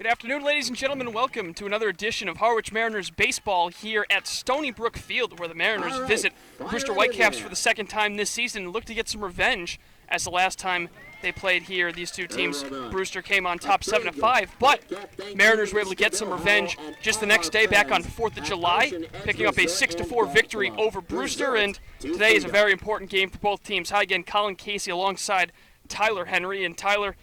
Good afternoon, ladies and gentlemen. Welcome to another edition of Harwich Mariners baseball here at Stony Brook Field, where the Mariners visit Brewster Whitecaps for the second time this season and look to get some revenge, as the last time they played here, these two teams, Brewster came on top 7-5, but Mariners were able to get some revenge just the next day back on 4th of July, picking up a 6-4 victory over Brewster, and today is a very important game for both teams. Hi again, Colin Casey alongside Tyler Henry, and Tyler,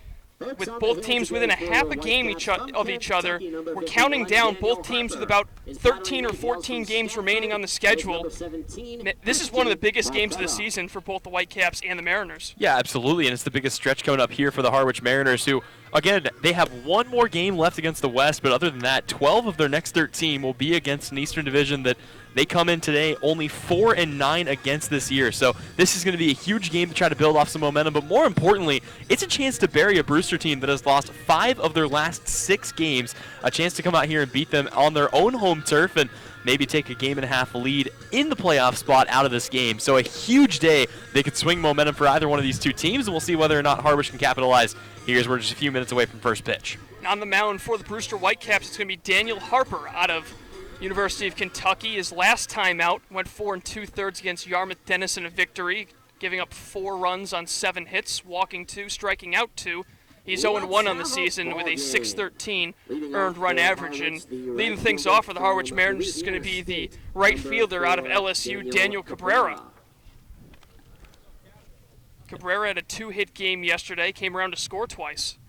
with both teams within a half a game of each other, we're counting down both teams with about 13 or 14 games remaining on the schedule. This is one of the biggest games of the season for both the Whitecaps and the Mariners. Yeah, absolutely, and it's the biggest stretch coming up here for the Harwich Mariners, who, again, they have one more game left against the West, but other than that, 12 of their next 13 will be against an Eastern Division that they come in today only 4-9 against this year. So this is going to be a huge game to try to build off some momentum, but more importantly, it's a chance to bury a Brewster team that has lost 5 of their last 6 games, a chance to come out here and beat them on their own home turf and maybe take a game-and-a-half lead in the playoff spot out of this game. So a huge day. They could swing momentum for either one of these two teams, and we'll see whether or not Harwich can capitalize. Here's we're just a few minutes away from first pitch. On the mound for the Brewster Whitecaps, it's going to be Daniel Harper out of University of Kentucky. His last time out went 4 2/3 against Yarmouth Dennis in a victory, giving up 4 runs on 7 hits, walking 2, striking out 2. He's 0-1 on the season with a .613 earned run average. And leading things off for the Harwich Mariners is going to be the right fielder out of LSU, Daniel Cabrera. Cabrera had a 2-hit game yesterday, came around to score twice.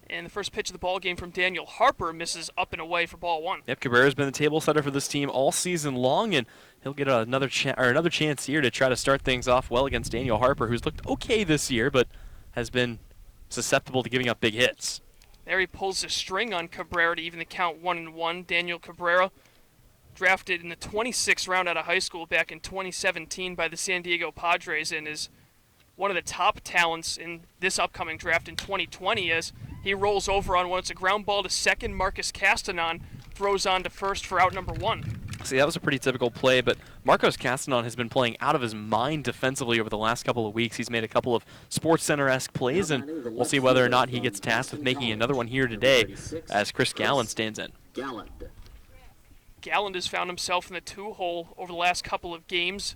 And the first pitch of the ball game from Daniel Harper misses up and away for ball 1. Yep, Cabrera's been the table setter for this team all season long, and he'll get another chance here to try to start things off well against Daniel Harper, who's looked okay this year, but has been susceptible to giving up big hits. There he pulls the string on Cabrera to even the count 1-1. Daniel Cabrera, drafted in the 26th round out of high school back in 2017 by the San Diego Padres, and is one of the top talents in this upcoming draft in 2020 as he rolls over on one. It's a ground ball to second. Marcus Castanon throws on to first for out number 1. See, that was a pretty typical play, but Marcos Castanon has been playing out of his mind defensively over the last couple of weeks. He's made a couple of Sports Center-esque plays, and we'll see whether or not he gets tasked with making another one here today as Chris Galland stands in. Galland has found himself in the 2-hole over the last couple of games.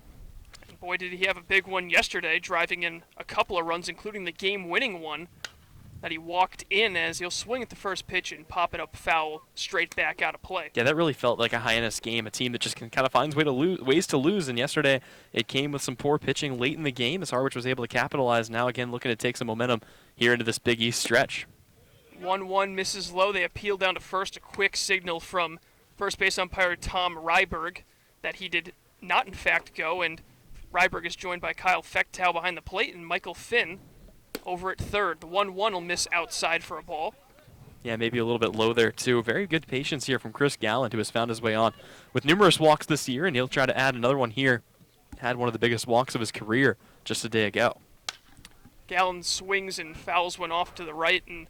And boy, did he have a big one yesterday, driving in a couple of runs, including the game-winning one that he walked in as he'll swing at the first pitch and pop it up foul straight back out of play. Yeah, that really felt like a Hyannis game, a team that just kind of finds ways to lose, and yesterday it came with some poor pitching late in the game as Harwich was able to capitalize. Now again looking to take some momentum here into this Big East stretch. 1-1 misses low. They appeal down to first, a quick signal from first base umpire Tom Ryberg that he did not in fact go, and Ryberg is joined by Kyle Fechtow behind the plate and Michael Finn over at third. The 1-1 will miss outside for a ball. Yeah, maybe a little bit low there, too. Very good patience here from Chris Galland, who has found his way on with numerous walks this year, and he'll try to add another one here. Had one of the biggest walks of his career just a day ago. Galland swings and fouls one off to the right, and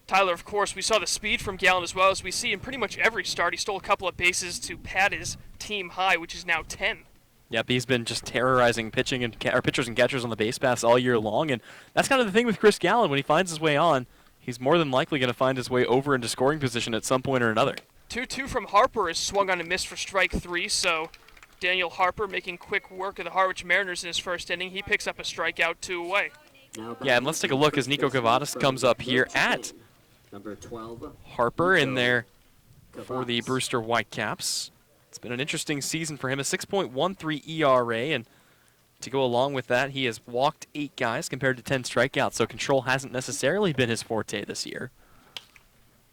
Tyler, of course, we saw the speed from Galland as well as we see in pretty much every start. He stole a couple of bases to pad his team high, which is now 10. Yep, he's been just terrorizing pitchers and catchers on the base paths all year long, and that's kind of the thing with Chris Galland. When he finds his way on, he's more than likely going to find his way over into scoring position at some point or another. 2-2 from Harper is swung on and missed for strike 3, so Daniel Harper making quick work of the Harwich Mariners in his first inning. He picks up a strikeout, 2 away. Yeah, and let's take a look as Nico Cavadas comes up here at Harper in there for the Brewster Whitecaps. It's been an interesting season for him, a 6.13 ERA, and to go along with that, he has walked 8 guys compared to 10 strikeouts, so control hasn't necessarily been his forte this year.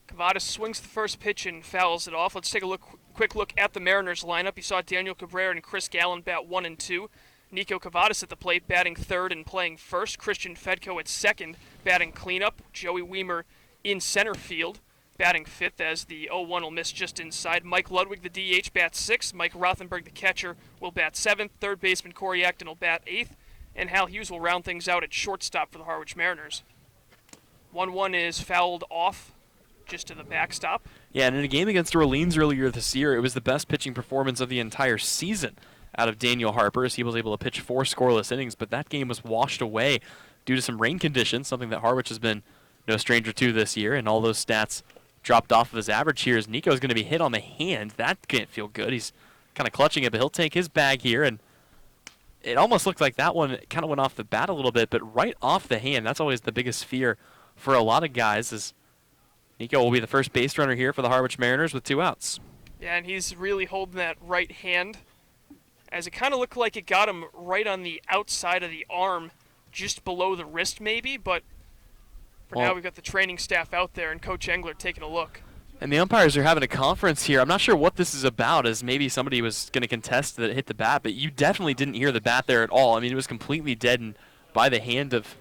Cavadas swings the first pitch and fouls it off. Let's take a quick look at the Mariners lineup. You saw Daniel Cabrera and Chris Galland bat 1 and 2. Nico Cavadas at the plate batting third and playing first. Christian Fedko at second batting cleanup. Joey Weimer in center field, batting fifth as the 0-1 will miss just inside. Mike Ludwig, the DH, bats sixth. Mike Rothenberg, the catcher, will bat seventh. Third baseman Corey Acton will bat eighth. And Hal Hughes will round things out at shortstop for the Harwich Mariners. 1-1 is fouled off just to the backstop. Yeah, and in a game against Orleans earlier this year, it was the best pitching performance of the entire season out of Daniel Harper as he was able to pitch 4 scoreless innings, but that game was washed away due to some rain conditions, something that Harwich has been no stranger to this year, and all those stats dropped off of his average here as Nico's going to be hit on the hand. That can't feel good. He's kind of clutching it, but he'll take his bag here, and it almost looked like that one kind of went off the bat a little bit, but right off the hand, that's always the biggest fear for a lot of guys, is Nico will be the first base runner here for the Harwich Mariners with 2 outs. Yeah, and he's really holding that right hand, as it kind of looked like it got him right on the outside of the arm, just below the wrist maybe, but for now we've got the training staff out there and Coach Engler taking a look. And the umpires are having a conference here. I'm not sure what this is about, as maybe somebody was going to contest that it hit the bat, but you definitely didn't hear the bat there at all. I mean, it was completely deadened by the hand of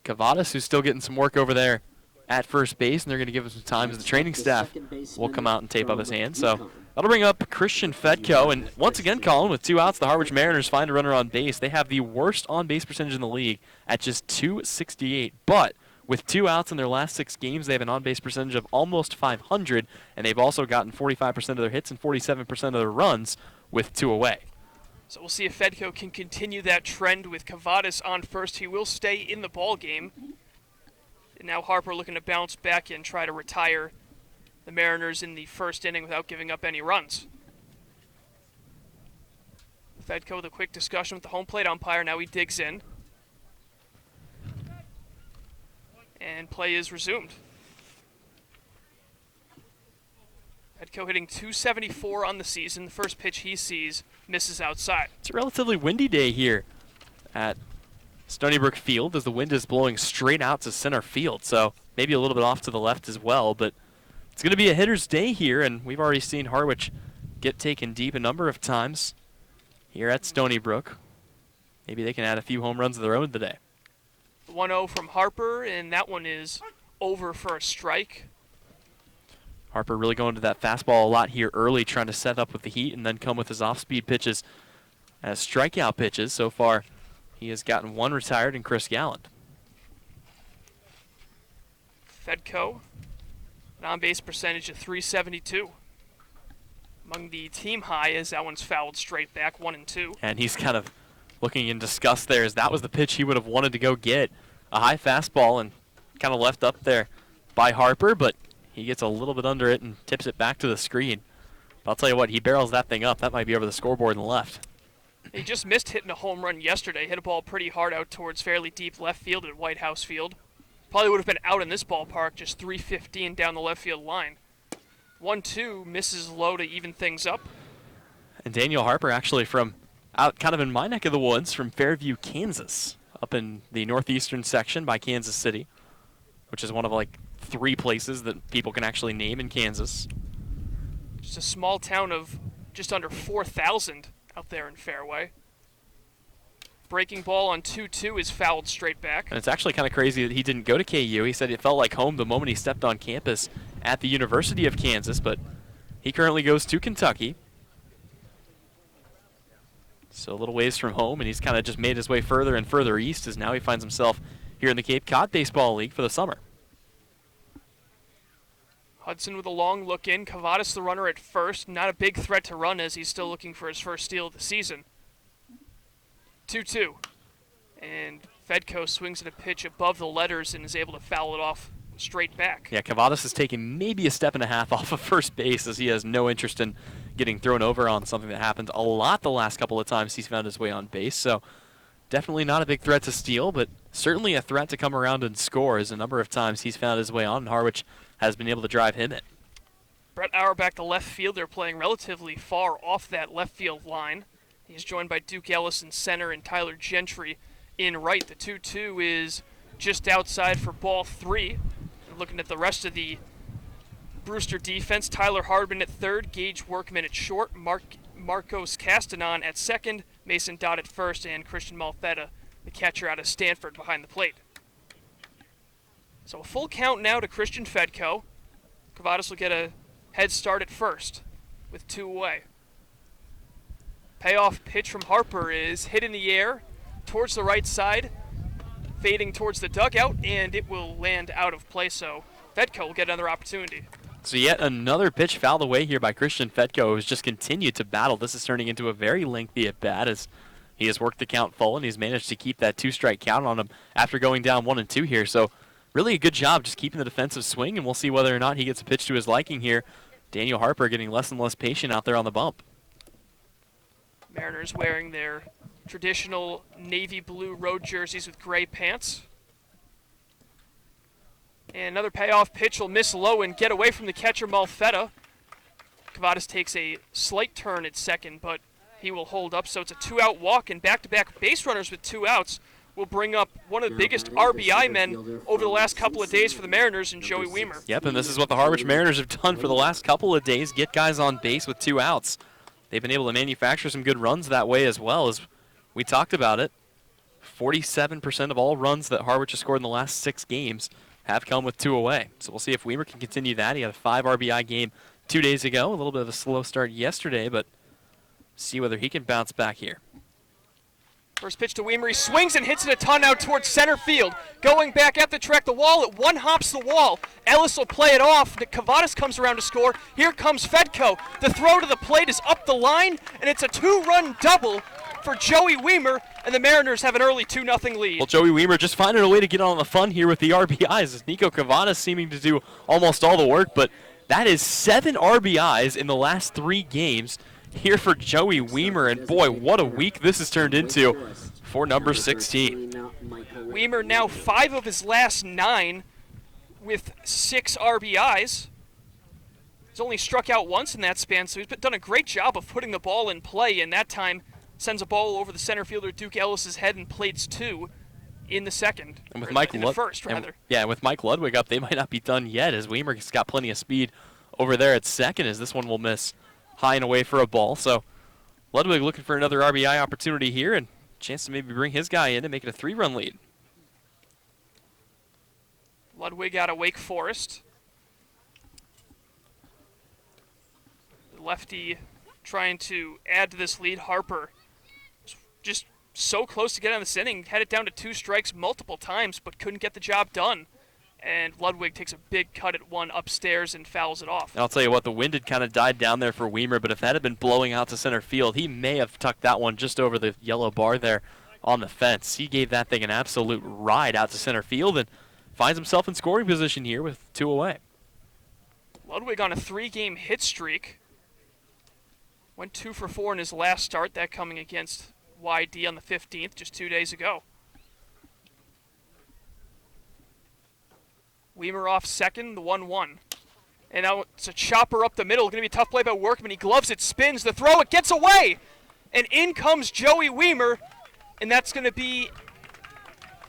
Cavadas, who's still getting some work over there at first base, and they're going to give him some time as the training staff will come out and tape up his hand. So that'll bring up Christian Fedko. And once again, Colin, with 2 outs, the Harwich Mariners find a runner on base. They have the worst on-base percentage in the league at just .268. But with 2 outs in their last 6 games, they have an on-base percentage of almost .500, and they've also gotten 45% of their hits and 47% of their runs with 2 away. So we'll see if Fedko can continue that trend with Cavadas on first. He will stay in the ball game. And now Harper looking to bounce back and try to retire the Mariners in the first inning without giving up any runs. Fedko with a quick discussion with the home plate umpire. Now he digs in. And play is resumed. Fedko hitting .274 on the season. The first pitch he sees misses outside. It's a relatively windy day here at Stony Brook Field, as the wind is blowing straight out to center field, so maybe a little bit off to the left as well, but it's going to be a hitter's day here, and we've already seen Harwich get taken deep a number of times here at Stony Brook. Maybe they can add a few home runs of their own today. 1-0 from Harper, and that one is over for a strike. Harper really going to that fastball a lot here early, trying to set up with the heat and then come with his off-speed pitches as strikeout pitches. So far, he has gotten 1 retired in Chris Galland. Fedko, an on-base percentage of .372. Among the team high, as that one's fouled straight back, 1-2. And he's kind of looking in disgust there, as that was the pitch he would have wanted to go get. A high fastball and kind of left up there by Harper, but he gets a little bit under it and tips it back to the screen. But I'll tell you what, he barrels that thing up. That might be over the scoreboard and left. He just missed hitting a home run yesterday. Hit a ball pretty hard out towards fairly deep left field at White House Field. Probably would have been out in this ballpark, just .315 down the left field line. 1-2, misses low to even things up. And Daniel Harper actually from out kind of in my neck of the woods, from Fairview, Kansas, up in the northeastern section by Kansas City, which is one of like 3 places that people can actually name in Kansas. Just a small town of just under 4,000 out there in Fairway. Breaking ball on 2-2 is fouled straight back. And it's actually kind of crazy that he didn't go to KU. He said it felt like home the moment he stepped on campus at the University of Kansas, but he currently goes to Kentucky. So a little ways from home, and he's kind of just made his way further and further east, as now he finds himself here in the Cape Cod Baseball League for the summer. Hudson with a long look in. Cavadas the runner at first. Not a big threat to run, as he's still looking for his first steal of the season. 2-2. And Fedko swings at a pitch above the letters and is able to foul it off straight back. Yeah, Cavadas is taking maybe a step and a half off of first base, as he has no interest in getting thrown over on something that happened a lot the last couple of times he's found his way on base. So definitely not a big threat to steal, but certainly a threat to come around and score, as a number of times he's found his way on, and Harwich has been able to drive him in. Brett Auerbach, the left fielder, playing relatively far off that left field line. He's joined by Duke Ellis in center and Tyler Gentry in right. The 2-2 is just outside for ball 3. And looking at the rest of the Brewster defense, Tyler Hardman at third, Gage Workman at short, Marcos Castanon at second, Mason Dodd at first, and Christian Malfetta, the catcher out of Stanford, behind the plate. So a full count now to Christian Fedko. Cavadas will get a head start at first with 2 away. Payoff pitch from Harper is hit in the air towards the right side, fading towards the dugout, and it will land out of play, so Fedko will get another opportunity. So yet another pitch fouled away here by Christian Fedko, who's just continued to battle. This is turning into a very lengthy at-bat, as he has worked the count full, and he's managed to keep that 2-strike count on him after going down 1-2 here. So really a good job just keeping the defensive swing, and we'll see whether or not he gets a pitch to his liking here. Daniel Harper getting less and less patient out there on the bump. Mariners wearing their traditional navy blue road jerseys with gray pants. And another payoff pitch will miss low and get away from the catcher, Malfetta. Cavadas takes a slight turn at second, but he will hold up, so it's a 2-out walk, and back-to-back base runners with 2 outs will bring up one of the biggest RBI men over the last couple of days for the Mariners in Joey Weimer. Yep, and this is what the Harwich Mariners have done for the last couple of days, get guys on base with 2 outs. They've been able to manufacture some good runs that way as well, as we talked about it. 47% of all runs that Harwich has scored in the last 6 games have come with 2 away. So we'll see if Weimer can continue that. He had a 5 RBI game 2 days ago, a little bit of a slow start yesterday, but see whether he can bounce back here. First pitch to Weimer, he swings and hits it a ton out towards center field. Going back at the track, the wall, it one hops the wall. Ellis will play it off. Cavadas comes around to score. Here comes Fedko. The throw to the plate is up the line, and it's a 2-run double for Joey Weimer, and the Mariners have an early 2-0 lead. Well, Joey Weimer just finding a way to get on the fun here with the RBIs, as Nico Cavadas seeming to do almost all the work, but that is 7 RBIs in the last 3 games here for Joey Weimer, and boy, what a week this has turned into for number 16. Weimer now 5 of his last 9 with 6 RBIs. He's only struck out once in that span, so he's done a great job of putting the ball in play, and that time sends a ball over the center fielder Duke Ellis's head and plates 2 in the second. And with the first, rather. Yeah, with Mike Ludwig up, they might not be done yet, as Weimer's got plenty of speed over there at second, as this one will miss high and away for a ball. So Ludwig looking for another RBI opportunity here, and a chance to maybe bring his guy in and make it a 3-run lead. Ludwig out of Wake Forest. The lefty trying to add to this lead. Harper just so close to getting on this inning, had it down to 2 strikes multiple times, but couldn't get the job done. And Ludwig takes a big cut at one upstairs and fouls it off. And I'll tell you what, the wind had kind of died down there for Weimer, but if that had been blowing out to center field, he may have tucked that one just over the yellow bar there on the fence. He gave that thing an absolute ride out to center field and finds himself in scoring position here with 2 away. Ludwig on a 3-game hit streak. Went 2 for 4 in his last start, that coming against YD on the 15th, just 2 days ago. Weimer off second, the 1-1. And now it's a chopper up the middle. Going to be a tough play by Workman. He gloves it, spins, the throw, it gets away! And in comes Joey Weimer, and that's going to be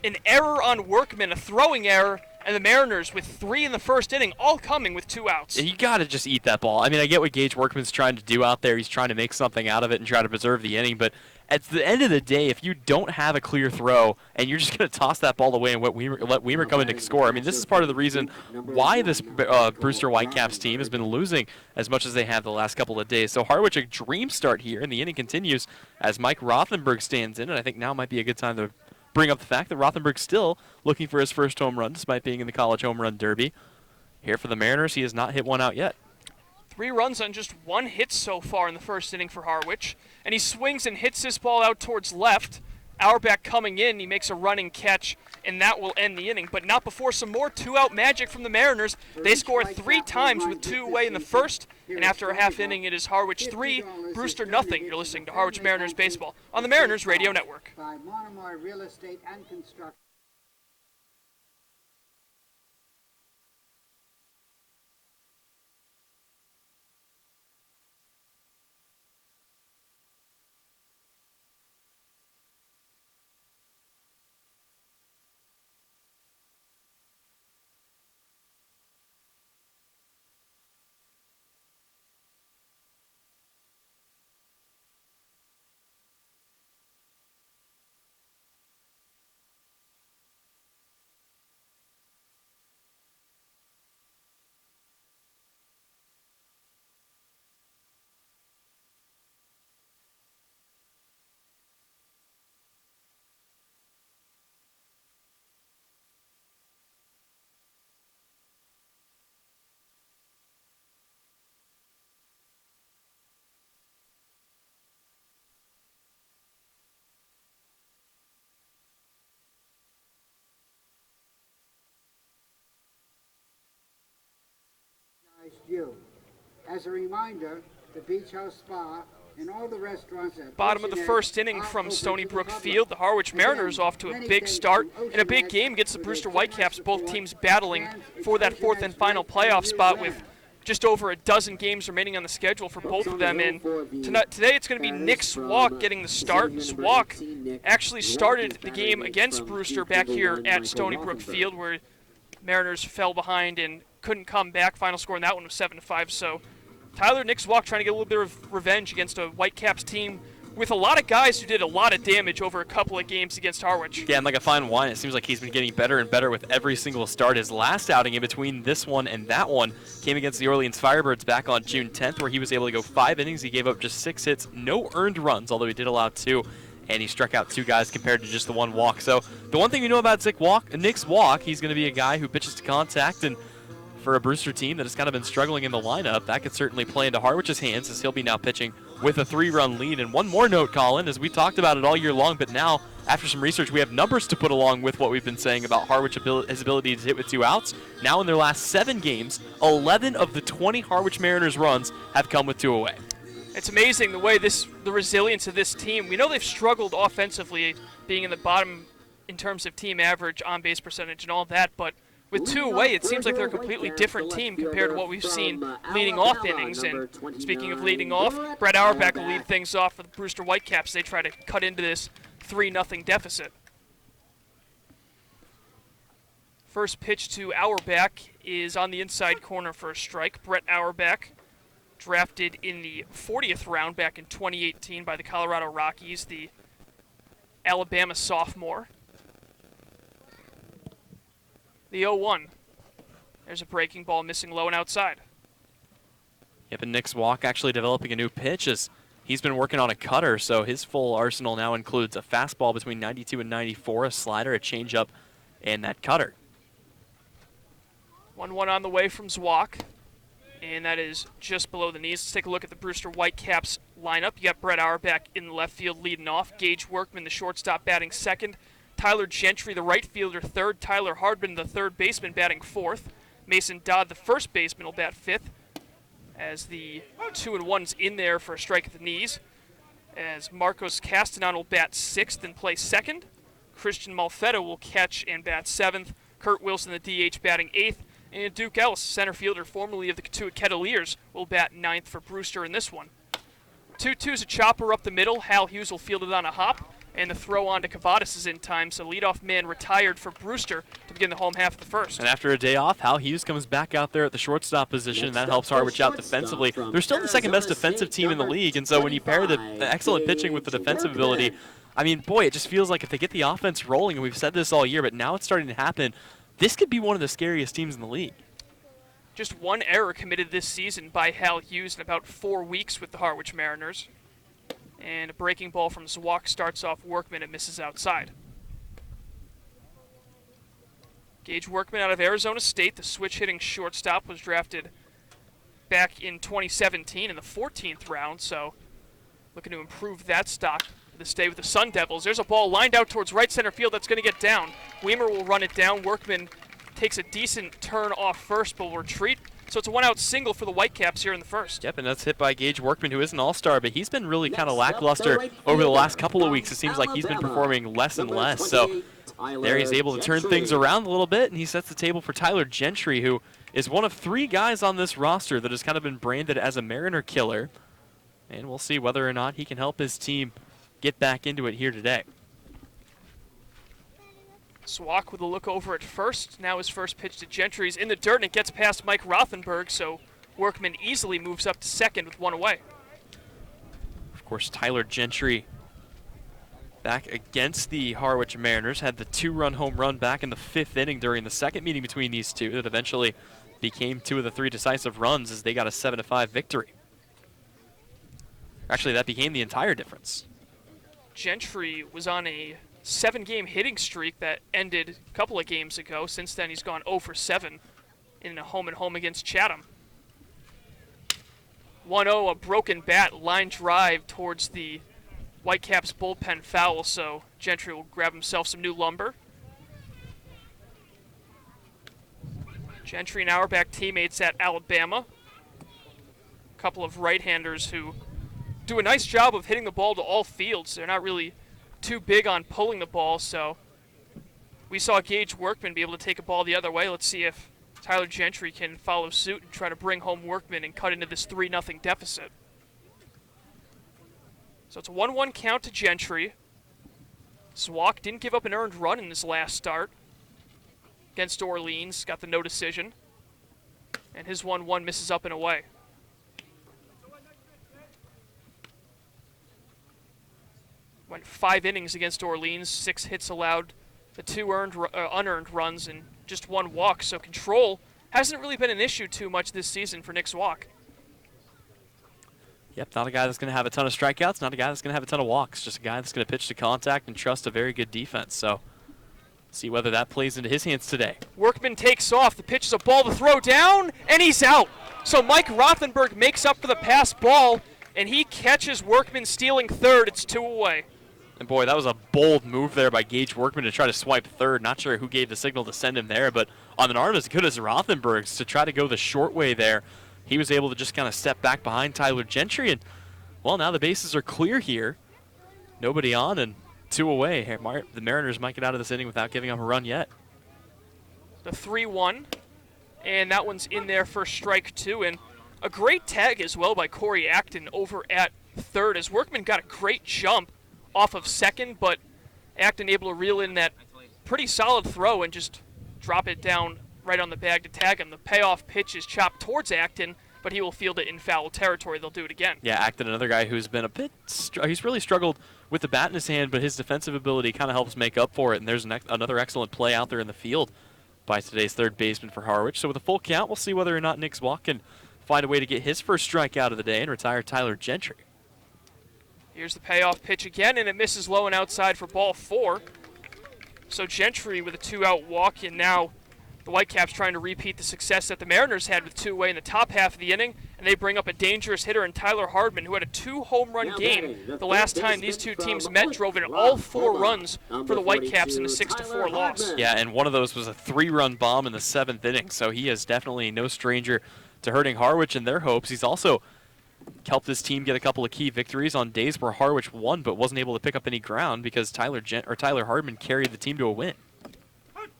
an error on Workman, a throwing error, and the Mariners with 3 in the first inning, all coming with 2 outs. You got to just eat that ball. I mean, I get what Gage Workman's trying to do out there. He's trying to make something out of it and try to preserve the inning, but at the end of the day, if you don't have a clear throw and you're just going to toss that ball away and let Weimer come in to score, I mean, this is part of the reason why this Brewster Whitecaps team has been losing as much as they have the last couple of days. So Harwich, a dream start here, and the inning continues as Mike Rothenberg stands in, and I think now might be a good time to bring up the fact that Rothenberg's still looking for his first home run, despite being in the College Home Run Derby. Here for the Mariners, he has not hit one out yet. 3 runs on just 1 hit so far in the first inning for Harwich. And he swings and hits this ball out towards left. Auerbach coming in, he makes a running catch, and that will end the inning. But not before some more 2-out magic from the Mariners. They score 3 times with 2 away in the first, and after a half inning, it is Harwich 3, Brewster nothing. You're listening to Harwich Mariners Baseball on the Mariners Radio Network. By Monomoy Real Estate and Construction. view. As a reminder, the Beach House Spa and all the restaurants at Bottom of the first inning from Stony Brook Field. The Harwich Mariners off to a big start and a big game against the Brewster Whitecaps. Both teams battling for that fourth and final playoff spot with just over a dozen games remaining on the schedule for both of them. And today it's going to be Nick Swak getting the start. Swak actually started the game against Brewster back here at Stony Brook Field, where Mariners fell behind and couldn't come back. Final score in that one was 7-5. So Nick Swak trying to get a little bit of revenge against a Whitecaps team with a lot of guys who did a lot of damage over a couple of games against Harwich. Yeah, and like a fine wine, it seems like he's been getting better and better with every single start. His last outing in between this one and that one came against the Orleans Firebirds back on June 10th, where he was able to go 5 innings. He gave up just 6 hits, no earned runs, although he did allow 2, and he struck out 2 guys compared to just the 1 walk. So the one thing we know about Nick Swak, he's going to be a guy who pitches to contact, and for a Brewster team that has kind of been struggling in the lineup, that could certainly play into Harwich's hands, as he'll be now pitching with a 3-run lead. And one more note, Colin, as we talked about it all year long, but now, after some research, we have numbers to put along with what we've been saying about Harwich his ability to hit with 2 outs. Now in their last 7 games, 11 of the 20 Harwich Mariners runs have come with 2 away. It's amazing the way the resilience of this team. We know they've struggled offensively, being in the bottom in terms of team average, on-base percentage, and all that, but with 2 away, it seems like they're a completely different team compared to what we've seen leading off innings. And speaking of leading off, Brett Auerbach will lead things off for the Brewster Whitecaps. They try to cut into this 3-0 deficit. First pitch to Auerbach is on the inside corner for a strike. Brett Auerbach, drafted in the 40th round back in 2018 by the Colorado Rockies, the Alabama sophomore. The 0-1. There's a breaking ball missing low and outside. Yep, and Nick Swak actually developing a new pitch as he's been working on a cutter, so his full arsenal now includes a fastball between 92 and 94, a slider, a changeup, and that cutter. 1-1 on the way from Swak, and that is just below the knees. Let's take a look at the Brewster Whitecaps lineup. You got Brett Auerbach in the left field leading off, Gage Workman, the shortstop, batting second, Tyler Gentry, the right fielder, third. Tyler Hardman, the third baseman, batting fourth. Mason Dodd, the first baseman, will bat fifth, as the 2-1's in there for a strike at the knees. As Marcos Castanon will bat sixth and play second. Christian Malfetta will catch and bat seventh. Kurt Wilson, the DH, batting eighth. And Duke Ellis, center fielder, formerly of the Catuit Kettleers, will bat ninth for Brewster in this one. 2-2's a chopper up the middle. Hal Hughes will field it on a hop. And the throw on to Cavadas is in time, so leadoff man retired for Brewster to begin the home half of the first. And after a day off, Hal Hughes comes back out there at the shortstop position, and that helps Harwich out defensively. They're still the second best defensive team in the league, and so when you pair the excellent pitching with the defensive ability, I mean, boy, it just feels like if they get the offense rolling, and we've said this all year, but now it's starting to happen, this could be one of the scariest teams in the league. Just one error committed this season by Hal Hughes in about 4 weeks with the Harwich Mariners. And a breaking ball from Swak starts off Workman and misses outside. Gage Workman out of Arizona State, the switch-hitting shortstop, was drafted back in 2017 in the 14th round, so looking to improve that stock this day with the Sun Devils. There's a ball lined out towards right center field that's going to get down. Weimer will run it down. Workman takes a decent turn off first, but will retreat. So it's a one-out single for the Whitecaps here in the first. Yep, and that's hit by Gage Workman, who is an all-star, but he's been really kind of lackluster over the last couple of weeks. It seems like he's been performing less and less. So there he's able to turn things around a little bit, and he sets the table for Tyler Gentry, who is one of 3 guys on this roster that has kind of been branded as a Mariner killer. And we'll see whether or not he can help his team get back into it here today. Swak with a look over at first. Now his first pitch to Gentry's in the dirt, and it gets past Mike Rothenberg, so Workman easily moves up to second with 1 away. Of course, Tyler Gentry back against the Harwich Mariners, had the 2-run home run back in the 5th inning during the second meeting between these two that eventually became 2 of the 3 decisive runs as they got a 7-5 victory. Actually, that became the entire difference. Gentry was on a 7-game hitting streak that ended a couple of games ago. Since then, he's gone 0 for 7 in a home-and-home against Chatham. 1-0, a broken bat, line drive towards the Whitecaps bullpen foul, so Gentry will grab himself some new lumber. Gentry and Auerbach teammates at Alabama. couple of right-handers who do a nice job of hitting the ball to all fields. They're not really too big on pulling the ball, so we saw Gage Workman be able to take a ball the other way. Let's see if Tyler Gentry can follow suit and try to bring home Workman and cut into this 3-0 deficit. So it's a 1-1 count to Gentry. Zwak didn't give up an earned run in his last start against Orleans, got the no decision. And his 1-1 misses up and away. Went 5 innings against Orleans, 6 hits allowed, the 2 unearned runs, and just 1 walk. So control hasn't really been an issue too much this season for Nick Zwak. Yep, not a guy that's going to have a ton of strikeouts, not a guy that's going to have a ton of walks, just a guy that's going to pitch to contact and trust a very good defense. So see whether that plays into his hands today. Workman takes off. The pitch is a ball to throw down, and he's out. So Mike Rothenberg makes up for the pass ball, and he catches Workman stealing third. It's 2 away. And boy, that was a bold move there by Gage Workman to try to swipe third. Not sure who gave the signal to send him there, but on an arm as good as Rothenberg's to try to go the short way there, he was able to just kind of step back behind Tyler Gentry, and, well, now the bases are clear here. Nobody on, and 2 away. The Mariners might get out of this inning without giving up a run yet. The 3-1, and that one's in there for strike 2, and a great tag as well by Corey Acton over at third, as Workman got a great jump off of second, but Acton able to reel in that pretty solid throw and just drop it down right on the bag to tag him. The payoff pitch is chopped towards Acton, but he will field it in foul territory. They'll do it again. Yeah, Acton, another guy who's been a bit, he's really struggled with the bat in his hand, but his defensive ability kind of helps make up for it, and there's another excellent play out there in the field by today's third baseman for Harwich. So with a full count, we'll see whether or not Nick Zwak can find a way to get his first strikeout of the day and retire Tyler Gentry. Here's the payoff pitch again, and it misses low and outside for ball 4. So Gentry with a 2-out walk, and now the Whitecaps trying to repeat the success that the Mariners had with 2 away in the top half of the inning, and they bring up a dangerous hitter in Tyler Hardman, who had a 2-home-run game. The last time these two teams met drove in all 4 runs for the Whitecaps in a 6-4 loss. Yeah, and one of those was a 3-run bomb in the 7th inning, so he is definitely no stranger to hurting Harwich and their hopes. He's also helped his team get a couple of key victories on days where Harwich won but wasn't able to pick up any ground because Tyler Hardman carried the team to a win.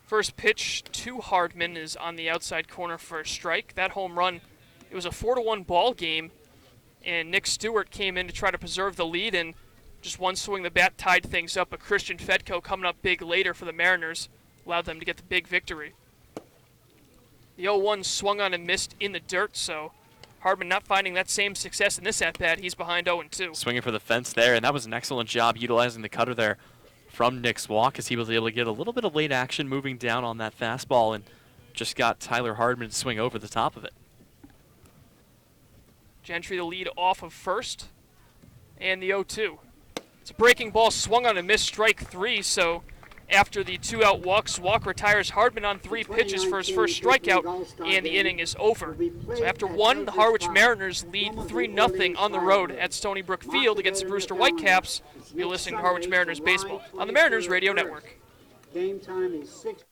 First pitch to Hardman is on the outside corner for a strike. That home run, it was a 4-1 ball game, and Nick Stewart came in to try to preserve the lead, and just one swing the bat tied things up. But Christian Fedko coming up big later for the Mariners allowed them to get the big victory. The 0-1 swung on and missed in the dirt, so Hardman not finding that same success in this at-bat. He's behind 0-2. Swinging for the fence there, and that was an excellent job utilizing the cutter there from Nick Zwak, as he was able to get a little bit of late action moving down on that fastball and just got Tyler Hardman to swing over the top of it. Gentry the lead off of first, and the 0-2. It's a breaking ball swung on and missed, strike 3, so after the 2-out walk, Zwak retires Hardman on 3 pitches for his first strikeout, and the inning is over. So after 1, the Harwich Mariners lead 3-0 on the road at Stony Brook Field against the Brewster Whitecaps. You're listening to Harwich Mariners Baseball on the Mariners Radio Network. Game time is 6.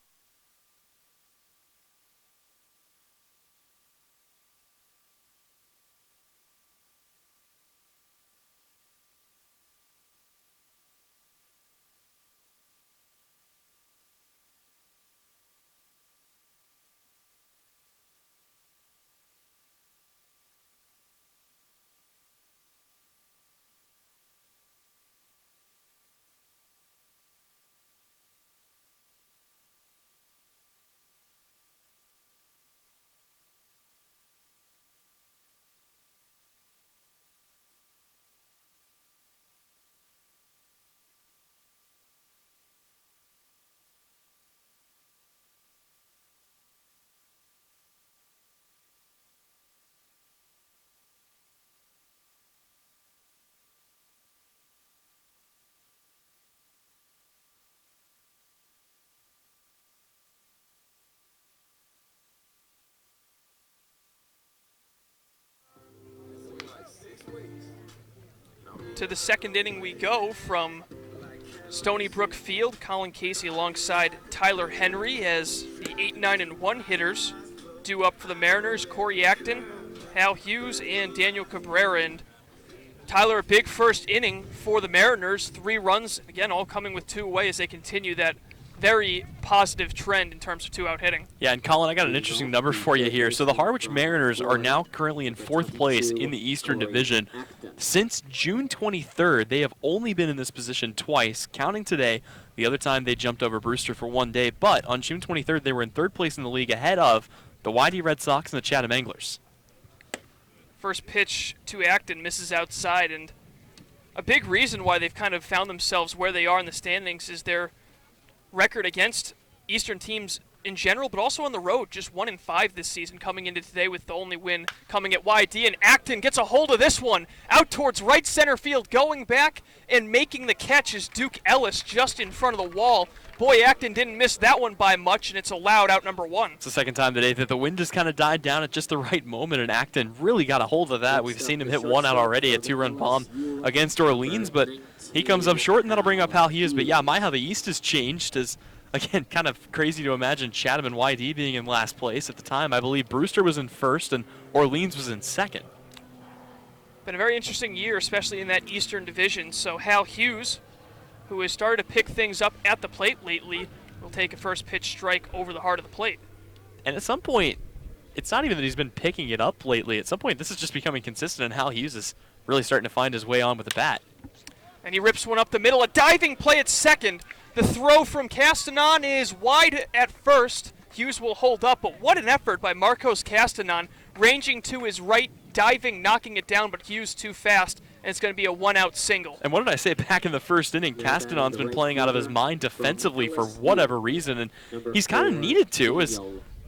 To the second inning we go from Stony Brook Field. Colin Casey alongside Tyler Henry as the 8, 9, and 1 hitters due up for the Mariners. Corey Acton Hal Hughes and Daniel Cabrera. And Tyler, a big first inning for the Mariners. 3 runs, again, all coming with 2 away as they continue that very positive trend in terms of 2-out hitting. Yeah, and Colin, I got an interesting number for you here. So the Harwich Mariners are now currently in 4th place in the Eastern Division. Since June 23rd, they have only been in this position twice, counting today. The other time they jumped over Brewster for 1 day, but on June 23rd they were in 3rd place in the league ahead of the YD Red Sox and the Chatham Anglers. First pitch to Acton misses outside, and a big reason why they've kind of found themselves where they are in the standings is their record against Eastern teams in general, but also on the road. Just 1-5 this season, coming into today with the only win coming at YD. And Acton gets a hold of this one out towards right center field, going back and making the catch is Duke Ellis just in front of the wall. Boy, Acton didn't miss that one by much, and it's allowed out number 1. It's the second time today that the wind just kind of died down at just the right moment, and Acton really got a hold of that. We've seen him hit 1 out already, a 2-run bomb against Orleans, but he comes up short, and that'll bring up Hal Hughes. But yeah, how the East has changed is, again, kind of crazy to imagine Chatham and YD being in last place. At the time, I believe Brewster was in 1st and Orleans was in 2nd. Been a very interesting year, especially in that Eastern Division. So Hal Hughes, who has started to pick things up at the plate lately, will take a first pitch strike over the heart of the plate. And at some point, it's not even that he's been picking it up lately. At some point, this is just becoming consistent, and Hal Hughes is really starting to find his way on with the bat. And he rips one up the middle. A diving play at second. The throw from Castanon is wide at first. Hughes will hold up, but what an effort by Marcos Castanon, ranging to his right, diving, knocking it down, but Hughes too fast, and it's going to be a 1-out single. And what did I say back in the first inning? Castanon's been playing out of his mind defensively for whatever reason, and he's kind of needed to, as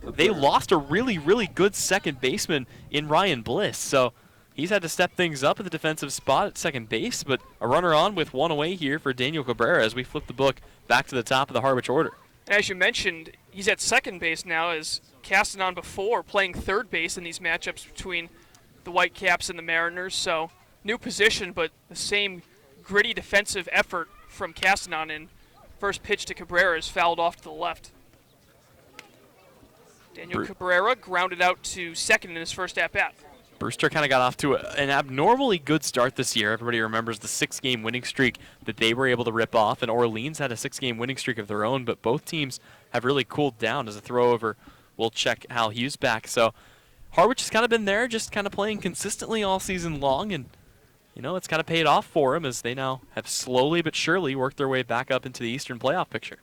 they lost a really, really good second baseman in Ryan Bliss. So he's had to step things up at the defensive spot at second base, but a runner on with 1 away here for Daniel Cabrera as we flip the book back to the top of the Harwich order. And as you mentioned, he's at second base now, as Castanon before playing third base in these matchups between the Whitecaps and the Mariners. So new position, but the same gritty defensive effort from Castanon. And first pitch to Cabrera is fouled off to the left. Daniel Cabrera grounded out to second in his first at-bat. Brewster kind of got off to an abnormally good start this year. Everybody remembers the 6-game winning streak that they were able to rip off, and Orleans had a 6-game winning streak of their own, but both teams have really cooled down. As a throw-over, we'll check Hal Hughes back. So Harwich has kind of been there, just kind of playing consistently all season long, and you know, it's kind of paid off for them as they now have slowly but surely worked their way back up into the Eastern playoff picture.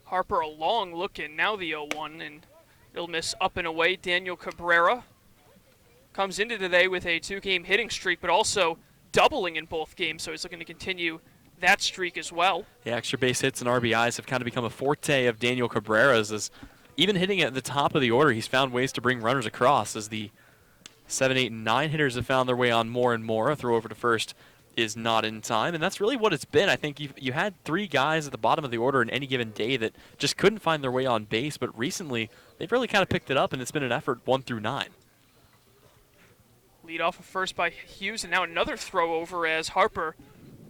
Harper a long look in, now the 0-1, and he'll miss up and away. Daniel Cabrera comes into today with a 2-game hitting streak, but also doubling in both games, so he's looking to continue that streak as well. Yeah, extra base hits and RBIs have kind of become a forte of Daniel Cabrera's, as even hitting at the top of the order, he's found ways to bring runners across, as the 7, 8, and 9 hitters have found their way on more and more. A throw over to first is not in time, and that's really what it's been. I think you had 3 guys at the bottom of the order in any given day that just couldn't find their way on base, but recently they've really kind of picked it up, and it's been an effort 1 through 9. Lead off of first by Hughes, and now another throw over as Harper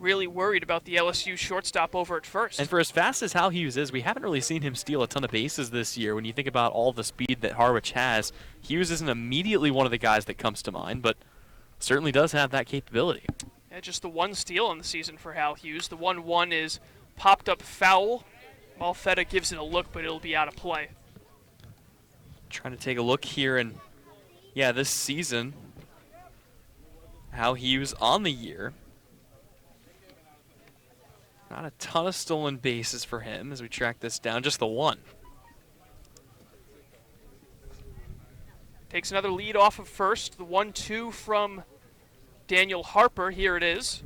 really worried about the LSU shortstop over at first. And for as fast as Hal Hughes is, we haven't really seen him steal a ton of bases this year. When you think about all the speed that Harwich has, Hughes isn't immediately one of the guys that comes to mind, but certainly does have that capability. Yeah, just the 1 steal on the season for Hal Hughes. The 1-1 is popped up foul. Malfetta gives it a look, but it'll be out of play. Trying to take a look here, and yeah, this season, Hal Hughes on the year. Not a ton of stolen bases for him as we track this down, just the 1. Takes another lead off of first. The 1-2 from Daniel Harper. Here it is.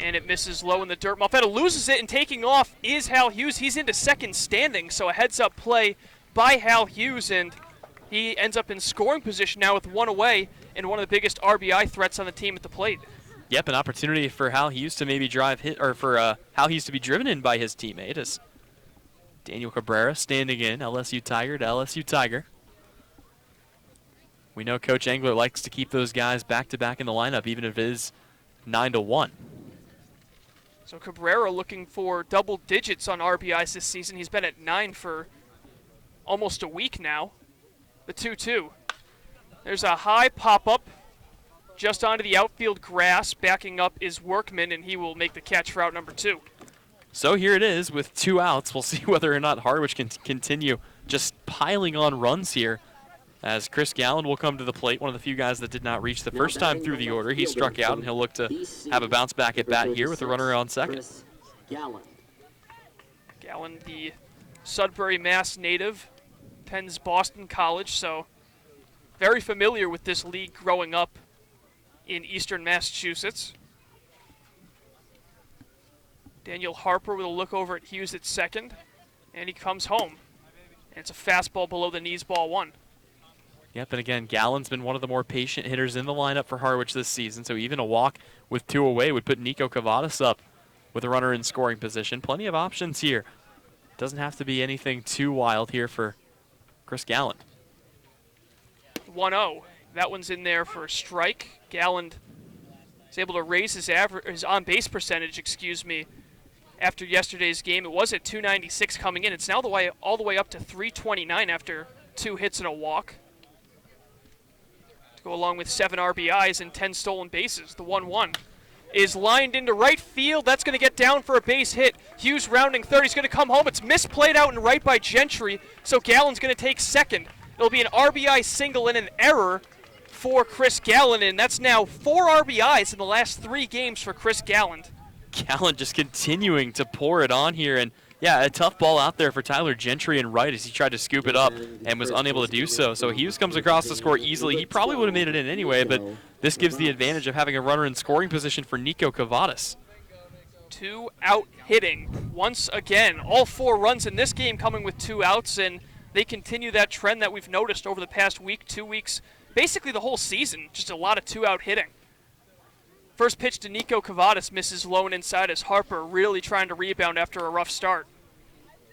And it misses low in the dirt. Malfetta loses it, and taking off is Hal Hughes. He's into second standing, so a heads-up play by Hal Hughes, and he ends up in scoring position now with 1 away and one of the biggest RBI threats on the team at the plate. Yep, an opportunity for Hal Hughes to maybe drive hit, or for Hal Hughes to be driven in by his teammate, as Daniel Cabrera standing in, LSU Tiger to LSU Tiger. We know Coach Engler likes to keep those guys back-to-back in the lineup, even if it is 9-1. So Cabrera looking for double digits on RBIs this season. He's been at 9 for almost a week now. the 2-2. There's a high pop-up just onto the outfield grass. Backing up is Workman, and he will make the catch for out number 2. So here it is with 2 outs. We'll see whether or not Harwich can continue just piling on runs here, as Chris Gallen will come to the plate, one of the few guys that did not reach the first time through the order. He struck out, and he'll look to have a bounce back at bat here with a runner on second. Gallen, the Sudbury, Mass native, attends Boston College, so very familiar with this league growing up in eastern Massachusetts. Daniel Harper with a look over at Hughes at second, and he comes home. And it's a fastball below the knees, ball 1. Yep, and again, Gallen's been one of the more patient hitters in the lineup for Harwich this season, so even a walk with 2 away would put Nico Cavadas up with a runner in scoring position. Plenty of options here. Doesn't have to be anything too wild here for Chris Gallen. 1-0. That one's in there for a strike. Gallen is able to raise his on-base percentage, after yesterday's game. It was at 296 coming in. It's now all the way up to 329 after 2 hits and a walk. To go along with 7 RBIs and 10 stolen bases. The 1-1 is lined into right field. That's going to get down for a base hit. Hughes rounding third. He's going to come home. It's misplayed out and right by Gentry, so Gallen's going to take second. It'll be an RBI single and an error for Chris Gallen, and that's now 4 RBIs in the last 3 games for Chris Gallen. Gallen just continuing to pour it on here, and yeah, a tough ball out there for Tyler Gentry in right as he tried to scoop it up and was unable to do so. So Hughes comes across the score easily. He probably would have made it in anyway, but this gives the advantage of having a runner in scoring position for Nico Cavadas. 2 out hitting once again. All 4 runs in this game coming with 2 outs, and they continue that trend that we've noticed over the past week, 2 weeks, basically the whole season. Just a lot of 2 out hitting. First pitch to Nico Cavadas misses low and inside as Harper really trying to rebound after a rough start.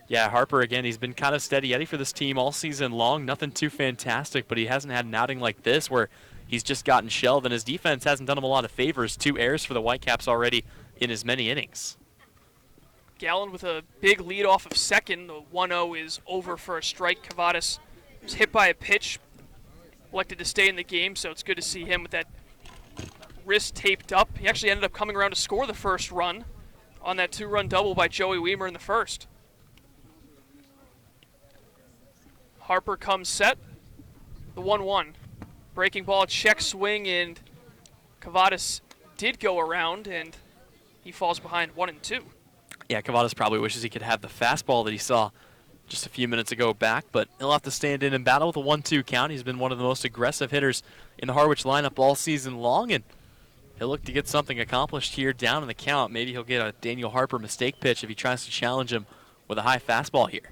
Yeah, Harper, again, he's been kind of steady Eddie for this team all season long. Nothing too fantastic, but he hasn't had an outing like this where he's just gotten shelled, and his defense hasn't done him a lot of favors. 2 errors for the Whitecaps already in as many innings. Gallen with a big lead off of second. The 1-0 is over for a strike. Cavadas was hit by a pitch, elected to stay in the game, so it's good to see him with that wrist taped up. He actually ended up coming around to score the first run on that 2-run double by Joey Weimer in the first. Harper comes set. The 1-1. Breaking ball, check swing, and Cavadas did go around, and he falls behind 1-2. Yeah, Cavadas probably wishes he could have the fastball that he saw just a few minutes ago back, but he'll have to stand in and battle with a 1-2 count. He's been one of the most aggressive hitters in the Harwich lineup all season long, and he'll look to get something accomplished here down in the count. Maybe he'll get a Daniel Harper mistake pitch if he tries to challenge him with a high fastball here.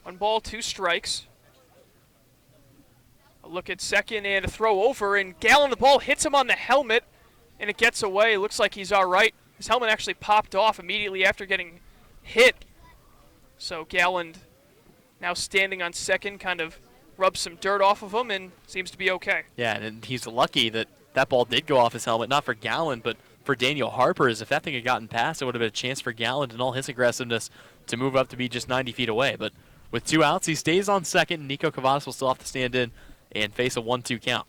1 ball, 2 strikes. A look at second and a throw over, and Gallen, the ball hits him on the helmet, and it gets away. Looks like he's all right. His helmet actually popped off immediately after getting hit. So Gallen, now standing on second, kind of rubs some dirt off of him and seems to be okay. Yeah, and he's lucky that that ball did go off his helmet, not for Gallen, but for Daniel Harper, as if that thing had gotten past, it would have been a chance for Gallen and all his aggressiveness to move up to be just 90 feet away. But with 2 outs, he stays on second, and Nico Cavadas will still have to stand in and face a 1-2 count.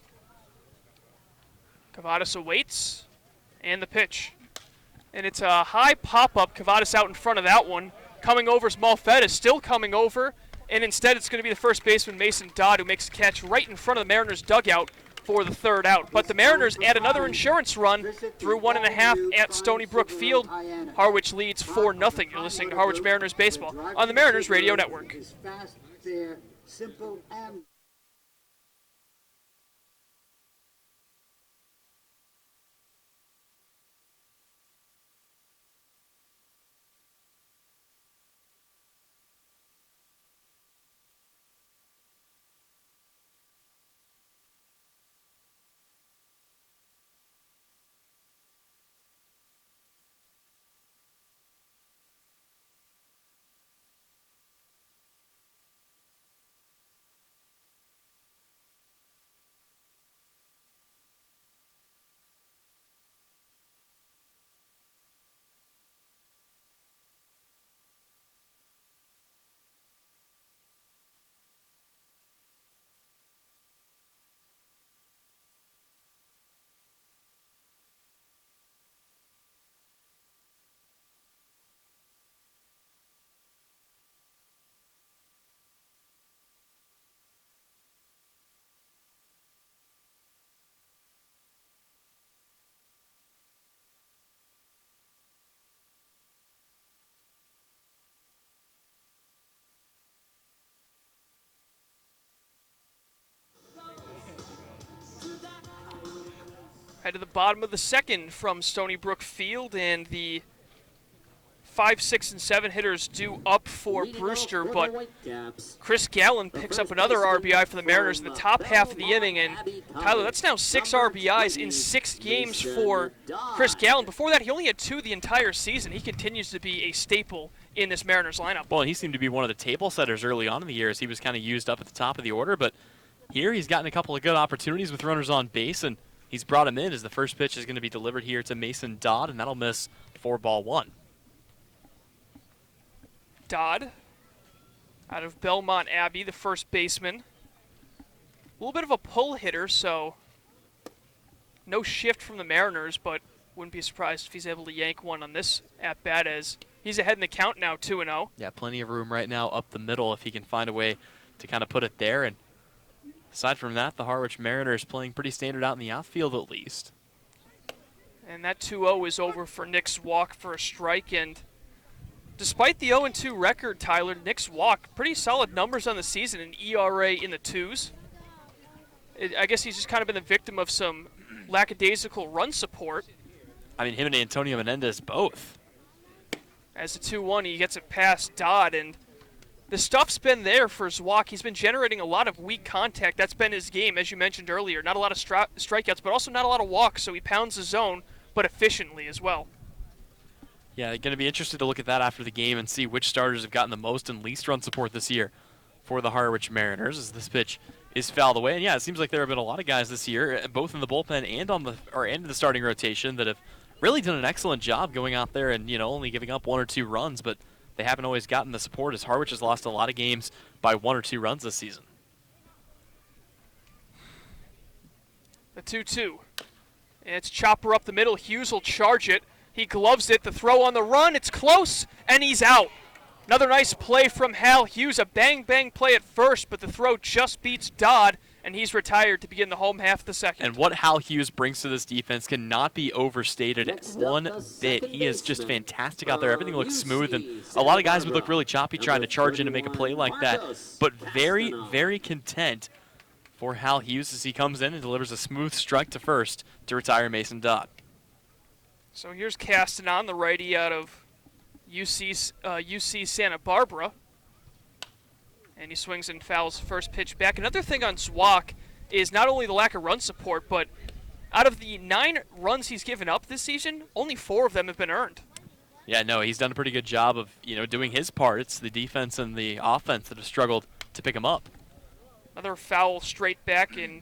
Cavadas awaits, and the pitch. And it's a high pop-up. Cavadas out in front of that one. Coming over is Malfetta, still coming over, and instead it's going to be the first baseman, Mason Dodd, who makes a catch right in front of the Mariners' dugout for the 3rd out. But the Mariners add another insurance run through 1.5 at Stony Brook Field. Harwich leads 4-0. You're listening to Harwich Mariners Baseball on the Mariners Radio Network. Fast, fair, simple, and Head to the bottom of the second from Stony Brook Field, and the 5, 6, and 7 hitters due up for Brewster, but Chris Gallen picks up another RBI for the Mariners in the top half of the inning, and Tyler, that's now 6 RBIs in 6 games for Chris Gallen. Before that, he only had 2 the entire season. He continues to be a staple in this Mariners lineup. Well, he seemed to be one of the table setters early on in the year as he was kind of used up at the top of the order, but here he's gotten a couple of good opportunities with runners on base, and he's brought him in as the first pitch is going to be delivered here to Mason Dodd, and that'll miss for ball 1. Dodd out of Belmont Abbey, the first baseman. A little bit of a pull hitter, so no shift from the Mariners, but wouldn't be surprised if he's able to yank one on this at-bat as he's ahead in the count now, 2-0. Yeah, plenty of room right now up the middle if he can find a way to kind of put it there. And aside from that, the Harwich Mariners playing pretty standard out in the outfield at least. And that 2-0 is over for Nick's walk for a strike, and despite the 0-2 record, Tyler, Nick's walk, pretty solid numbers on the season, an ERA in the 2s. I guess he's just kind of been the victim of some lackadaisical run support. I mean, him and Antonio Menendez both. As the 2-1, he gets it past Dodd, and the stuff's been there for Zwak. He's been generating a lot of weak contact. That's been his game, as you mentioned earlier. Not a lot of strikeouts, but also not a lot of walks, so he pounds the zone, but efficiently as well. Yeah, going to be interested to look at that after the game and see which starters have gotten the most and least run support this year for the Harwich Mariners as this pitch is fouled away. And yeah, it seems like there have been a lot of guys this year, both in the bullpen and in the starting rotation, that have really done an excellent job going out there and only giving up 1 or 2 runs, but they haven't always gotten the support as Harwich has lost a lot of games by 1 or 2 runs this season. The 2-2. And it's chopper up the middle. Hughes will charge it. He gloves it. The throw on the run. It's close, and he's out. Another nice play from Hal Hughes. A bang-bang play at first, but the throw just beats Dodd, and he's retired to begin the home half of the second. And what Hal Hughes brings to this defense cannot be overstated one bit. He is just fantastic out there. Everything looks smooth, and a lot of guys would look really choppy trying to charge in and make a play like that, but very, very content for Hal Hughes as he comes in and delivers a smooth strike to first to retire Mason Dodd. So here's Castanon, the righty out of UC Santa Barbara. And he swings and fouls first pitch back. Another thing on Zwak is not only the lack of run support, but out of the 9 runs he's given up this season, only 4 of them have been earned. Yeah, no, he's done a pretty good job of doing his part. It's the defense and the offense that have struggled to pick him up. Another foul straight back, and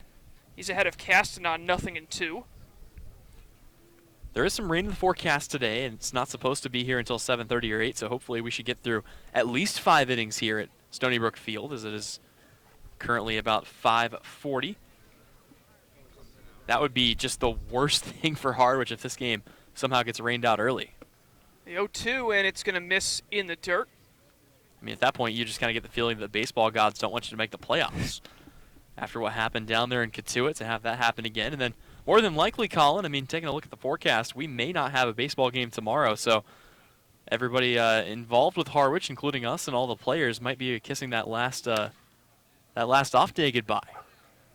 he's ahead of Castanon, 0-2. There is some rain in the forecast today, and it's not supposed to be here until 7:30 or 8, so hopefully we should get through at least 5 innings here at Stony Brook Field, as it is currently about 5:40. That would be just the worst thing for Harwich if this game somehow gets rained out early. The 0-2, and it's going to miss in the dirt. I mean, at that point, you just kind of get the feeling that the baseball gods don't want you to make the playoffs. After what happened down there in Katuitt, to have that happen again, and then more than likely, Colin, I mean, taking a look at the forecast, we may not have a baseball game tomorrow, so everybody involved with Harwich, including us and all the players, might be kissing that last off day goodbye.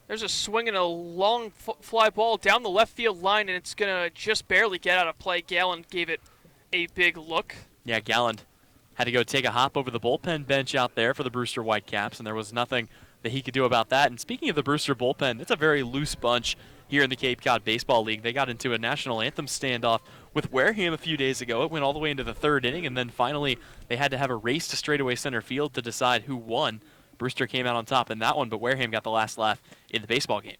There's a swing and a long fly ball down the left field line, and it's going to just barely get out of play. Gallen gave it a big look. Yeah, Gallen had to go take a hop over the bullpen bench out there for the Brewster Whitecaps, and there was nothing that he could do about that. And speaking of the Brewster bullpen, it's a very loose bunch here in the Cape Cod Baseball League. They got into a national anthem standoff with Wareham a few days ago. It went all the way into the 3rd inning, and then finally they had to have a race to straightaway center field to decide who won. Brewster came out on top in that one, but Wareham got the last laugh in the baseball game.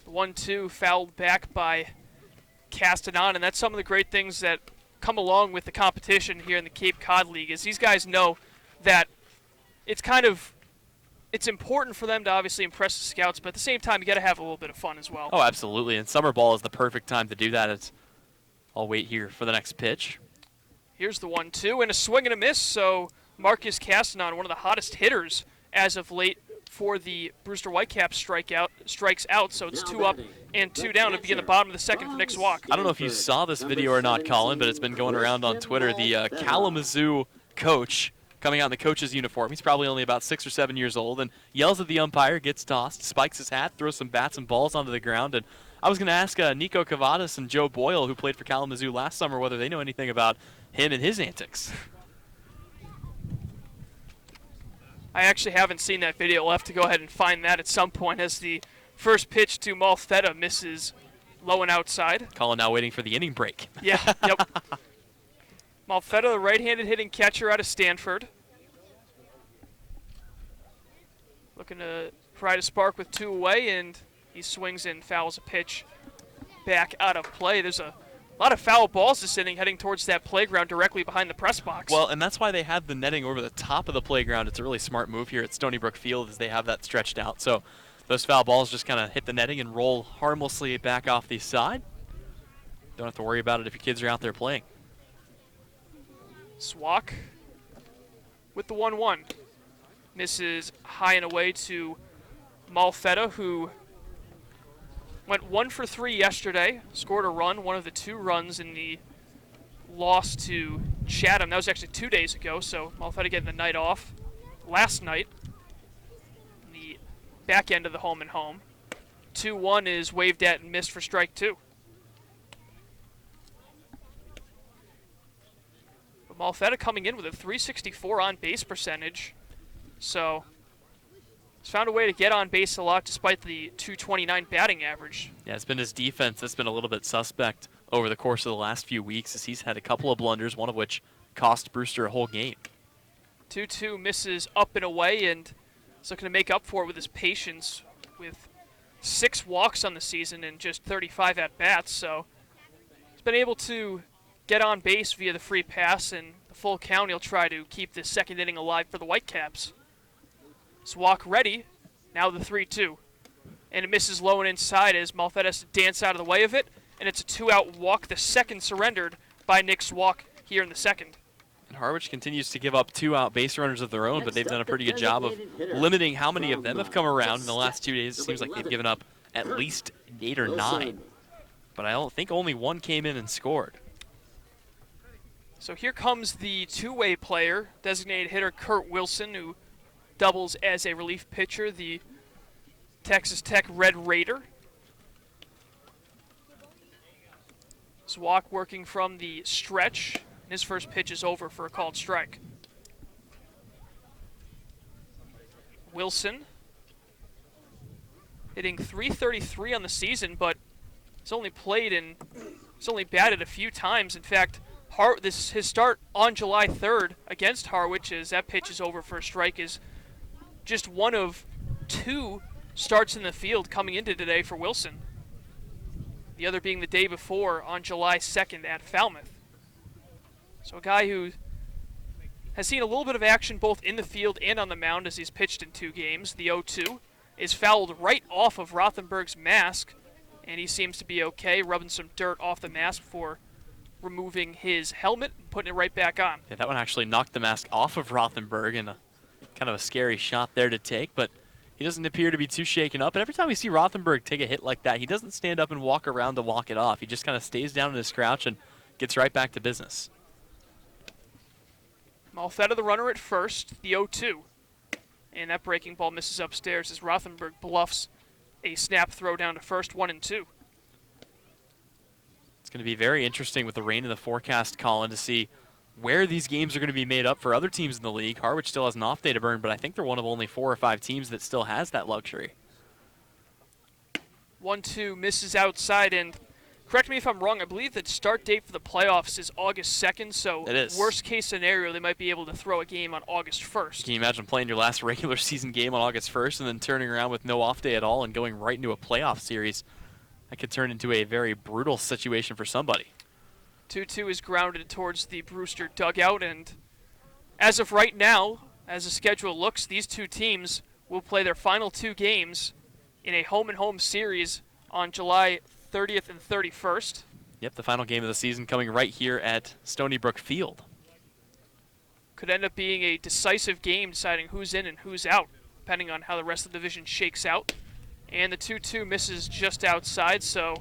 The 1-2 fouled back by Castanon, and that's some of the great things that come along with the competition here in the Cape Cod League, is these guys know that it's important for them to obviously impress the scouts, but at the same time, you got to have a little bit of fun as well. Oh, absolutely, and summer ball is the perfect time to do that. I'll wait here for the next pitch. Here's the 1-2, and a swing and a miss, so Marcus Castanon, one of the hottest hitters as of late for the Brewster Whitecaps, strikes out, so it's 2 up and 2 down to begin the bottom of the second for Nick's walk. I don't know if you saw this video or not, Colin, but it's been going around on Twitter. The Kalamazoo coach coming out in the coach's uniform. He's probably only about 6 or 7 years old and yells at the umpire, gets tossed, spikes his hat, throws some bats and balls onto the ground. And I was going to ask Nico Cavadas and Joe Boyle, who played for Kalamazoo last summer, whether they know anything about him and his antics. I actually haven't seen that video. I'll have to go ahead and find that at some point as the first pitch to Malfetta misses low and outside. Colin now waiting for the inning break. Yeah, yep. Malfetta, the right-handed hitting catcher out of Stanford. Looking to try to spark with 2 away, and he swings and fouls a pitch back out of play. There's a lot of foul balls this inning heading towards that playground directly behind the press box. Well, and that's why they had the netting over the top of the playground. It's a really smart move here at Stony Brook Field as they have that stretched out. So those foul balls just kind of hit the netting and roll harmlessly back off the side. Don't have to worry about it if your kids are out there playing. Swak with the 1-1. Misses high and away to Malfetta, who went 1 for 3 yesterday, scored a run, one of the 2 runs in the loss to Chatham. That was actually 2 days ago, so Malfetta getting the night off last night. The back end of the home and home. 2-1 is waved at and missed for strike 2. But Malfetta coming in with a .364 on base percentage, so he's found a way to get on base a lot despite the .229 batting average. Yeah, it's been his defense that's been a little bit suspect over the course of the last few weeks as he's had a couple of blunders, one of which cost Brewster a whole game. 2-2 misses up and away, and he's looking to make up for it with his patience with 6 walks on the season and just 35 at-bats. So he's been able to get on base via the free pass, and the full count he'll try to keep this second inning alive for the Whitecaps. Swak ready, now the 3-2. And it misses low and inside as Malfetta has to dance out of the way of it, and it's a 2-out walk, the second surrendered by Nick Swak here in the second. And Harwich continues to give up 2 out base runners of their own, but they've done a pretty good job of limiting how many of them have come around in the last 2 days. It seems like they've given up at least 8 or 9. But I don't think only 1 came in and scored. So here comes the 2-way player, designated hitter Kurt Wilson, who doubles as a relief pitcher, the Texas Tech Red Raider. Swak working from the stretch. His first pitch is over for a called strike. Wilson hitting .333 on the season, but he's only batted a few times. In fact, his start on July 3rd against Harwich, as that pitch is over for a strike, is just one of 2 starts in the field coming into today for Wilson. The other being the day before on July 2nd at Falmouth. So a guy who has seen a little bit of action both in the field and on the mound as he's pitched in 2 games. The 0-2 is fouled right off of Rothenberg's mask, and he seems to be okay, rubbing some dirt off the mask before removing his helmet and putting it right back on. Yeah, that one actually knocked the mask off of Rothenberg, and kind of a scary shot there to take, but he doesn't appear to be too shaken up. And every time we see Rothenberg take a hit like that, he doesn't stand up and walk around to walk it off. He just kind of stays down in his crouch and gets right back to business. Malfetta the runner at first, the 0-2. And that breaking ball misses upstairs as Rothenberg bluffs a snap throw down to first, 1-2. It's going to be very interesting with the rain in the forecast, Colin, to see where these games are going to be made up for other teams in the league. Harwich still has an off day to burn, but I think they're one of only 4 or 5 teams that still has that luxury. 1-2 misses outside, and correct me if I'm wrong, I believe the start date for the playoffs is August 2nd, so it is. Worst case scenario, they might be able to throw a game on August 1st. Can you imagine playing your last regular season game on August 1st and then turning around with no off day at all and going right into a playoff series? That could turn into a very brutal situation for somebody. 2-2 is grounded towards the Brewster dugout, and as of right now, as the schedule looks, these 2 teams will play their final 2 games in a home-and-home series on July 30th and 31st. Yep, the final game of the season coming right here at Stony Brook Field. Could end up being a decisive game deciding who's in and who's out, depending on how the rest of the division shakes out. And the 2-2 misses just outside, so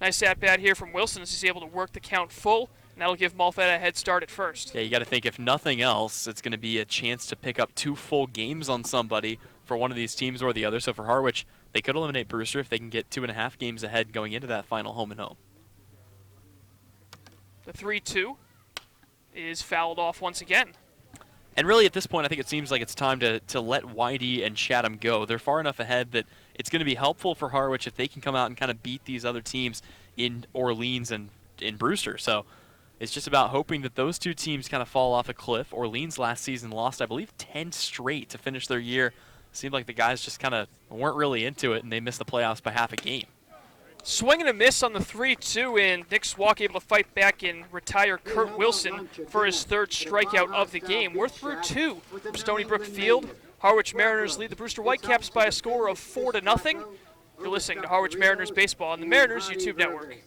nice at-bat here from Wilson as he's able to work the count full. And And that'll give Malfetta a head start at first. Yeah, you got to think if nothing else, it's going to be a chance to pick up 2 full games on somebody for one of these teams or the other. So for Harwich, they could eliminate Brewster if they can get 2.5 games ahead going into that final home and home. The 3-2 is fouled off once again. And really at this point, I think it seems like it's time to let Whitey and Chatham go. They're far enough ahead that it's going to be helpful for Harwich if they can come out and kind of beat these other teams in Orleans and in Brewster. So it's just about hoping that those two teams kind of fall off a cliff. Orleans last season lost, I believe, 10 straight to finish their year. Seemed like the guys just kind of weren't really into it, and they missed the playoffs by half a game. Swing and a miss on the 3-2, and Nick Swalk able to fight back and retire Kurt Wilson for his 3rd strikeout of the game. We're through 2 from Stony Brook Field. Harwich Mariners lead the Brewster Whitecaps by a score of 4-0. You're listening to Harwich Mariners Baseball on the Mariners YouTube Network.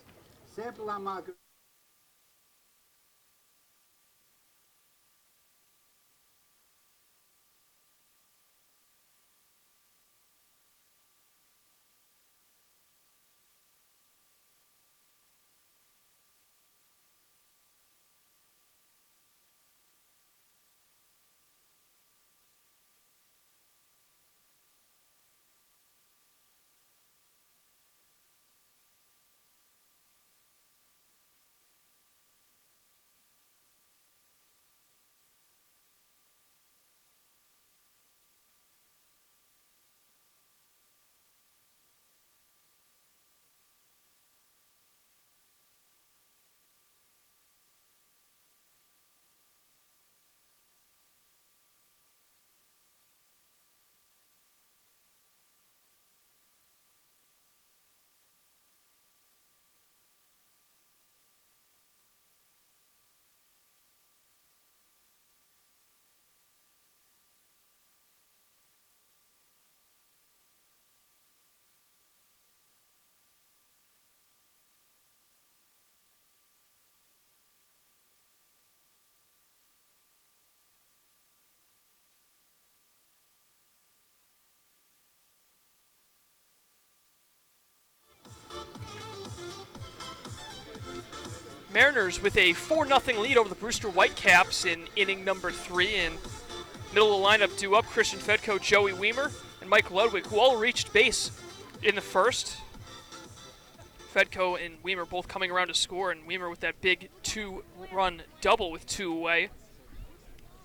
Mariners with a 4-0 lead over the Brewster Whitecaps in inning number 3. And middle of the lineup due up Christian Fedko, Joey Weimer, and Mike Ludwig, who all reached base in the first. Fedko and Weimer both coming around to score, and Weimer with that big 2-run double with 2 away.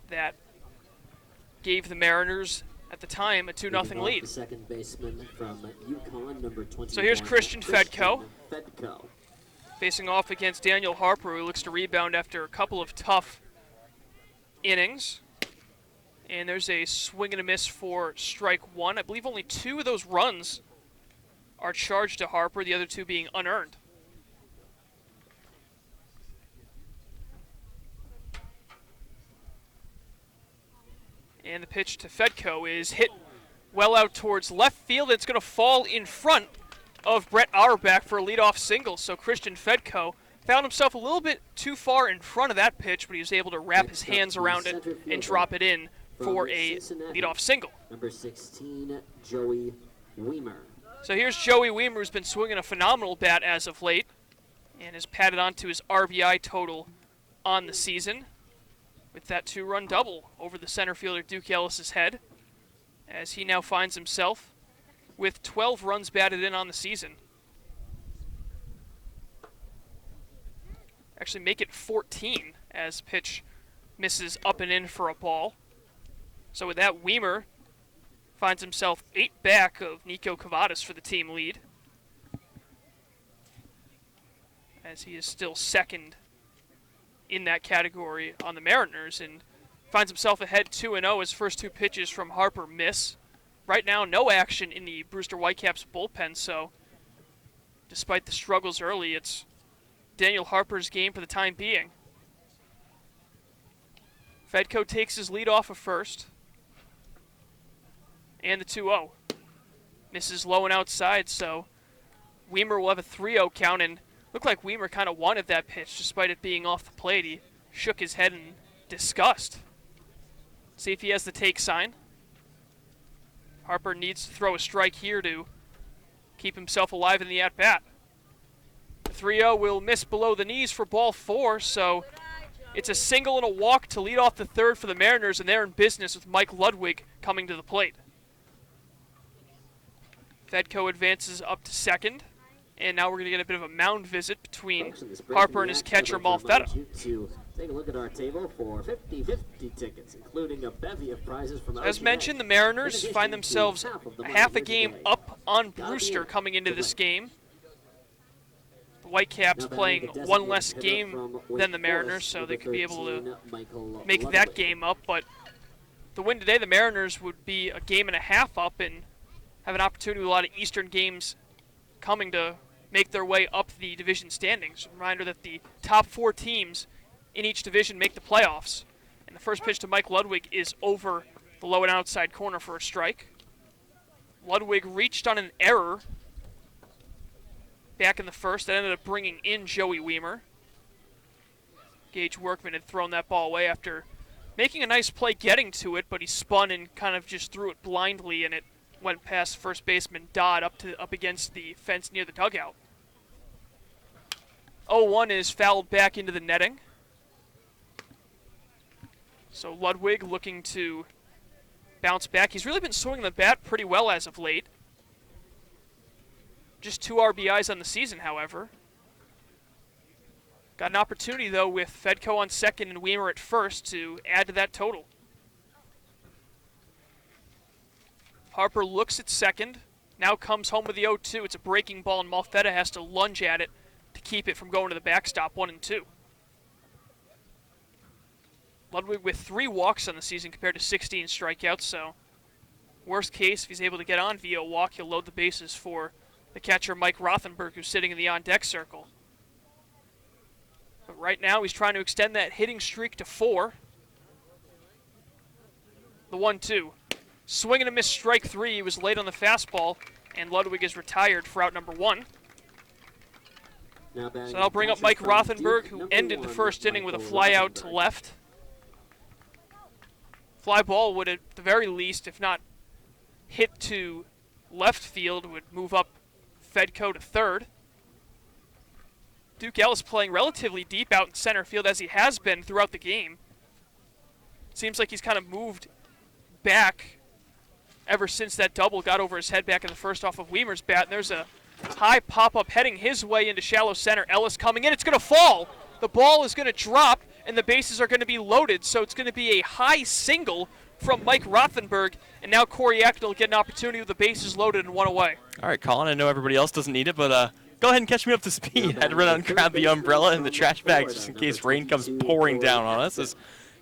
That gave the Mariners, at the time, a 2-0 lead. Second baseman from UConn, number 20. So here's Christian Fedko facing off against Daniel Harper, who looks to rebound after a couple of tough innings. And there's a swing and a miss for strike 1. I believe only 2 of those runs are charged to Harper, the other 2 being unearned. And the pitch to Fedko is hit well out towards left field. It's going to fall in front of Brett Auerbach for a leadoff single. So Christian Fedko found himself a little bit too far in front of that pitch, but he was able to wrap his hands around it and drop it in for a leadoff single. Number 16, Joey Weimer. So here's Joey Weimer, who's been swinging a phenomenal bat as of late and has padded onto his RBI total on the season with that 2-run double over the center fielder Duke Ellis's head, as he now finds himself with 12 runs batted in on the season. Actually make it 14 as pitch misses up and in for a ball. So with that, Weimer finds himself 8 back of Nico Cavadas for the team lead, as he is still second in that category on the Mariners, and finds himself ahead 2-0 as first 2 pitches from Harper miss. Right now, no action in the Brewster Whitecaps bullpen, so despite the struggles early, it's Daniel Harper's game for the time being. Fedko takes his lead off of first. And the 2-0. Misses low and outside, so Weimer will have a 3-0 count, and looked like Weimer kind of wanted that pitch despite it being off the plate. He shook his head in disgust. See if he has the take sign. Harper needs to throw a strike here to keep himself alive in the at-bat. The 3-0 will miss below the knees for ball 4, so it's a single and a walk to lead off the third for the Mariners, and they're in business with Mike Ludwig coming to the plate. Fedko advances up to second, and now we're going to get a bit of a mound visit between Harper and his catcher, Malfetta. Take a look at our table for 50-50 tickets, including a bevy of prizes from As mentioned, the Mariners find themselves half a game up on Brewster coming into this game. The Whitecaps playing one less game than the Mariners, so they could be able to make that game up. But the win today, the Mariners would be a game and a half up and have an opportunity with a lot of Eastern games coming to make their way up the division standings. Reminder that the top 4 teams in each division make the playoffs. And the first pitch to Mike Ludwig is over the low and outside corner for a strike. Ludwig reached on an error back in the first that ended up bringing in Joey Weimer. Gage Workman had thrown that ball away after making a nice play getting to it, but he spun and kind of just threw it blindly, and it went past first baseman Dodd up against the fence near the dugout. 0-1 is fouled back into the netting. So Ludwig looking to bounce back. He's really been swinging the bat pretty well as of late. Just 2 RBIs on the season, however. Got an opportunity, though, with Fedko on second and Weimer at first to add to that total. Harper looks at second. Now comes home with the 0-2. It's a breaking ball, and Malfetta has to lunge at it to keep it from going to the backstop, 1-2. Ludwig with 3 walks on the season compared to 16 strikeouts, so worst case, if he's able to get on via a walk, he'll load the bases for the catcher Mike Rothenberg, who's sitting in the on-deck circle. But right now, he's trying to extend that hitting streak to 4. The 1-2. Swing and a miss, strike 3. He was late on the fastball, and Ludwig is retired for out number 1. So that'll bring up Mike Rothenberg, who ended the first inning with a fly out to left. Fly ball would, at the very least, if not hit to left field, would move up Fedko to third. Duke Ellis playing relatively deep out in center field, as he has been throughout the game. Seems like he's kind of moved back ever since that double got over his head back in the first off of Weimer's bat. And there's a high pop-up heading his way into shallow center. Ellis coming in. It's going to fall. The ball is going to drop, and the bases are going to be loaded. So it's going to be a high single from Mike Rothenberg. And now Corey Acton will get an opportunity with the bases loaded and 1 away. All right, Colin, I know everybody else doesn't need it, but go ahead and catch me up to speed. I had to run out and grab the umbrella and the trash bags just in case rain comes pouring down on us as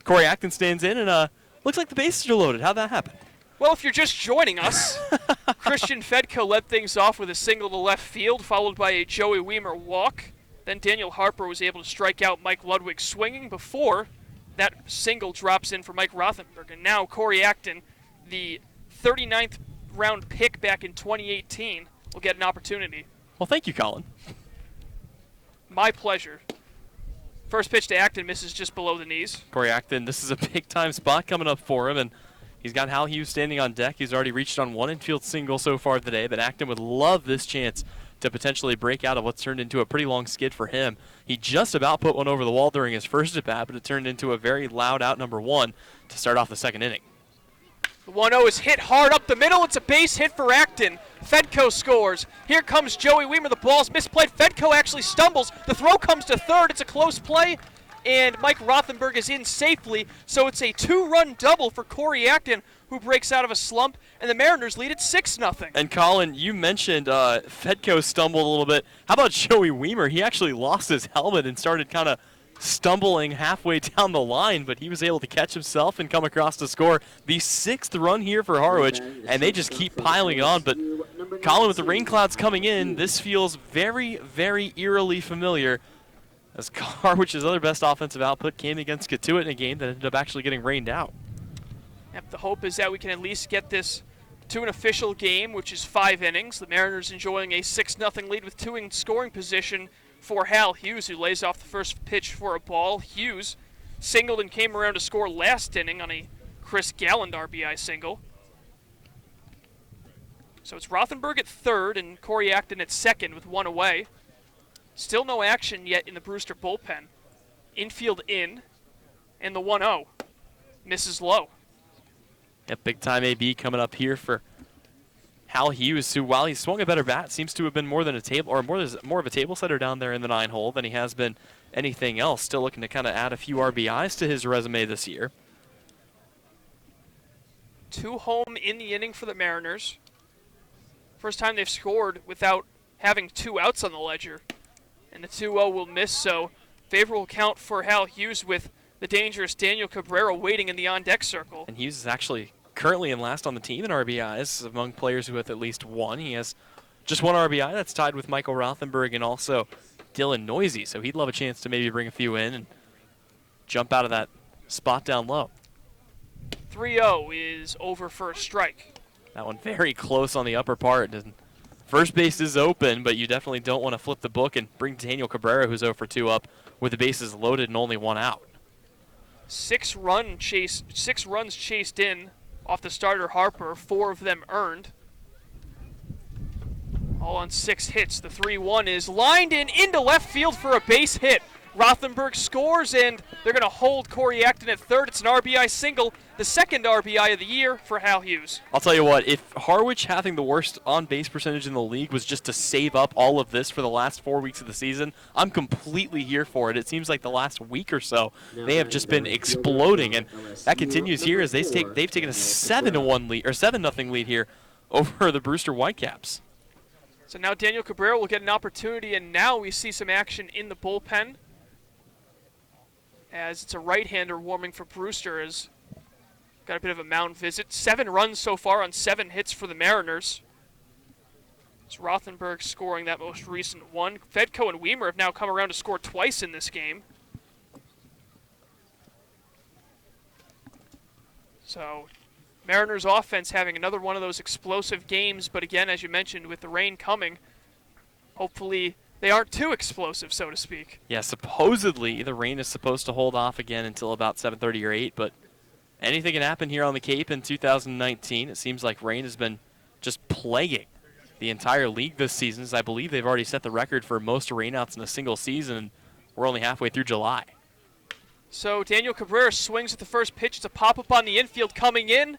Corey Acton stands in, and looks like the bases are loaded. How'd that happen? Well, if you're just joining us, Christian Fedko led things off with a single to left field, followed by a Joey Weimer walk. Then Daniel Harper was able to strike out Mike Ludwig swinging before that single drops in for Mike Rothenberg. And now Corey Acton, the 39th round pick back in 2018, will get an opportunity. Well, thank you, Colin. My pleasure. First pitch to Acton misses just below the knees. Corey Acton, this is a big-time spot coming up for him, and he's got Hal Hughes standing on deck. He's already reached on 1 infield single so far today, but Acton would love this chance to potentially break out of what's turned into a pretty long skid for him. He just about put one over the wall during his first at-bat, but it turned into a very loud out number 1 to start off the second inning. The 1-0 is hit hard up the middle. It's a base hit for Acton. Fedko scores. Here comes Joey Weimer. The ball's misplayed. Fedko actually stumbles. The throw comes to third. It's a close play, and Mike Rothenberg is in safely. So it's a 2-run double for Corey Acton, who breaks out of a slump, and the Mariners lead at 6-0. And Colin, you mentioned Fedko stumbled a little bit. How about Joey Weimer? He actually lost his helmet and started kind of stumbling halfway down the line, but he was able to catch himself and come across to score the 6th run here for Harwich, and they just keep piling it on. But Colin, with the rain clouds coming in, this feels very, very eerily familiar, as Harwich's other best offensive output came against Katuitt in a game that ended up actually getting rained out. Yep, the hope is that we can at least get this to an official game, which is 5 innings. The Mariners enjoying a 6-0 lead with 2 in scoring position for Hal Hughes, who lays off the first pitch for a ball. Hughes singled and came around to score last inning on a Chris Galland RBI single. So it's Rothenberg at third and Corey Acton at second with 1 away. Still no action yet in the Brewster bullpen. Infield in, and the 1-0 misses low. Yep, big-time AB coming up here for Hal Hughes, who, while he swung a better bat, seems to have been more than a table, or more of a table setter down there in the 9-hole than he has been anything else. Still looking to kind of add a few RBIs to his resume this year. 2 home in the inning for the Mariners. First time they've scored without having 2 outs on the ledger. And the 2-0 will miss, so favorable count for Hal Hughes with the dangerous Daniel Cabrera waiting in the on-deck circle. And Hughes is actually currently in last on the team in RBIs among players who have at least one. He has just 1 RBI. That's tied with Michael Rothenberg and also Dylan Noisy. So he'd love a chance to maybe bring a few in and jump out of that spot down low. 3-0 is over for a strike. That one very close on the upper part. First base is open, but you definitely don't want to flip the book and bring Daniel Cabrera, who's 0 for 2, up with the bases loaded and only 1 out. 6 runs chased in off the starter Harper, 4 of them earned. All on 6 hits. The 3-1 is lined in into left field for a base hit. Rothenberg scores, and they're going to hold Corey Acton at third. It's an RBI single, the second RBI of the year for Hal Hughes. I'll tell you what, if Harwich having the worst on-base percentage in the league was just to save up all of this for the last 4 weeks of the season, I'm completely here for it. It seems like the last week or so, they have just been exploding, and that continues here as they've taken a 7-1 lead, or 7-0 lead here over the Brewster Whitecaps. So now Daniel Cabrera will get an opportunity, and now we see some action in the bullpen, as it's a right-hander warming for Brewster. Has got a bit of a mound visit. 7 runs so far on 7 hits for the Mariners. It's Rothenberg scoring that most recent one. Fedko and Weimer have now come around to score twice in this game. So Mariners offense having another one of those explosive games, but again, as you mentioned, with the rain coming, hopefully they aren't too explosive, so to speak. Yeah, supposedly the rain is supposed to hold off again until about 7:30 or 8, but anything can happen here on the Cape in 2019. It seems like rain has been just plaguing the entire league this season, as I believe they've already set the record for most rainouts in a single season. We're only halfway through July. So Daniel Cabrera swings at the first pitch. It's a pop-up on the infield coming in,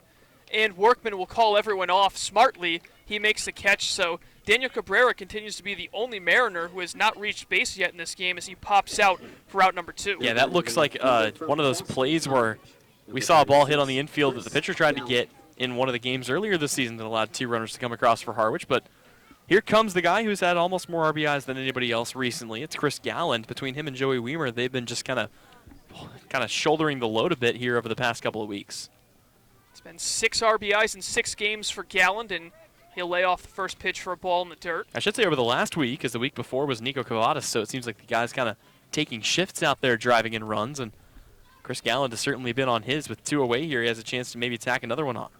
and Workman will call everyone off smartly. He makes the catch, so Daniel Cabrera continues to be the only Mariner who has not reached base yet in this game as he pops out for out number 2. Yeah, that looks like one of those plays where we saw a ball hit on the infield that the pitcher tried to get in one of the games earlier this season that allowed 2 runners to come across for Harwich. But here comes the guy who's had almost more RBIs than anybody else recently. It's Chris Galland. Between him and Joey Weimer, they've been just kind of shouldering the load a bit here over the past couple of weeks. It's been 6 RBIs in 6 games for Galland, and he'll lay off the first pitch for a ball in the dirt. I should say over the last week, as the week before was Nico Cavadas, so it seems like the guy's kind of taking shifts out there driving in runs, and Chris Galland has certainly been on his. With 2 away here, he has a chance to maybe tack another one on.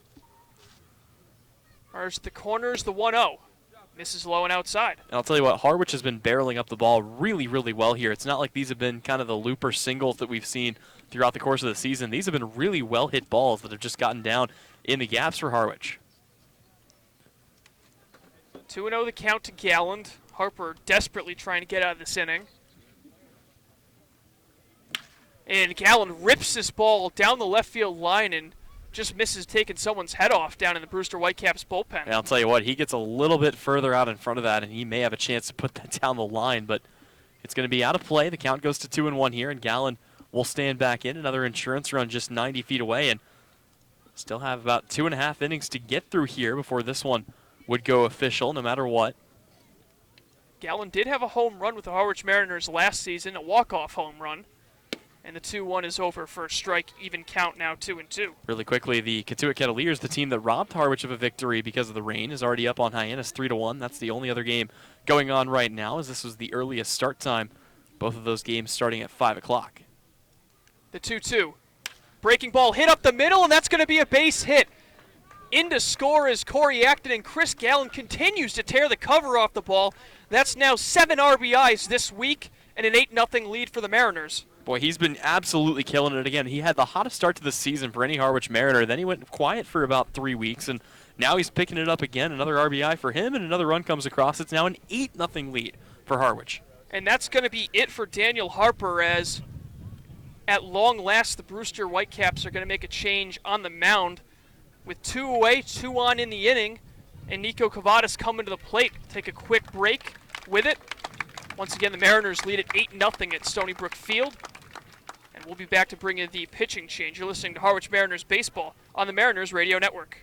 There's the corners, the 1-0. Misses low and outside. And I'll tell you what, Harwich has been barreling up the ball really, really well here. It's not like these have been kind of the looper singles that we've seen throughout the course of the season. These have been really well-hit balls that have just gotten down in the gaps for Harwich. 2-0 the count to Galland. Harper desperately trying to get out of this inning. And Galland rips this ball down the left field line and just misses taking someone's head off down in the Brewster Whitecaps bullpen. And I'll tell you what, he gets a little bit further out in front of that, and he may have a chance to put that down the line, but it's going to be out of play. The count goes to 2-1 here, and Galland will stand back in. Another insurance run just 90 feet away, and still have about 2.5 innings to get through here before this one would go official, no matter what. Galland did have a home run with the Harwich Mariners last season, a walk-off home run. And the 2-1 is over for a strike, even count now 2-2. Really quickly, the Katuitt Cavaliers, the team that robbed Harwich of a victory because of the rain, is already up on Hyannis 3-1. That's the only other game going on right now, as this was the earliest start time. Both of those games starting at 5 o'clock. The 2-2. Breaking ball hit up the middle, and that's going to be a base hit. In to score is Corey Acton, and Chris Galland continues to tear the cover off the ball. That's now 7 RBIs this week and an 8-0 lead for the Mariners. Boy, he's been absolutely killing it again. He had the hottest start to the season for any Harwich Mariner. Then he went quiet for about 3 weeks, and now he's picking it up again. Another RBI for him, and another run comes across. It's now an 8-0 lead for Harwich. And that's going to be it for Daniel Harper, as at long last the Brewster Whitecaps are going to make a change on the mound with 2 away, 2 on in the inning, and Nico Cavadas coming to the plate. Take a quick break with it. Once again, the Mariners lead at 8-0 at Stony Brook Field. And we'll be back to bring you the pitching change. You're listening to Harwich Mariners Baseball on the Mariners Radio Network.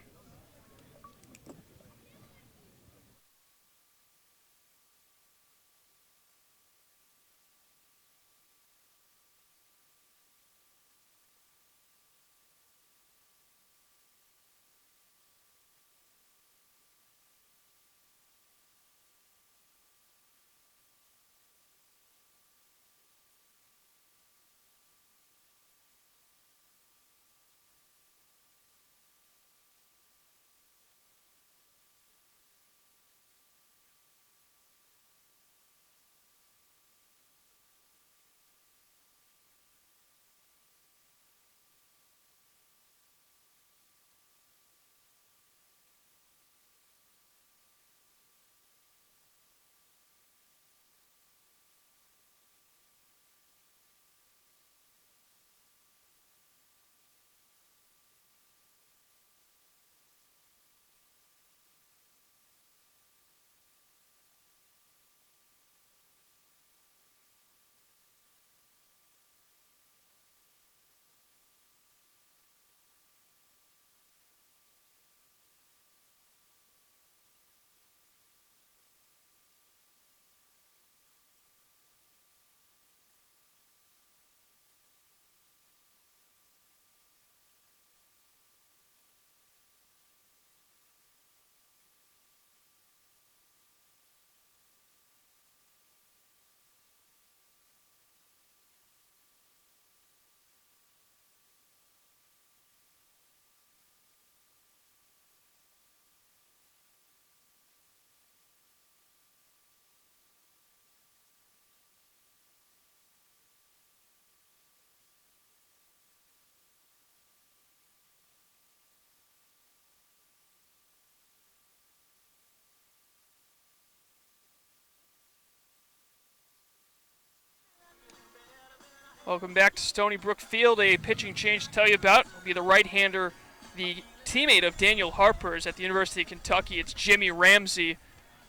Welcome back to Stony Brook Field. A pitching change to tell you about will be the right-hander, the teammate of Daniel Harper's at the University of Kentucky. It's Jimmy Ramsey,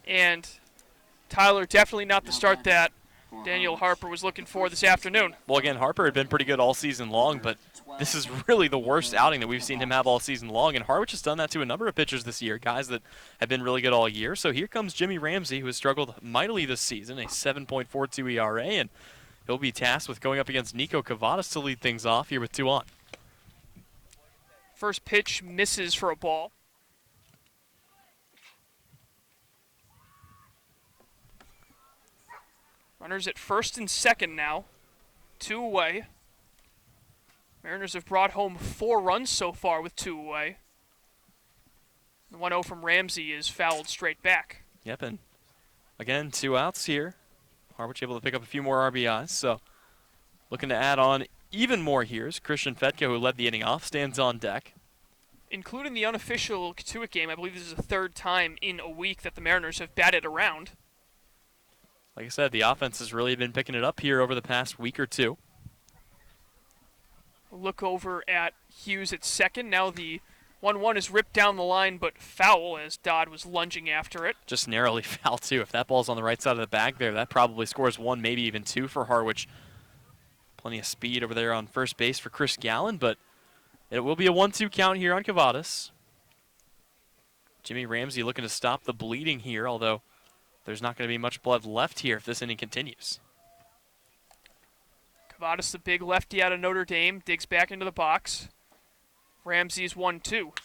and Tyler, definitely not the start that Daniel Harper was looking for this afternoon. Well, again, Harper had been pretty good all season long, but this is really the worst outing that we've seen him have all season long, and Harwich has done that to a number of pitchers this year, guys that have been really good all year. So here comes Jimmy Ramsey, who has struggled mightily this season, a 7.42 ERA, and he'll be tasked with going up against Nico Cavadas to lead things off here with 2 on. First pitch misses for a ball. Runners at first and second now. 2 away. Mariners have brought home 4 runs so far with 2 away. The 1-0 from Ramsey is fouled straight back. Yep, and again, 2 outs here. Harwich able to pick up a few more RBIs, so looking to add on even more here is Christian Fetka, who led the inning off, stands on deck. Including the unofficial Katuitt game, I believe this is the 3rd time in a week that the Mariners have batted around. Like I said, the offense has really been picking it up here over the past week or 2. Look over at Hughes at second. Now the 1-1 is ripped down the line, but foul as Dodd was lunging after it. Just narrowly foul, too. If that ball's on the right side of the bag there, that probably scores 1, maybe even 2 for Harwich. Plenty of speed over there on first base for Chris Gallen, but it will be a 1-2 count here on Cavadas. Jimmy Ramsey looking to stop the bleeding here, although there's not going to be much blood left here if this inning continues. Cavadas, the big lefty out of Notre Dame, digs back into the box. Ramsey's 1-2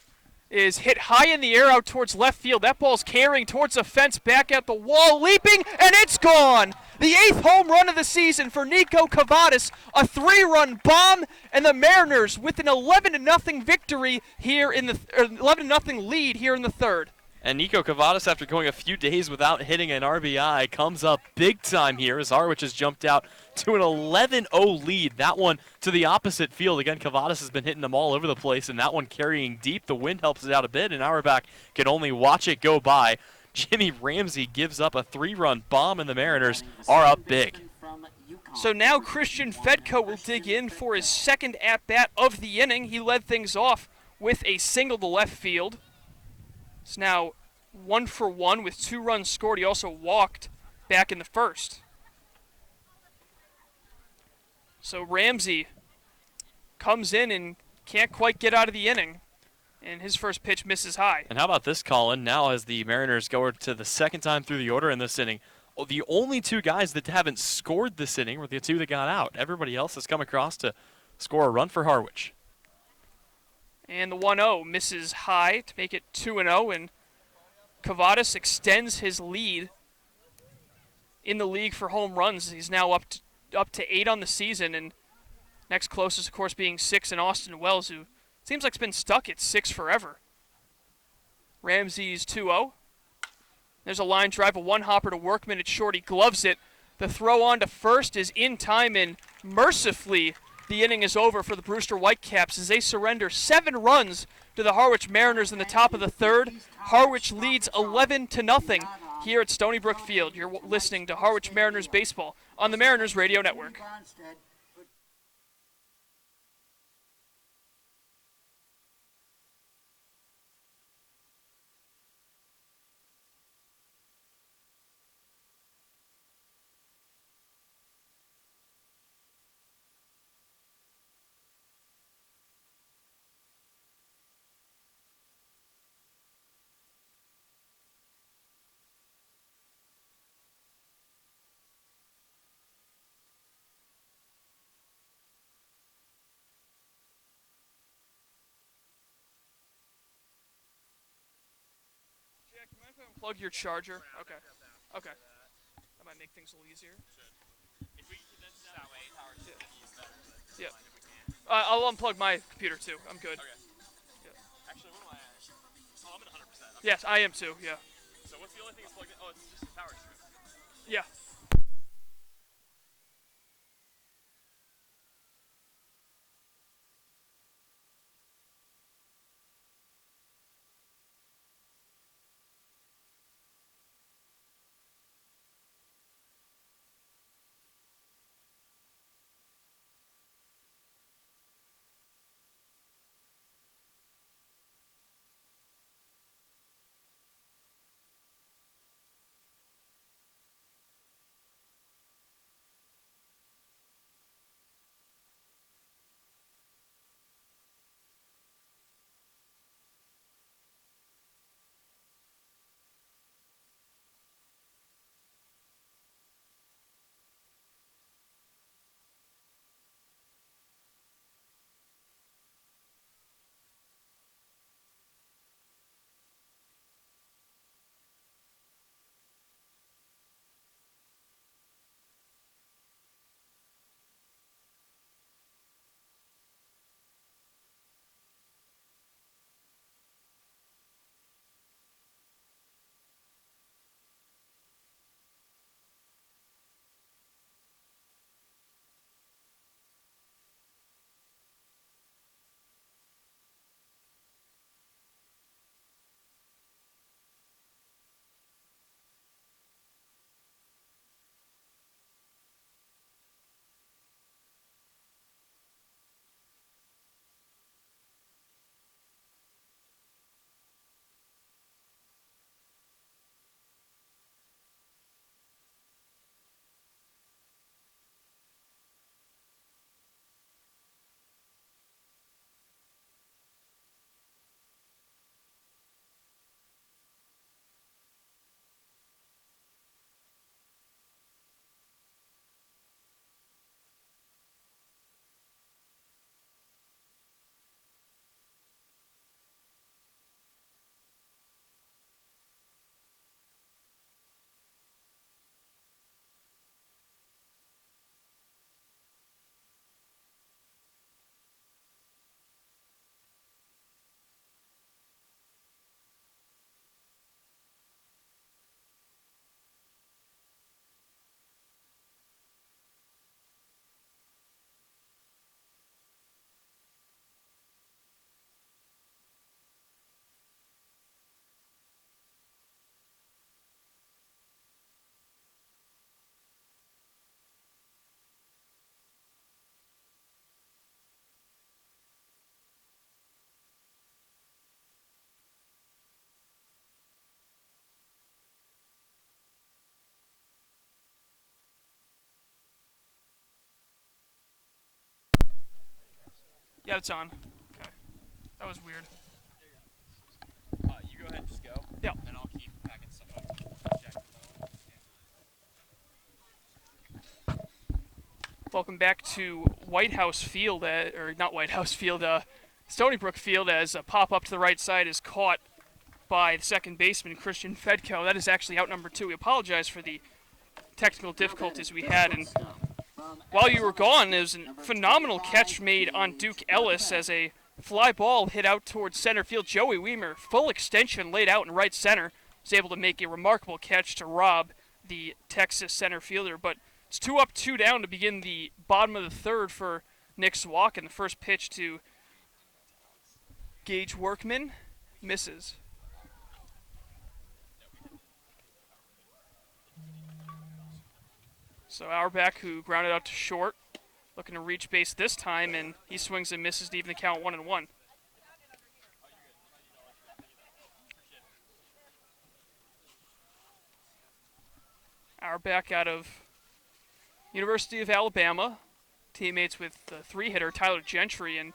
is hit high in the air out towards left field. That ball's carrying towards the fence, back at the wall, leaping, and it's gone! The 8th home run of the season for Nico Cavadas, a 3-run bomb, and the Mariners with an 11-0 victory here in the 11-0 lead here in the 3rd. And Nico Cavadas, after going a few days without hitting an RBI, comes up big time here as Harwich has jumped out to an 11-0 lead. That one to the opposite field. Again, Cavadas has been hitting them all over the place, and that one carrying deep. The wind helps it out a bit, and Auerbach can only watch it go by. Jimmy Ramsey gives up a 3-run bomb, and the Mariners are up big. So now Christian Fedko will dig in for his second at-bat of the inning. He led things off with a single to left field. It's now 1 for 1 with 2 runs scored. He also walked back in the first. So Ramsey comes in and can't quite get out of the inning. And his first pitch misses high. And how about this, Colin? Now as the Mariners go to the second time through the order in this inning, the only 2 guys that haven't scored this inning were the 2 that got out. Everybody else has come across to score a run for Harwich. And the 1-0 misses high to make it 2-0, and Cavadas extends his lead in the league for home runs. He's now up to 8 on the season, and next closest, of course, being 6 in Austin Wells, who seems like it's been stuck at 6 forever. Ramsey's 2-0. There's a line drive, a one-hopper to Workman at short. He gloves it. The throw on to first is in time, and mercifully, the inning is over for the Brewster Whitecaps as they surrender 7 runs to the Harwich Mariners in the top of the third. Harwich leads 11-0 here at Stony Brook Field. You're listening to Harwich Mariners baseball on the Mariners Radio Network. Plug your charger. Okay. Okay. That might make things a little easier. Yeah. I'll unplug my computer too. I'm good. Okay. Yeah. Actually, what am I at? Oh, I'm at 100%. Yes, I am too. Yeah. So what's the only thing that's plugged in? Oh, it's just the power strip. Yeah. Yeah, it's on. Okay. That was weird. You go ahead and just go. Yeah. And I'll keep packing stuff up. Welcome back to White House Field, or not White House Field, Stony Brook Field, as a pop up to the right side is caught by the second baseman, Christian Fedko. That is actually out number 2. We apologize for the technical difficulties we had. And while you were gone, there was a phenomenal catch made on Duke Ellis as a fly ball hit out towards center field. Joey Weimer, full extension laid out in right center, was able to make a remarkable catch to rob the Texas center fielder. But it's 2 up, 2 down to begin the bottom of the third for Nick Swak, and the first pitch to Gage Workman misses. So Auerbach, who grounded out to short, looking to reach base this time, and he swings and misses to even the count 1-1. Auerbach out of University of Alabama, teammates with the 3-hitter Tyler Gentry, and